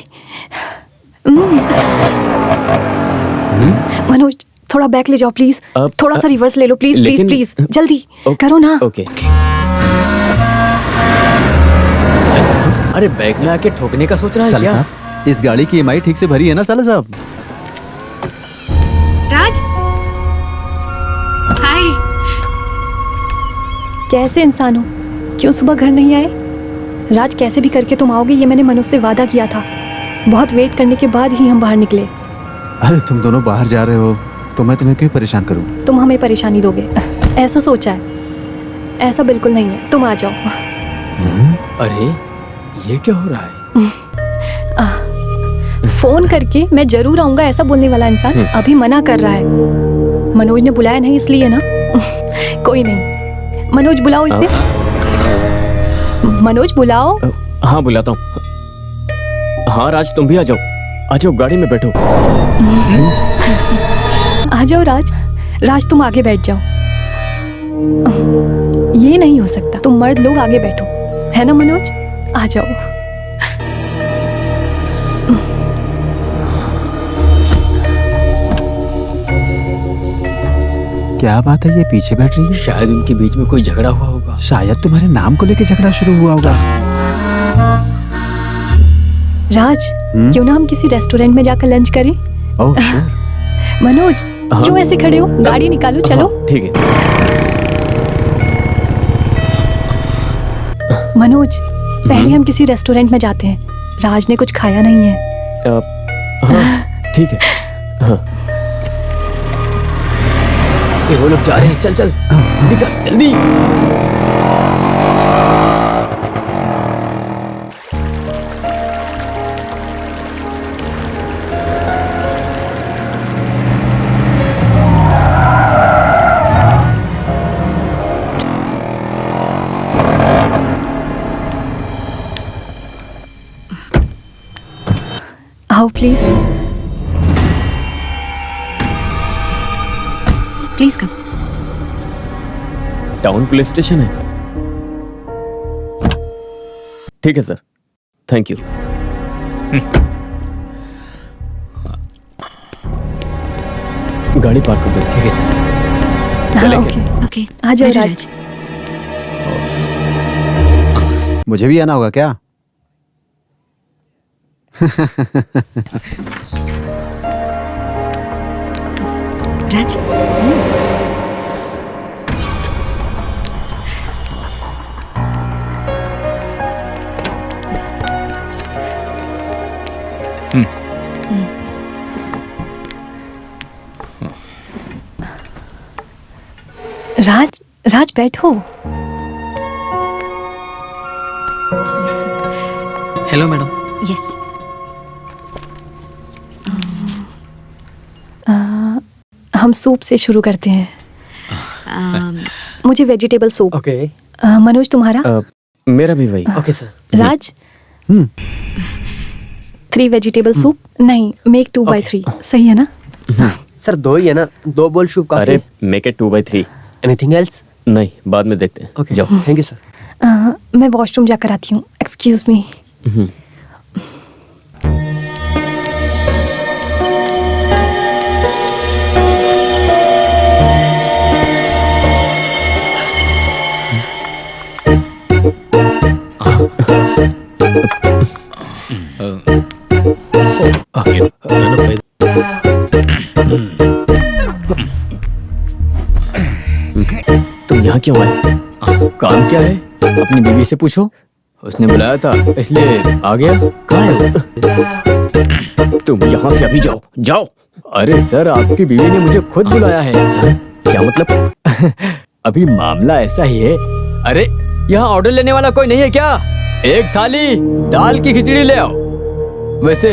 [SPEAKER 1] मनोज, थोड़ा बैक ले जाओ प्लीज। थोड़ा सा रिवर्स ले लो प्लीज प्लीज
[SPEAKER 2] लेकिन-
[SPEAKER 1] प्लीज, जल्दी करो ना।
[SPEAKER 2] ओके।
[SPEAKER 6] अरे बैग में आके ठोकने का सोच रहा है
[SPEAKER 8] साले
[SPEAKER 6] क्या?
[SPEAKER 8] साहब, इस गाड़ी की EMI ठीक से भरी है ना साले साहब?
[SPEAKER 7] Raj? Hi.
[SPEAKER 1] कैसे इंसान हो? क्यों सुबह घर नहीं आए? राज, कैसे भी करके तुम आओगे ये मैंने मनोज से वादा किया था। बहुत वेट करने के बाद ही हम बाहर निकले।
[SPEAKER 8] अरे तुम दोनों बाहर जा रहे हो तो मैं तुम्हें क्यों परेशान करूं?
[SPEAKER 1] तुम हमें परेशानी दोगे ऐसा सोचा है? ऐसा बिल्कुल नहीं है, तुम आ जाओ।
[SPEAKER 6] अरे ये क्या हो रहा है?
[SPEAKER 1] फोन करके मैं जरूर आऊंगा ऐसा बोलने वाला इंसान अभी मना कर रहा है। मनोज ने बुलाया नहीं इसलिए ना, कोई नहीं। मनोज बुलाओ इसे। मनोज बुलाओ।
[SPEAKER 2] हाँ बुलाता हूँ। हाँ राज तुम भी आ जाओ गाड़ी में बैठो।
[SPEAKER 1] आ जाओ राज। राज तुम आगे बैठ जाओ। ये नहीं हो सकता, तुम मर्द लोग आगे बैठो, है ना मनोज? आ जाओ।
[SPEAKER 8] क्या बात है, ये पीछे बैठ रही है?
[SPEAKER 6] शायद उनके बीच में कोई झगड़ा हुआ होगा।
[SPEAKER 8] शायद तुम्हारे नाम को लेके झगड़ा शुरू हुआ होगा।
[SPEAKER 1] राज क्यों ना हम किसी रेस्टोरेंट में जाकर लंच करें?
[SPEAKER 8] Oh sure.
[SPEAKER 1] मनोज क्यों ऐसे खड़े हो? गाड़ी निकालो, चलो।
[SPEAKER 2] ठीक है।
[SPEAKER 1] मनोज पहले हम किसी रेस्टोरेंट में जाते हैं, राज ने कुछ खाया नहीं है।
[SPEAKER 2] हाँ ठीक है। हाँ
[SPEAKER 6] ये वो लोग जा रहे हैं, चल चल जल्दी कर, जल्दी।
[SPEAKER 1] आओ please.
[SPEAKER 7] Please come.
[SPEAKER 2] Town police station है। ठीक है सर, थैंक यू। गाड़ी पार्क कर दो। ठीक है सर।
[SPEAKER 1] हाँ,
[SPEAKER 2] चलेंगे।
[SPEAKER 1] ओके।
[SPEAKER 7] Okay.
[SPEAKER 1] आ जाओ
[SPEAKER 7] Bye,
[SPEAKER 1] राज।
[SPEAKER 8] मुझे भी आना होगा क्या?
[SPEAKER 7] Raj.
[SPEAKER 1] राज, राज बैठो।
[SPEAKER 3] Hello madam.
[SPEAKER 7] Yes.
[SPEAKER 1] हम सूप से शुरू करते हैं। मुझे वेजिटेबल सूप।
[SPEAKER 5] ओके
[SPEAKER 1] मनोज तुम्हारा?
[SPEAKER 2] मेरा भी वही।
[SPEAKER 5] Okay sir.
[SPEAKER 1] Raj 3 vegetable soup. नहीं, मेक 2/3। सही है ना?
[SPEAKER 5] सर 2 ही है ना, 2 बोल सूप काफी।
[SPEAKER 2] अरे मेक इट 2/3।
[SPEAKER 5] Anything else?
[SPEAKER 2] नहीं, बाद में देखते हैं।
[SPEAKER 5] ओके
[SPEAKER 2] जाओ।
[SPEAKER 5] Thank you sir.
[SPEAKER 1] मैं वॉशरूम जाकर आती हूँ। Excuse me.
[SPEAKER 2] तुम यहाँ क्यों आए?
[SPEAKER 6] काम क्या है? अपनी बीवी से पूछो, उसने बुलाया था इसलिए आ गया। कहाँ है वो?
[SPEAKER 2] तुम यहाँ से अभी जाओ, जाओ।
[SPEAKER 6] अरे सर, आपकी बीवी ने मुझे खुद बुलाया है।
[SPEAKER 2] क्या मतलब?
[SPEAKER 6] अभी मामला ऐसा ही है। अरे यहाँ ऑर्डर लेने वाला कोई नहीं है क्या? एक थाली दाल की खिचड़ी ले आओ। वैसे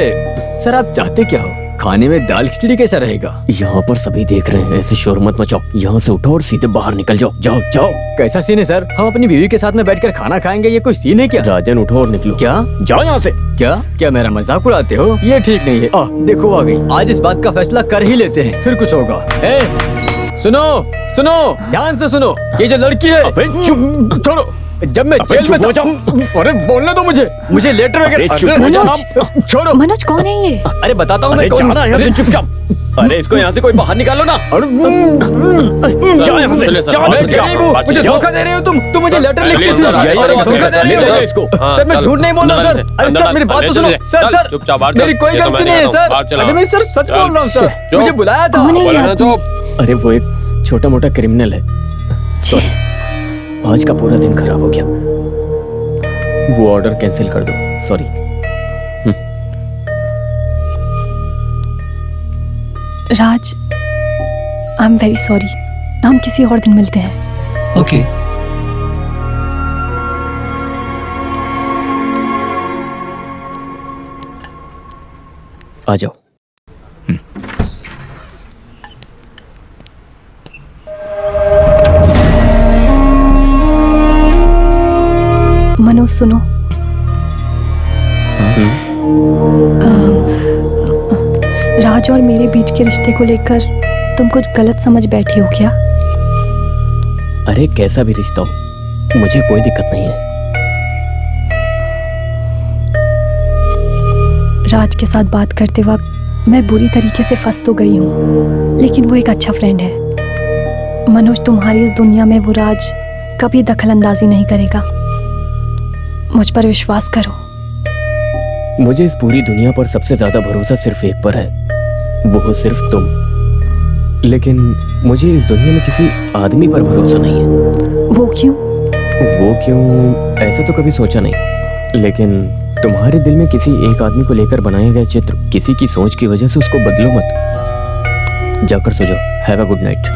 [SPEAKER 6] सर आप चाहते क्या हो? खाने में दाल खिचड़ी कैसा रहेगा?
[SPEAKER 2] यहाँ पर सभी देख रहे हैं, ऐसे शोर मत मचाओ। यहाँ से उठो और सीधे बाहर निकल जाओ। जाओ जाओ।
[SPEAKER 6] कैसा सीन है सर? हम अपनी बीवी के साथ में बैठकर खाना खाएंगे, ये कोई सीन है क्या?
[SPEAKER 2] राजन उठो और निकलो।
[SPEAKER 6] क्या?
[SPEAKER 2] जाओ यहाँ से।
[SPEAKER 6] क्या क्या मेरा मजाक उड़ाते हो? ये ठीक नहीं है। देखो आ गई। आज इस बात का फैसला कर ही लेते हैं, फिर कुछ होगा। सुनो सुनो, ध्यान से सुनो। ये जो लड़की है,
[SPEAKER 2] अबे चुप,
[SPEAKER 6] छोड़ो। जब मैं जेल में था, अरे बोलने दो मुझे लेटर वगैरह।
[SPEAKER 1] मनोज,
[SPEAKER 6] छोड़ो।
[SPEAKER 1] मनोज कौन है ये?
[SPEAKER 6] अरे बताता हूँ मैं
[SPEAKER 2] अरे
[SPEAKER 6] कौन हूँ।
[SPEAKER 2] जाना यहाँ से, चुपचाप। अरे इसको यहाँ से कोई बाहर निकालो ना। जाओ यहाँ से, जाओ।
[SPEAKER 6] मैं गरीब हूँ, मुझे धोखा दे रहे हो तुम मुझे लेटर लिख के
[SPEAKER 2] चलिए सर,
[SPEAKER 6] और धोखा दे रहे हो
[SPEAKER 2] इसको।
[SPEAKER 6] सर। मैं झूठ नहीं बोल रहा हूँ सर। अरे सर मेरी बात तो सुनो। सर मेरी कोई गलती नहीं है सर। अरे मैं सर सच बोल रहा हूँ सर, मुझे बुलाया था।
[SPEAKER 1] कौन है ये आदमी?
[SPEAKER 2] अरे वो एक छोटा मोटा क्रिमिनल है। सॉरी, आज का पूरा दिन खराब हो गया। वो ऑर्डर कैंसिल कर दो। Sorry.
[SPEAKER 1] Raj, I am very sorry. हम किसी और दिन मिलते हैं।
[SPEAKER 3] ओके।
[SPEAKER 2] आ जाओ।
[SPEAKER 1] मनोज सुनो, राज और मेरे बीच के रिश्ते को लेकर तुम कुछ गलत समझ बैठी हो क्या?
[SPEAKER 2] अरे कैसा भी रिश्ता हो, मुझे कोई दिक्कत नहीं है।
[SPEAKER 1] राज के साथ बात करते वक्त मैं बुरी तरीके से फंस तो गई हूँ, लेकिन वो एक अच्छा फ्रेंड है। मनोज, तुम्हारी इस दुनिया में वो राज कभी दखल अंदाजी नहीं करेगा। मुझ पर विश्वास करो।
[SPEAKER 2] मुझे इस पूरी दुनिया पर सबसे ज्यादा भरोसा सिर्फ एक पर है, वो हो सिर्फ तुम। लेकिन मुझे इस दुनिया में किसी आदमी पर भरोसा नहीं है।
[SPEAKER 1] वो क्यों?
[SPEAKER 2] वो क्यों, ऐसा तो कभी सोचा नहीं। लेकिन तुम्हारे दिल में किसी एक आदमी को लेकर बनाया गया चित्र, किसी की सोच की वजह से उसको बदलो मत। जाकर सो जाओ। Have a good night.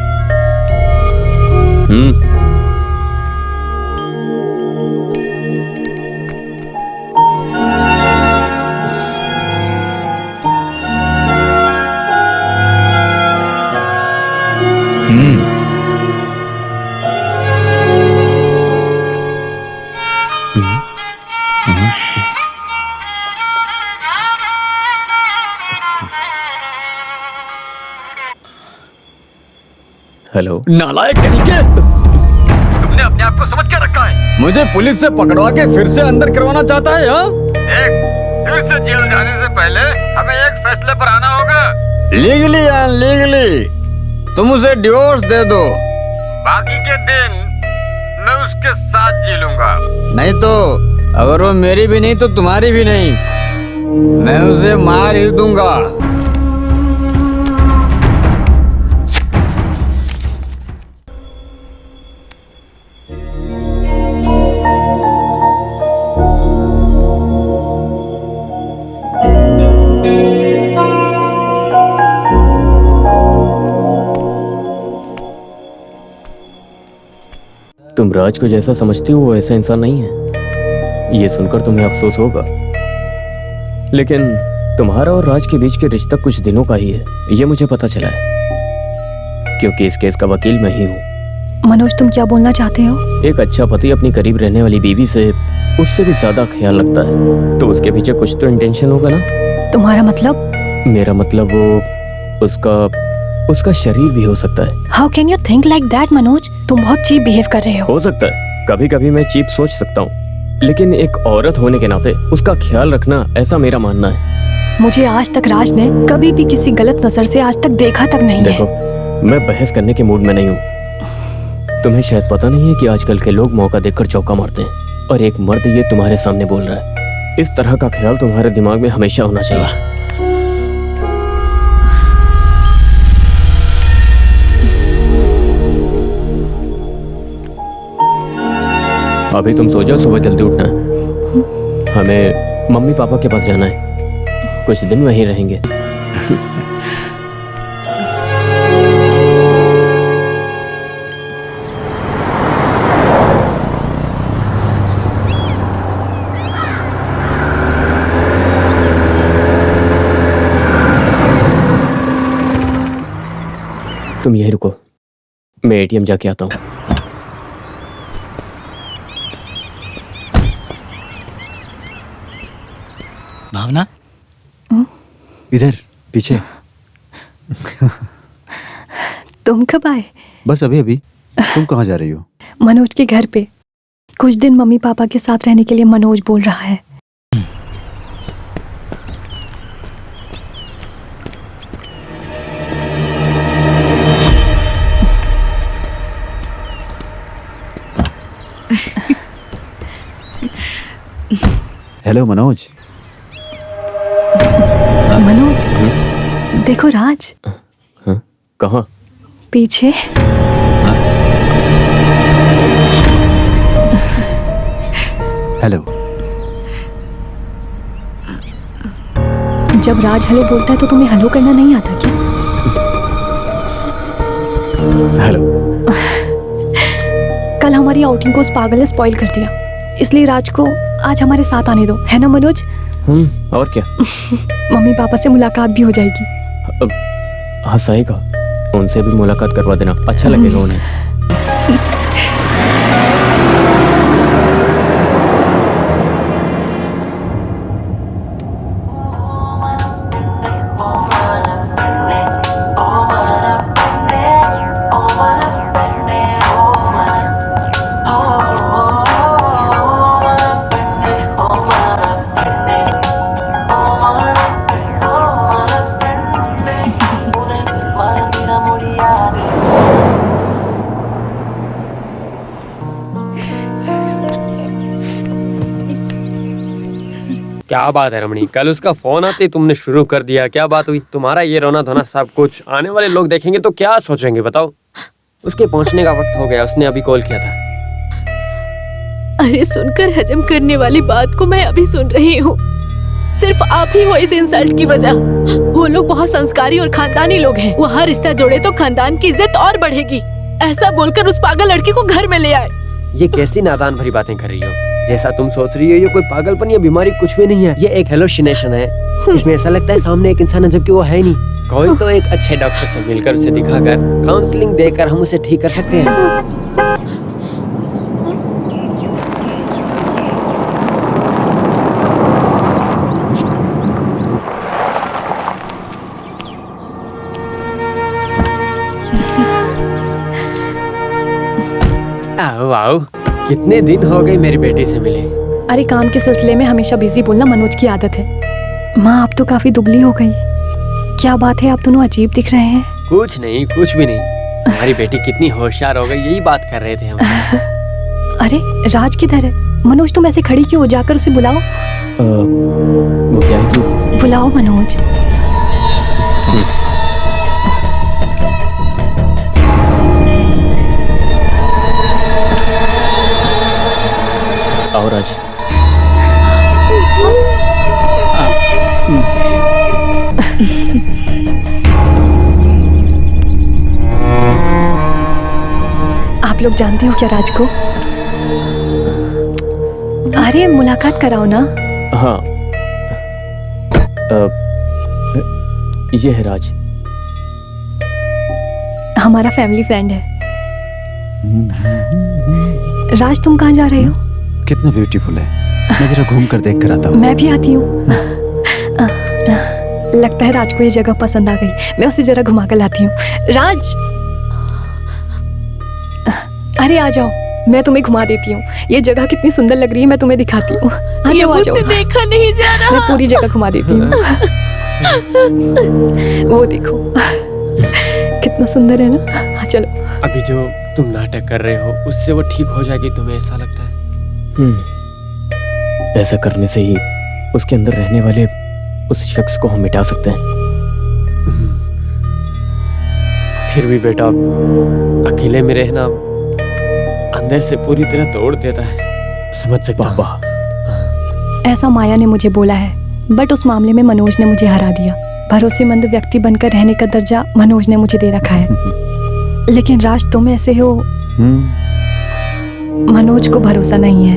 [SPEAKER 2] Hello.
[SPEAKER 6] नालायक कहीं के,
[SPEAKER 3] तुमने अपने आप को समझ क्या रखा है?
[SPEAKER 6] मुझे पुलिस से पकड़वा के फिर से अंदर करवाना चाहता है? हाँ,
[SPEAKER 3] देख, फिर से जेल जाने से पहले हमें एक फैसले पर आना होगा।
[SPEAKER 6] लीगली या अनलीगली तुम उसे डिवोर्स दे दो,
[SPEAKER 3] बाकी के दिन मैं उसके साथ जी लूंगा।
[SPEAKER 6] नहीं तो अगर वो मेरी भी नहीं तो तुम्हारी भी नहीं, मैं उसे मार ही दूंगा।
[SPEAKER 2] तुम राज को जैसा समझती हो वो ऐसा इंसान नहीं है, ये सुनकर तुम्हें अफसोस होगा। लेकिन तुम्हारा और राज के बीच के रिश्ता कुछ दिनों का ही है, ये मुझे पता चला है, क्योंकि इस केस का वकील मैं ही हूँ।
[SPEAKER 1] मनोज, तुम क्या बोलना चाहते हो?
[SPEAKER 2] एक अच्छा पति अपनी करीब रहने वाली बीवी से उससे भी ज्यादा ख्याल रखता है, तो उसके पीछे कुछ तो इंटेंशन होगा ना।
[SPEAKER 1] तुम्हारा मतलब?
[SPEAKER 2] मेरा मतलब वो उसका शरीर भी हो सकता है।
[SPEAKER 1] How can you think like that Manoj? तुम बहुत चीप बिहेव कर रहे हो।
[SPEAKER 2] हो सकता है, कभी कभी मैं चीप सोच सकता हूँ, लेकिन एक औरत होने के नाते उसका ख्याल रखना, ऐसा मेरा मानना है।
[SPEAKER 1] मुझे आज तक राज ने कभी भी किसी गलत नजर से आज तक देखा तक नहीं
[SPEAKER 2] देखो,
[SPEAKER 1] है।
[SPEAKER 2] मैं बहस करने के मूड में नहीं हूँ। तुम्हें शायद पता नहीं है कि आजकल के लोग मौका देखकर चौका मारते हैं, और एक मर्द ये तुम्हारे सामने बोल रहा है। इस तरह का ख्याल तुम्हारे दिमाग में हमेशा होना चाहिए। अभी तुम सो जाओ, सुबह जल्दी उठना है। हमें मम्मी पापा के पास जाना है, कुछ दिन वहीं रहेंगे। तुम यहीं रुको, मैं एटीएम जाके आता हूँ।
[SPEAKER 3] भावना,
[SPEAKER 8] इधर पीछे।
[SPEAKER 1] तुम कब आए?
[SPEAKER 8] बस अभी अभी। तुम कहाँ जा रही हो?
[SPEAKER 1] मनोज के घर पे। कुछ दिन मम्मी पापा के साथ रहने के लिए मनोज बोल रहा है।
[SPEAKER 8] हेलो मनोज।
[SPEAKER 1] मनोज, देखो राज।
[SPEAKER 2] हाँ? कहाँ?
[SPEAKER 1] पीछे।
[SPEAKER 8] हेलो।
[SPEAKER 1] जब राज हेलो बोलता है तो तुम्हें हेलो करना नहीं आता क्या?
[SPEAKER 2] हेलो।
[SPEAKER 1] कल हमारी आउटिंग को उस पागल ने स्पॉइल कर दिया, इसलिए राज को आज हमारे साथ आने दो, है ना मनोज?
[SPEAKER 2] और क्या?
[SPEAKER 1] मम्मी पापा से मुलाकात भी हो जाएगी।
[SPEAKER 2] हाँ सही कहा, उनसे भी मुलाकात करवा देना, अच्छा लगेगा उन्हें।
[SPEAKER 5] क्या बात है रमणी, कल उसका फोन आते ही तुमने शुरू कर दिया। क्या बात हुई? तुम्हारा ये रोना धोना सब कुछ आने वाले लोग देखेंगे तो क्या सोचेंगे बताओ? उसके पहुंचने का वक्त हो गया, उसने अभी कॉल किया था।
[SPEAKER 4] अरे सुनकर हजम करने वाली बात को मैं अभी सुन रही हूँ। सिर्फ आप ही हो इस इंसल्ट की वजह। वो लोग बहुत संस्कारी और खानदानी लोग हैं। वो हर रिश्ता जोड़े तो खानदान की इज्जत और बढ़ेगी। ऐसा बोलकर उस पागल लड़की को घर में ले आए।
[SPEAKER 5] ये कैसी नादान भरी बातें कर रही हो? जैसा तुम सोच रही हो ये कोई पागलपन या बीमारी कुछ भी नहीं है। ये एक हेलोसिनेशन है। इसमें ऐसा लगता है सामने एक इंसान है जबकि वो है नहीं। कोई तो एक अच्छे डॉक्टर से मिलकर उसे दिखाकर काउंसलिंग देकर हम उसे ठीक कर सकते हैं। आओ आओ, कितने दिन हो गए मेरी बेटी से मिले।
[SPEAKER 1] अरे काम के सिलसिले में हमेशा बिजी बोलना मनोज की आदत है। माँ आप तो काफी दुबली हो गई। क्या बात है, आप दोनों अजीब दिख रहे हैं।
[SPEAKER 5] कुछ नहीं, कुछ भी नहीं। हमारी बेटी कितनी होशियार हो गई, यही बात कर रहे थे हम।
[SPEAKER 1] अरे राज किधर है? मनोज तुम ऐसे खड़ी क्यों हो? जाकर उसे बुलाओ।
[SPEAKER 2] वो क्या है कि
[SPEAKER 1] बुलाओ मनोज।
[SPEAKER 2] आओ राज।
[SPEAKER 1] आप लोग जानते हो क्या राज को? अरे मुलाकात कराओ ना।
[SPEAKER 2] हाँ, ये है राज।
[SPEAKER 1] हमारा फैमिली फ्रेंड है। राज तुम कहाँ जा रहे हो?
[SPEAKER 8] कितना ब्यूटीफुल है। मैं जरा घूम कर देख कर आता हूँ।
[SPEAKER 1] मैं भी आती हूँ। लगता है राज को ये जगह पसंद आ गई। मैं उसे जरा घुमा कर लाती हूँ। राज, अरे आ जाओ, मैं तुम्हें घुमा देती हूँ। ये जगह कितनी सुंदर लग रही है, मैं तुम्हें दिखाती हूँ। आ जाओ, आ जाओ।
[SPEAKER 4] मुझसे देखा नहीं जा रहा।
[SPEAKER 1] मैं पूरी जगह घुमा देती हूँ। वो देखो कितना सुंदर है ना। हाँ चलो।
[SPEAKER 5] अभी जो तुम नाटक कर रहे हो उससे वो ठीक हो जाएगी, तुम्हें ऐसा लगता है?
[SPEAKER 2] ऐसा करने से ही उसके अंदर रहने वाले उस शख्स को हम मिटा सकते हैं।
[SPEAKER 5] फिर भी बेटा, अकेले में रहना अंदर से पूरी तरह तोड़ देता है, समझ सकता हूं।
[SPEAKER 2] बाबा,
[SPEAKER 1] ऐसा माया ने मुझे बोला है, बट उस मामले में मनोज ने मुझे हरा दिया। भरोसेमंद व्यक्ति बनकर रहने का दर्जा मनोज ने मुझे दे रखा है। लेकिन राज तुम ऐसे हो। मनोज को भरोसा नहीं है।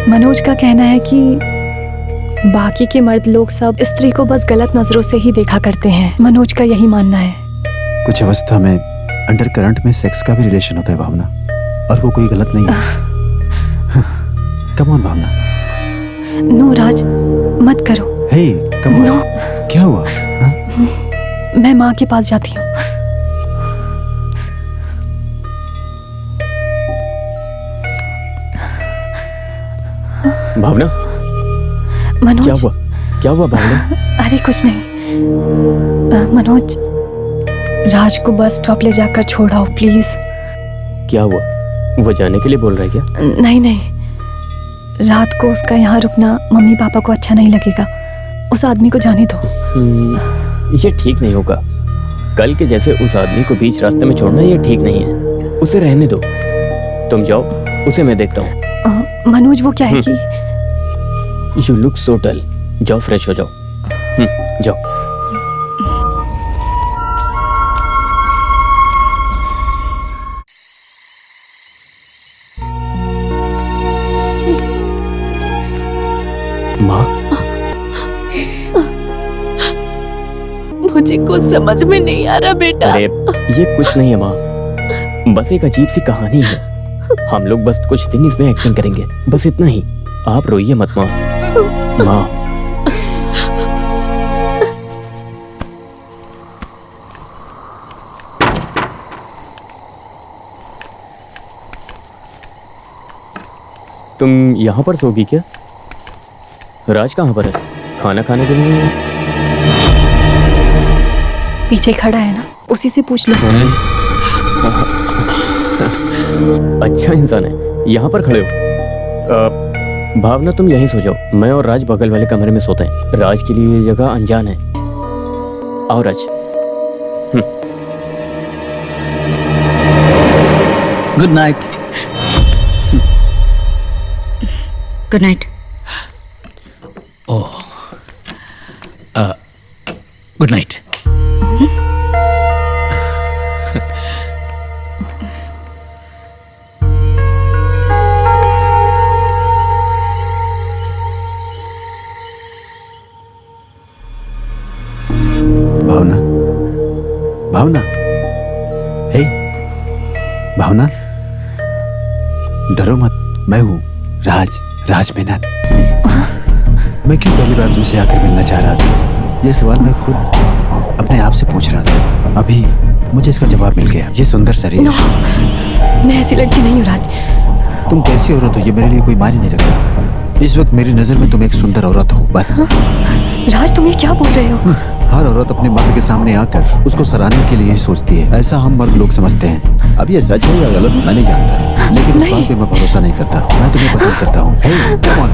[SPEAKER 1] मनोज का कहना है कि बाकी के मर्द लोग सब स्त्री को बस गलत नजरों से ही देखा करते हैं। मनोज का यही मानना है।
[SPEAKER 8] कुछ अवस्था में अंडर करंट में सेक्स का भी रिलेशन होता है भावना, और वो कोई गलत नहीं है। Come on Bhavna.
[SPEAKER 1] नो राज, मत करो।
[SPEAKER 8] हे कम ऑन।
[SPEAKER 1] नो।
[SPEAKER 8] क्या हुआ?
[SPEAKER 1] मैं माँ के पास जाती हूँ।
[SPEAKER 2] भावना,
[SPEAKER 1] मनोज।
[SPEAKER 2] क्या हुआ? क्या हुआ भावना?
[SPEAKER 1] अरे कुछ नहीं। मनोज, राज को बस स्टॉप ले जाकर छोड़ाओ प्लीज।
[SPEAKER 2] क्या हुआ? वो जाने के लिए बोल रहा है क्या?
[SPEAKER 1] नहीं नहीं, रात को उसका यहाँ रुकना मम्मी पापा को अच्छा नहीं लगेगा। उस आदमी को जाने दो।
[SPEAKER 2] ये ठीक नहीं होगा। कल के जैसे उस आदमी को बीच रास्ते में छोड़ना ये ठीक नहीं है। उसे रहने दो। तुम जाओ, उसे मैं देखता हूँ।
[SPEAKER 1] मनोज वो क्या है कि
[SPEAKER 2] यू लुक सो डल। जाओ फ्रेश हो जाओ। जाओ। माँ,
[SPEAKER 4] मुझे कुछ समझ में नहीं आ रहा बेटा।
[SPEAKER 2] अरे ये कुछ नहीं है माँ, बस एक अजीब सी कहानी है। हम लोग बस कुछ दिन इसमें एक्टिंग करेंगे, बस इतना ही। आप रोइए मत माँ। माँ, तुम यहाँ पर सोगी क्या? राज कहाँ पर है? खाना खाने के लिए?
[SPEAKER 1] पीछे खड़ा है ना, उसी से पूछ लो।
[SPEAKER 2] अच्छा इंसान है, यहाँ पर खड़े हो। भावना तुम यहीं सो जाओ, मैं और राज बगल वाले कमरे में सोते हैं। राज के लिए ये जगह अनजान है। आओ Raj.
[SPEAKER 3] Good night.
[SPEAKER 7] Good night.
[SPEAKER 3] Oh, good night.
[SPEAKER 8] Bhavna, Bhavna, hey, Bhavna, डरो मत, मैं हूँ राज मेनन। मैं क्यों पहली बार तुमसे आकर मिलना चाह रहा था? ये सवाल मैं खुद अपने आप से पूछ रहा था। अभी मुझे इसका जवाब मिल गया। ये सुंदर शरीर।
[SPEAKER 1] नो, मैं ऐसी लड़की नहीं हूँ राज।
[SPEAKER 8] तुम कैसी औरत हो ये मेरे लिए कोई मायने नहीं रखता। इस वक्त मेरी नजर में तुम एक सुंदर औरत हो, बस।
[SPEAKER 1] राज, तुम ये क्या बोल रहे हो?
[SPEAKER 8] हर औरत अपने मर्द के सामने आकर उसको सराहने के लिए ही सोचती है, ऐसा हम मर्द लोग समझते हैं। अब ये सच है या गलत मैं नहीं जानता, लेकिन इस बात पे मैं भरोसा नहीं करता। मैं तुम्हें पसंद करता हूँ। Hey, come on.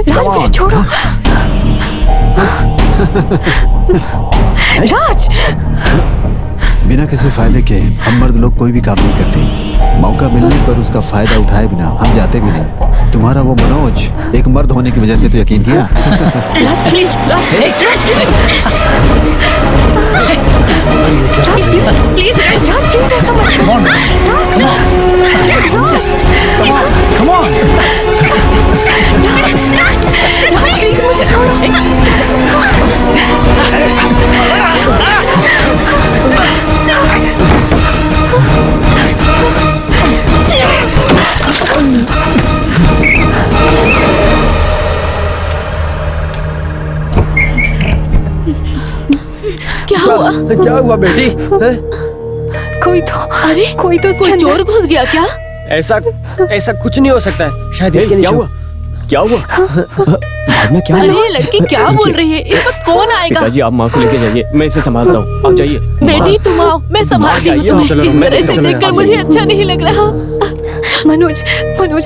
[SPEAKER 1] राज, मुझे छोड़ो। राज,
[SPEAKER 8] बिना किसी फायदे के हम मर्द लोग कोई भी काम नहीं करते। मौका मिलने पर उसका फायदा उठाए बिना हम जाते भी नहीं। तुम्हारा वो मनोज एक मर्द होने की वजह से तो यकीन किया।
[SPEAKER 1] Raj please, Raj please, Raj please, Raj please ऐसा मत करो। राज, राज,
[SPEAKER 3] कम ऑन।
[SPEAKER 1] राज प्लीज मुझे छोड़ो।
[SPEAKER 5] क्या हुआ बेटी?
[SPEAKER 1] कोई तो उसके
[SPEAKER 4] कोई
[SPEAKER 1] अंदर-
[SPEAKER 4] चोर घुस गया क्या?
[SPEAKER 5] ऐसा कुछ नहीं हो सकता है। शायद इसके
[SPEAKER 2] क्या
[SPEAKER 5] नीचे
[SPEAKER 2] हुआ? क्या हुआ? भावना क्या
[SPEAKER 4] अरे
[SPEAKER 2] हुआ?
[SPEAKER 4] ये लड़की क्या बोल रही है? इस वक्त कौन आएगा?
[SPEAKER 2] पिताजी आप माँ को लेके जाइए, मैं इसे संभालता हूँ। आप जाइए।
[SPEAKER 4] बेटी तुम आओ, मैं संभालती हूँ तुम्हें।
[SPEAKER 5] चलो,
[SPEAKER 4] इस
[SPEAKER 5] मैं
[SPEAKER 4] तरह
[SPEAKER 5] देखता
[SPEAKER 4] से
[SPEAKER 5] हूँ,
[SPEAKER 4] देखकर
[SPEAKER 5] मैं
[SPEAKER 4] मुझे अच्छा नहीं लग रहा।
[SPEAKER 1] मनोज,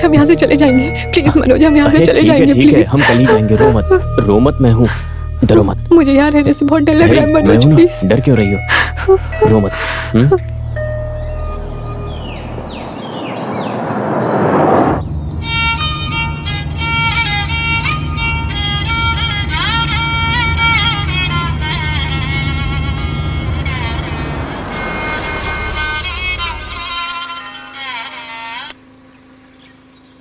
[SPEAKER 1] हम यहाँ से चले जाएंगे प्लीज। मनोज, हम यहाँ से
[SPEAKER 2] अरे
[SPEAKER 1] चले
[SPEAKER 2] ठीक है,
[SPEAKER 1] जाएंगे
[SPEAKER 2] ठीक है,
[SPEAKER 1] प्लीज।
[SPEAKER 2] हम कल ही जाएंगे। रो मत, मैं हूँ, डरो मत।
[SPEAKER 1] मुझे यहाँ रहने से बहुत डर लग रहा है
[SPEAKER 2] मैं
[SPEAKER 1] मनोज,
[SPEAKER 2] हूँ ना,
[SPEAKER 1] प्लीज।
[SPEAKER 2] डर क्यों रही हो? रो मत।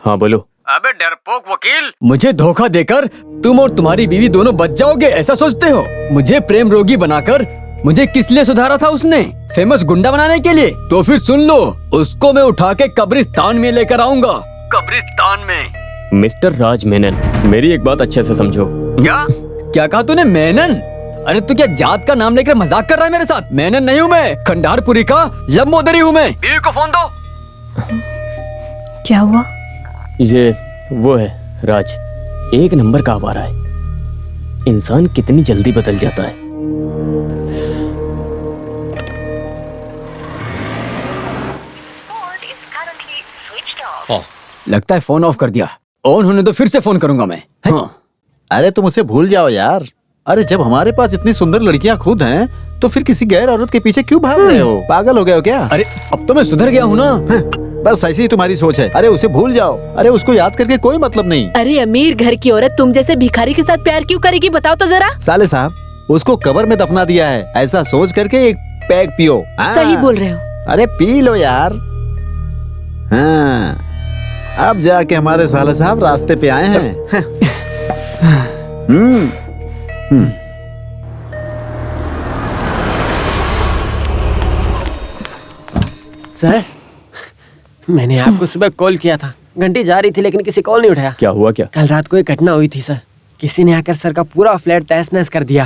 [SPEAKER 2] हाँ बोलो।
[SPEAKER 3] अबे डरपोक वकील,
[SPEAKER 6] मुझे धोखा देकर तुम और तुम्हारी बीवी दोनों बच जाओगे ऐसा सोचते हो? मुझे प्रेम रोगी बनाकर मुझे किस लिए सुधारा था उसने? फेमस गुंडा बनाने के लिए? तो फिर सुन लो, उसको मैं उठा के कब्रिस्तान में लेकर आऊंगा।
[SPEAKER 3] कब्रिस्तान में?
[SPEAKER 2] मिस्टर राज मेनन, मेरी एक बात अच्छे से समझो।
[SPEAKER 3] क्या?
[SPEAKER 6] क्या कहा तूने? मेनन? अरे तू क्या जात का नाम लेकर मजाक कर रहा है मेरे साथ? मेनन नहीं हूँ मैं, खंडारपुरी का लंबोदरी हूँ मैं।
[SPEAKER 3] बीवी को फोन दो।
[SPEAKER 1] क्या हुआ?
[SPEAKER 2] ये वो है राज, एक नंबर का आवारा है। इंसान कितनी जल्दी बदल जाता है।
[SPEAKER 6] लगता है फोन ऑफ कर दिया। ऑन होने तो फिर से फोन करूंगा मैं। हाँ।
[SPEAKER 8] अरे तुम उसे भूल जाओ यार। अरे जब हमारे पास इतनी सुंदर लड़कियां खुद हैं, तो फिर किसी गैर औरत के पीछे क्यों भाग रहे हो? पागल हो गए हो क्या?
[SPEAKER 6] अरे अब तो मैं सुधर गया हूँ ना।
[SPEAKER 8] बस ऐसी ही तुम्हारी सोच है। अरे उसे भूल जाओ। अरे उसको याद करके कोई मतलब नहीं।
[SPEAKER 4] अरे अमीर घर की औरत तुम जैसे भिखारी के साथ प्यार क्यों करेगी? बताओ तो जरा।
[SPEAKER 8] साले साहब, उसको कब्र में दफना दिया है, ऐसा सोच करके एक पैग पियो। हाँ।
[SPEAKER 4] सही बोल रहे हो।
[SPEAKER 8] अरे पी लो यार। हाँ, अब जाके हमारे साले साहब रास्ते पे आए हैं।
[SPEAKER 5] सर, मैंने आपको सुबह कॉल किया था। घंटी जा रही थी लेकिन किसी कॉल नहीं उठाया।
[SPEAKER 2] क्या हुआ? क्या
[SPEAKER 5] कल रात को एक घटना हुई थी सर। किसी ने आकर सर का पूरा फ्लैट तहस नहस कर दिया।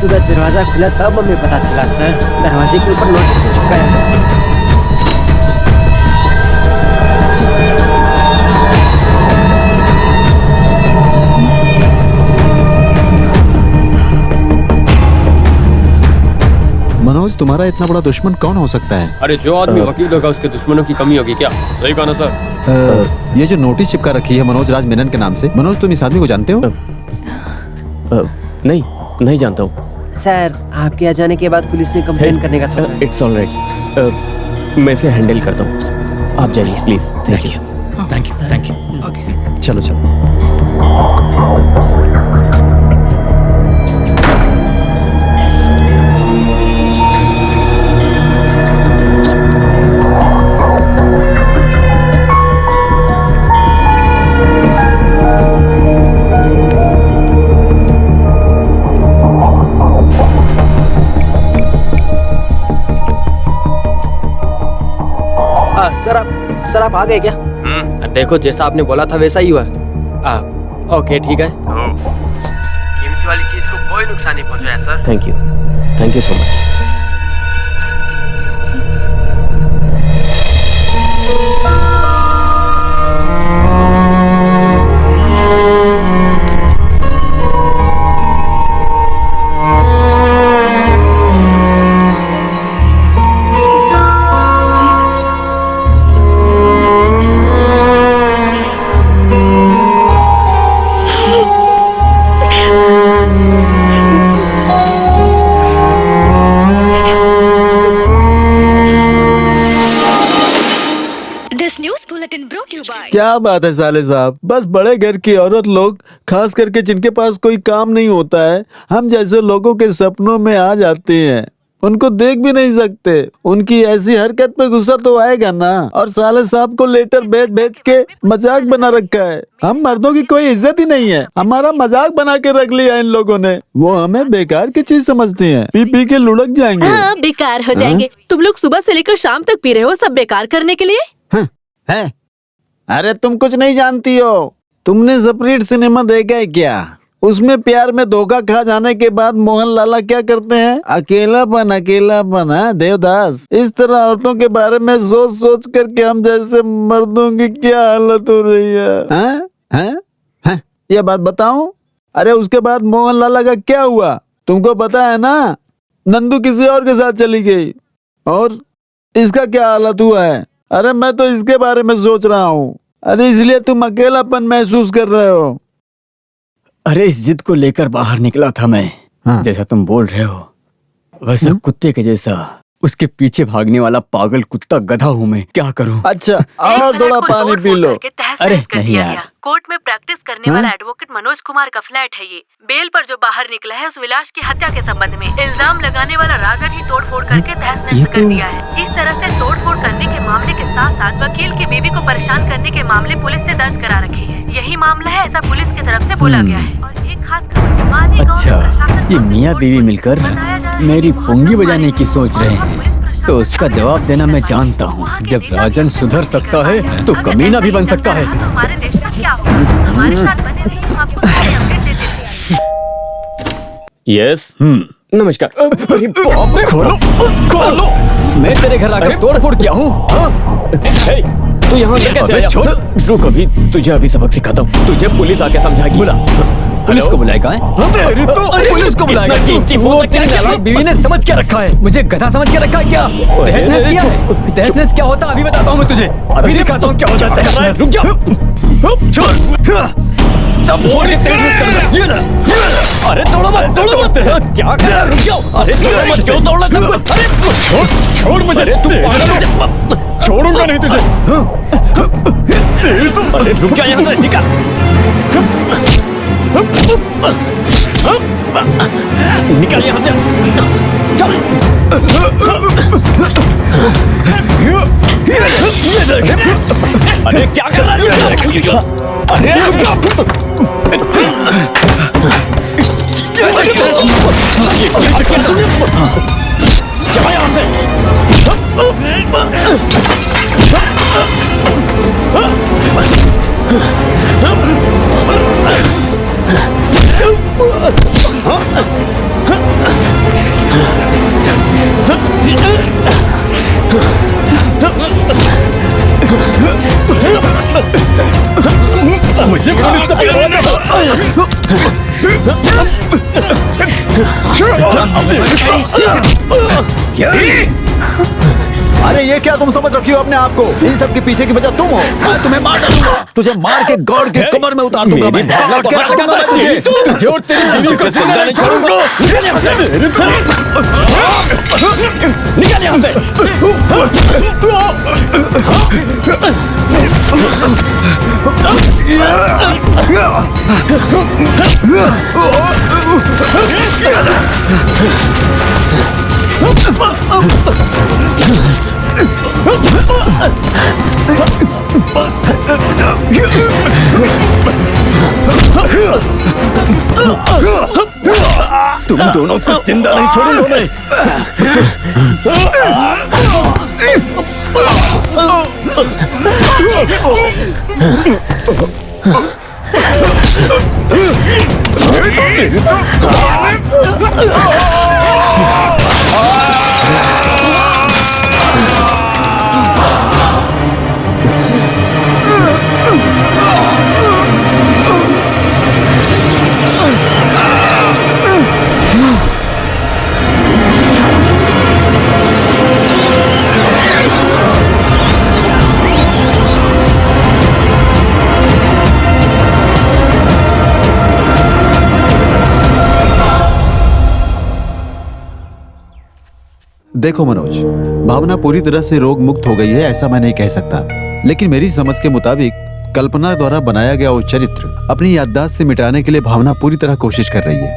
[SPEAKER 5] सुबह दरवाजा खुला तब हमें पता चला सर, दरवाजे के ऊपर नोटिस भी चिपकाया है।
[SPEAKER 8] मनोज, तुम्हारा इतना बड़ा दुश्मन कौन हो सकता है?
[SPEAKER 5] अरे जो आदमी वकील होगा उसके दुश्मनों की कमी होगी क्या? सही कहा ना सर?
[SPEAKER 8] ये जो नोटिस चिपका रखी है मनोज राज मेनन के नाम से, मनोज तुम इस आदमी को जानते हो?
[SPEAKER 2] नहीं जानता हूँ
[SPEAKER 9] सर। आपके आ जाने के बाद पुलिस ने कंप्लेन करने का सोचा है।
[SPEAKER 2] इट्स ऑलराइट, मैं इसे हैंडल करता हूँ, आप जाइए please. Thank you.
[SPEAKER 3] Thank you. Okay.
[SPEAKER 8] चलो चलो।
[SPEAKER 5] सर आप आ गए क्या? देखो जैसा आपने बोला था वैसा ही हुआ। ओके ठीक है। कीमती वाली चीज को कोई नुकसान नहीं पहुंचाया sir.
[SPEAKER 2] Thank you so much.
[SPEAKER 8] क्या बात है साले साहब, बस बड़े घर की औरत लोग, खास करके जिनके पास कोई काम नहीं होता है, हम जैसे लोगों के सपनों में आ जाते हैं। उनको देख भी नहीं सकते। उनकी ऐसी हरकत पे गुस्सा तो आएगा ना। और साले साहब को लेटर भेज भेज के मजाक बना रखा है। हम मर्दों की कोई इज्जत ही नहीं है, हमारा मजाक बना के रख लिया इन लोगों ने। वो हमें बेकार की चीज समझती हैं, पी पी के लुढ़क जाएंगे।
[SPEAKER 4] हाँ, बेकार हो जाएंगे। तुम लोग सुबह से लेकर शाम तक पी रहे हो, सब बेकार करने के लिए।
[SPEAKER 8] है? अरे तुम कुछ नहीं जानती हो। तुमने स्प्रिट सिनेमा देखा है क्या? उसमें प्यार में धोखा खा जाने के बाद मोहन लाला क्या करते हैं? अकेलापन अकेलापन। हाँ देवदास, इस तरह औरतों के बारे में सोच सोच करके हम जैसे मर्दों की क्या हालत हो रही है। हाँ? हाँ? हाँ? ये बात बताऊं? अरे उसके बाद मोहन लाला का क्या हुआ तुमको पता है ना? नंदू किसी और के साथ चली गई। और इसका क्या हालत हुआ है? अरे मैं तो इसके बारे में सोच रहा हूँ। अरे इसलिए तुम अकेलापन महसूस कर रहे हो।
[SPEAKER 6] अरे इस जिद को लेकर बाहर निकला था मैं।
[SPEAKER 8] हाँ।
[SPEAKER 6] जैसा तुम बोल रहे हो वैसा कुत्ते के जैसा उसके पीछे भागने वाला पागल कुत्ता गधा हूँ मैं। क्या करूँ?
[SPEAKER 8] अच्छा और थोड़ा पानी पी लो।
[SPEAKER 6] अरे नहीं यार।
[SPEAKER 4] कोर्ट में प्रैक्टिस करने वाला एडवोकेट मनोज कुमार का फ्लैट है ये। बेल पर जो बाहर निकला है उस विलास की हत्या के संबंध में इल्जाम लगाने वाला राजन ही तोड़फोड़ करके तहस नहस कर दिया है। इस तरह से तोड़फोड़ करने के मामले के साथ साथ वकील की बीवी को परेशान करने के मामले पुलिस से दर्ज करा रखे हैं। यही मामला है, ऐसा पुलिस की तरफ से बोला गया है। और एक खास खबर, माली गांव
[SPEAKER 6] अच्छा,
[SPEAKER 4] में प्रशासन
[SPEAKER 6] ये
[SPEAKER 4] को
[SPEAKER 6] मियाँ बीवी मिलकर
[SPEAKER 4] बताया जा रहा है
[SPEAKER 6] मेरी
[SPEAKER 4] कि
[SPEAKER 6] पुंगी
[SPEAKER 4] मोहन
[SPEAKER 6] बजाने की
[SPEAKER 4] माली
[SPEAKER 6] सोच रहे
[SPEAKER 4] गांव
[SPEAKER 6] हैं। तो उसका जवाब देना मैं जानता हूँ। जब राजन सुधर सकता है तो कमीना भी बन सकता है।
[SPEAKER 4] हमारे देश का क्या होगा? हमारे साथ बने रहिए, हम आपको सारे अपडेट देते हैं।
[SPEAKER 2] यस। नमस्कार। अरे बाप रे,
[SPEAKER 6] खोलो खोलो, मैं तेरे घर आकर तोड़फोड़ किया हूँ।
[SPEAKER 2] हे, तू यहाँ अंदर कैसे आया?
[SPEAKER 6] छोड़।
[SPEAKER 2] रुक, अभी तुझे अभी सबक सिखाता हूँ। तुझे पुलिस आके समझाएगी।
[SPEAKER 6] बुला, पुलिस को बुलाएगा? तेरी तो पुलिस को बुलाएगा। वो तेरे नालायक बीवी ने समझ क्या रखा है? मुझे गधा समझ के रखा है क्या? तहस नहस किया है? तहस नहस क्या होता अभी बताता हूँ मैं तुझे। अभी दिखाता हूँ क्या होता है तहस नहस। रुक जा, सब मोड़ के तहस नहस करूंगा। ये ले। अरे तोड़ो मत, तोड़ते हैं। क्या कर रहा है? रुक जाओ। अरे तोड़ो मत, क्यों तोड़ना सब कुछ? अरे छोड़ मुझे। अरे तू छोड़ूंगा नहीं तुझे। तेरी तो। अरे रुक जा यहाँ से, निकल। निकल यहाँ से, चल। अरे क्या कर रहा है? अरे चला यहाँ से। मुझे पुलिस से पकड़वाना।
[SPEAKER 8] अरे ये क्या तुम समझ रखी हो अपने आप को? इन सब के पीछे की वजह तुम हो। मैं तुम्हें मार डालूंगा, तुझे मार के गॉड के कमर में उतार दूंगा मैं। लौट के रखूंगा मैं तुझे।
[SPEAKER 5] तुझे और तेरी बीवी को जिंदा नहीं छोड़ूंगा। निकल यहाँ से। निकल यहाँ से।
[SPEAKER 6] तुम दोनों को जिंदा नहीं छोड़ूंगा मैं।
[SPEAKER 8] देखो मनोज, भावना पूरी तरह से रोग मुक्त हो गई है ऐसा मैं नहीं कह सकता, लेकिन मेरी समझ के मुताबिक कल्पना द्वारा बनाया गया वो चरित्र अपनी याददाश्त से मिटाने के लिए भावना पूरी तरह कोशिश कर रही है।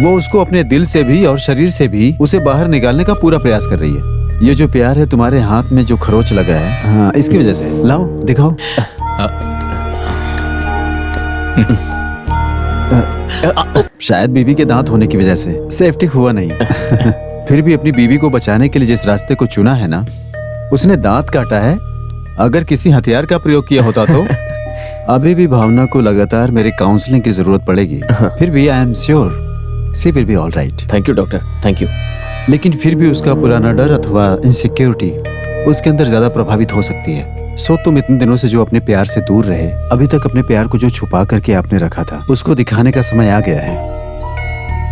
[SPEAKER 8] वो उसको अपने दिल से भी और शरीर से भी उसे बाहर निकालने का पूरा प्रयास कर रही है। ये जो प्यार है तुम्हारे हाथ में जो खरोच लगा है, हाँ, इसकी वजह से। लाओ दिखाओ। शायद बीबी के दांत होने की वजह से सेफ्टी हुआ नहीं। फिर भी अपनी बीवी को बचाने के लिए जिस रास्ते को चुना है ना, उसने दांत काटा है। अगर किसी हथियार का प्रयोग किया होता तो अभी भी भावना को लगातार मेरी काउंसलिंग की जरूरत पड़ेगी। फिर भी I am sure she will be all right.
[SPEAKER 2] Thank you doctor, thank you.
[SPEAKER 8] लेकिन फिर भी उसका पुराना डर अथवा इनसिक्योरिटी उसके अंदर ज्यादा प्रभावित हो सकती है। सो तुम इतने दिनों से जो अपने प्यार से दूर रहे, अभी तक अपने प्यार को जो छुपा करके आपने रखा था, उसको दिखाने का समय आ गया है।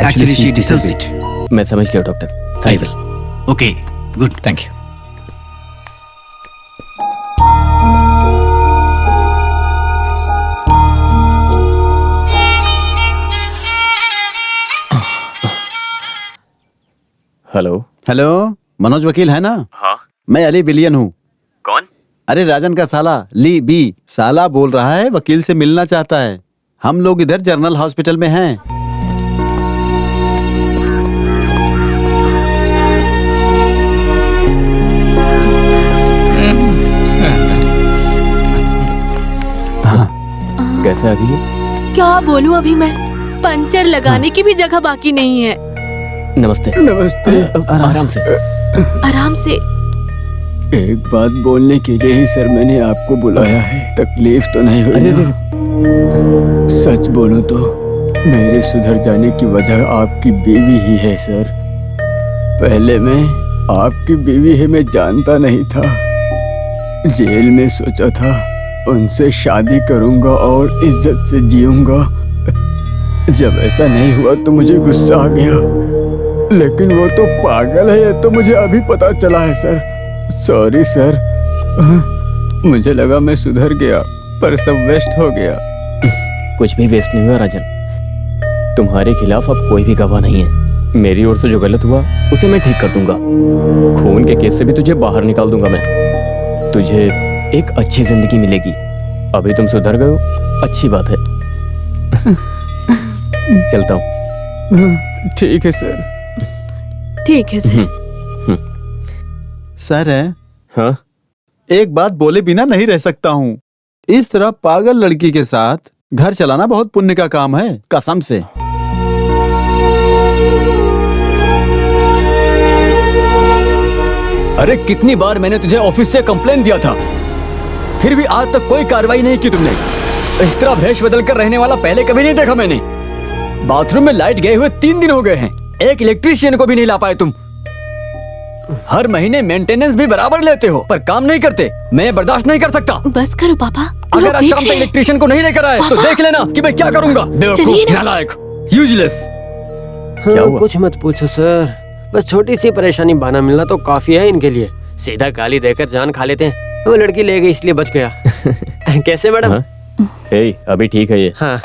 [SPEAKER 6] Actually, she deserves it.
[SPEAKER 2] मैं समझ गया doctor, thank you.
[SPEAKER 6] Okay, good, thank you.
[SPEAKER 2] Hello.
[SPEAKER 8] Hello, Manoj वकील है ना?
[SPEAKER 2] हाँ।
[SPEAKER 8] मैं अली विलियन हूँ।
[SPEAKER 2] कौन?
[SPEAKER 8] अरे राजन का साला ली बी। साला बोल रहा है, वकील से मिलना चाहता है। हम लोग इधर जनरल हॉस्पिटल में हैं।
[SPEAKER 2] कैसे आ गई?
[SPEAKER 4] क्या बोलूं अभी मैं, पंचर लगाने की भी जगह बाकी नहीं है।
[SPEAKER 2] नमस्ते।
[SPEAKER 6] नमस्ते।
[SPEAKER 2] आराम से।
[SPEAKER 4] आराम से।
[SPEAKER 6] एक बात बोलने के लिए ही सर मैंने आपको बुलाया है। तकलीफ तो नहीं हुई ना? सच बोलूं तो मेरे सुधर जाने की वजह आपकी बीवी ही है सर। पहले मैं आपकी बीवी है मैं जानता नहीं था। जेल में सोचा था उनसे शादी करूंगा और इज्जत से जीऊंगा। जब ऐसा नहीं हुआ तो मुझे गुस्सा आ गया, लेकिन वो तो पागल है, ये तो मुझे अभी पता चला है सर। सॉरी सर, मुझे लगा मैं सुधर गया, पर सब वेस्ट हो गया।
[SPEAKER 2] कुछ भी वेस्ट नहीं हुआ राजन। तुम्हारे खिलाफ अब कोई भी गवाह नहीं है। मेरी ओर से जो गलत हुआ उसे मैं ठीक कर दूंगा। खून के केस से भी तुझे बाहर निकाल दूंगा मैं। तुझे एक अच्छी जिंदगी मिलेगी। अभी तुम सुधर गए हो, अच्छी बात है। चलता हूँ।
[SPEAKER 6] ठीक है सर।
[SPEAKER 4] ठीक है सर।
[SPEAKER 8] सर है?
[SPEAKER 2] हाँ?
[SPEAKER 8] एक बात बोले बिना नहीं रह सकता हूँ। इस तरह पागल लड़की के साथ घर चलाना बहुत पुण्य का काम है, कसम से।
[SPEAKER 6] अरे कितनी बार मैंने तुझे ऑफिस से कंप्लेन दिया था, फिर भी आज तक कोई कार्रवाई नहीं की तुमने। इस तरह भेष बदल कर रहने वाला पहले कभी नहीं देखा मैंने। बाथरूम में लाइट गए हुए 3 दिन हो गए हैं, एक इलेक्ट्रीशियन को भी नहीं ला पाए तुम। हर महीने मेंटेनेंस भी बराबर लेते हो, पर काम नहीं करते। मैं बर्दाश्त नहीं कर सकता।
[SPEAKER 4] बस करो पापा।
[SPEAKER 6] अगर आज शाम तक इलेक्ट्रीशियन को नहीं लेकर आए तो देख लेना कि मैं क्या करूंगा। बेवकूफ, नालायक, यूजलेस।
[SPEAKER 2] क्या हुआ?
[SPEAKER 9] कुछ मत पूछो सर,
[SPEAKER 5] बस छोटी सी परेशानी बहाना मिलना तो काफी है इनके लिए। सीधा गाली देकर जान खा लेते हैं। वो लड़की ले गई इसलिए बच गया। कैसे मैडम?
[SPEAKER 2] हे, अभी ठीक है ये।
[SPEAKER 5] हाँ।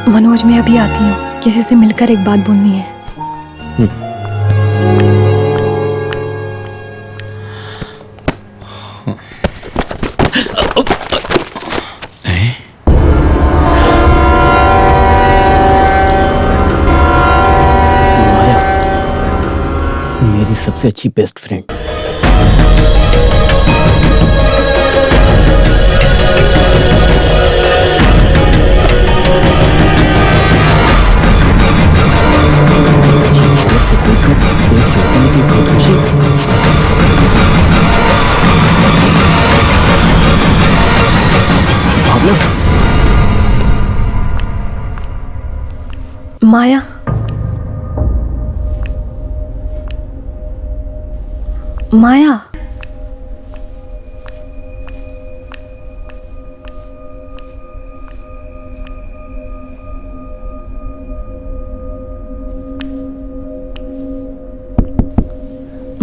[SPEAKER 1] मनोज, मैं अभी आती हूँ, किसी से मिलकर एक बात बोलनी है।
[SPEAKER 2] माया, मेरी सबसे अच्छी बेस्ट फ्रेंड। एक युवती की खुदकुशी। भावना।
[SPEAKER 1] माया, माया,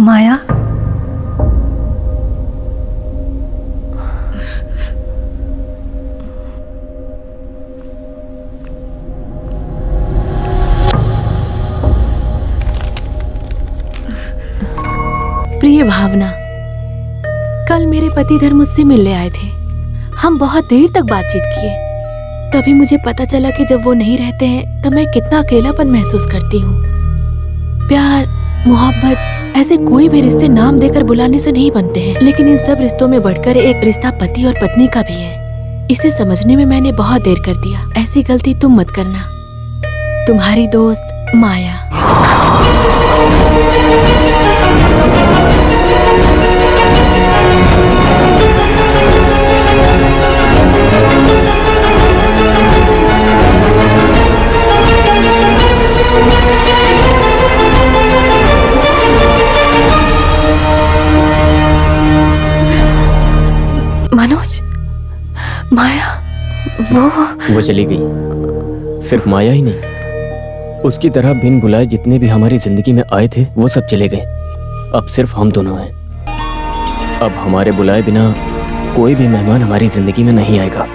[SPEAKER 1] माया,
[SPEAKER 4] प्रिय भावना, कल मेरे पतिधर मुझसे मिलने आए थे। हम बहुत देर तक बातचीत किए। तभी मुझे पता चला कि जब वो नहीं रहते हैं तब मैं कितना अकेलापन महसूस करती हूँ। प्यार, मोहब्बत, ऐसे कोई भी रिश्ते नाम देकर बुलाने से नहीं बनते हैं, लेकिन इन सब रिश्तों में बढ़कर एक रिश्ता पति और पत्नी का भी है। इसे समझने में मैंने बहुत देर कर दिया। ऐसी गलती तुम मत करना। तुम्हारी दोस्त माया।
[SPEAKER 1] मनोज, माया,
[SPEAKER 2] वो चली गई। सिर्फ माया ही नहीं, उसकी तरह बिन बुलाए जितने भी हमारी जिंदगी में आए थे वो सब चले गए। अब सिर्फ हम दोनों हैं। अब हमारे बुलाए बिना कोई भी मेहमान हमारी जिंदगी में नहीं आएगा।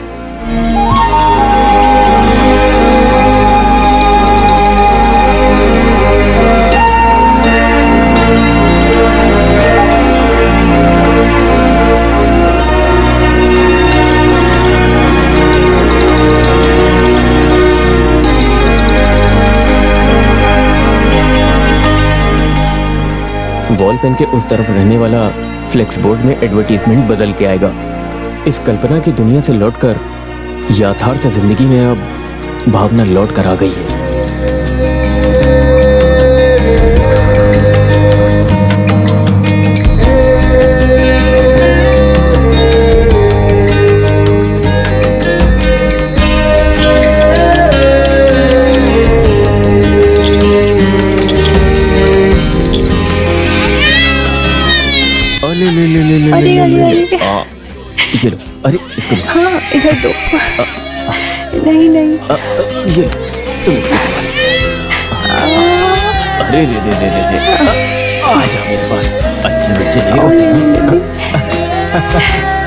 [SPEAKER 2] वॉल पेन के उस तरफ रहने वाला फ्लेक्स बोर्ड में एडवर्टीजमेंट बदल के आएगा। इस कल्पना की दुनिया से लौटकर यथार्थ जिंदगी में अब भावना लौट कर आ गई है।
[SPEAKER 1] अरे अरे अरे,
[SPEAKER 2] ये लो। अरे इसको लो।
[SPEAKER 1] हाँ, इधर दो। नहीं नहीं,
[SPEAKER 2] ये लो, तुम इसको संभालो। अरे रे रे रे रे रे। आ जा मेरे पास, अच्छे बच्चे नहीं रोते ना।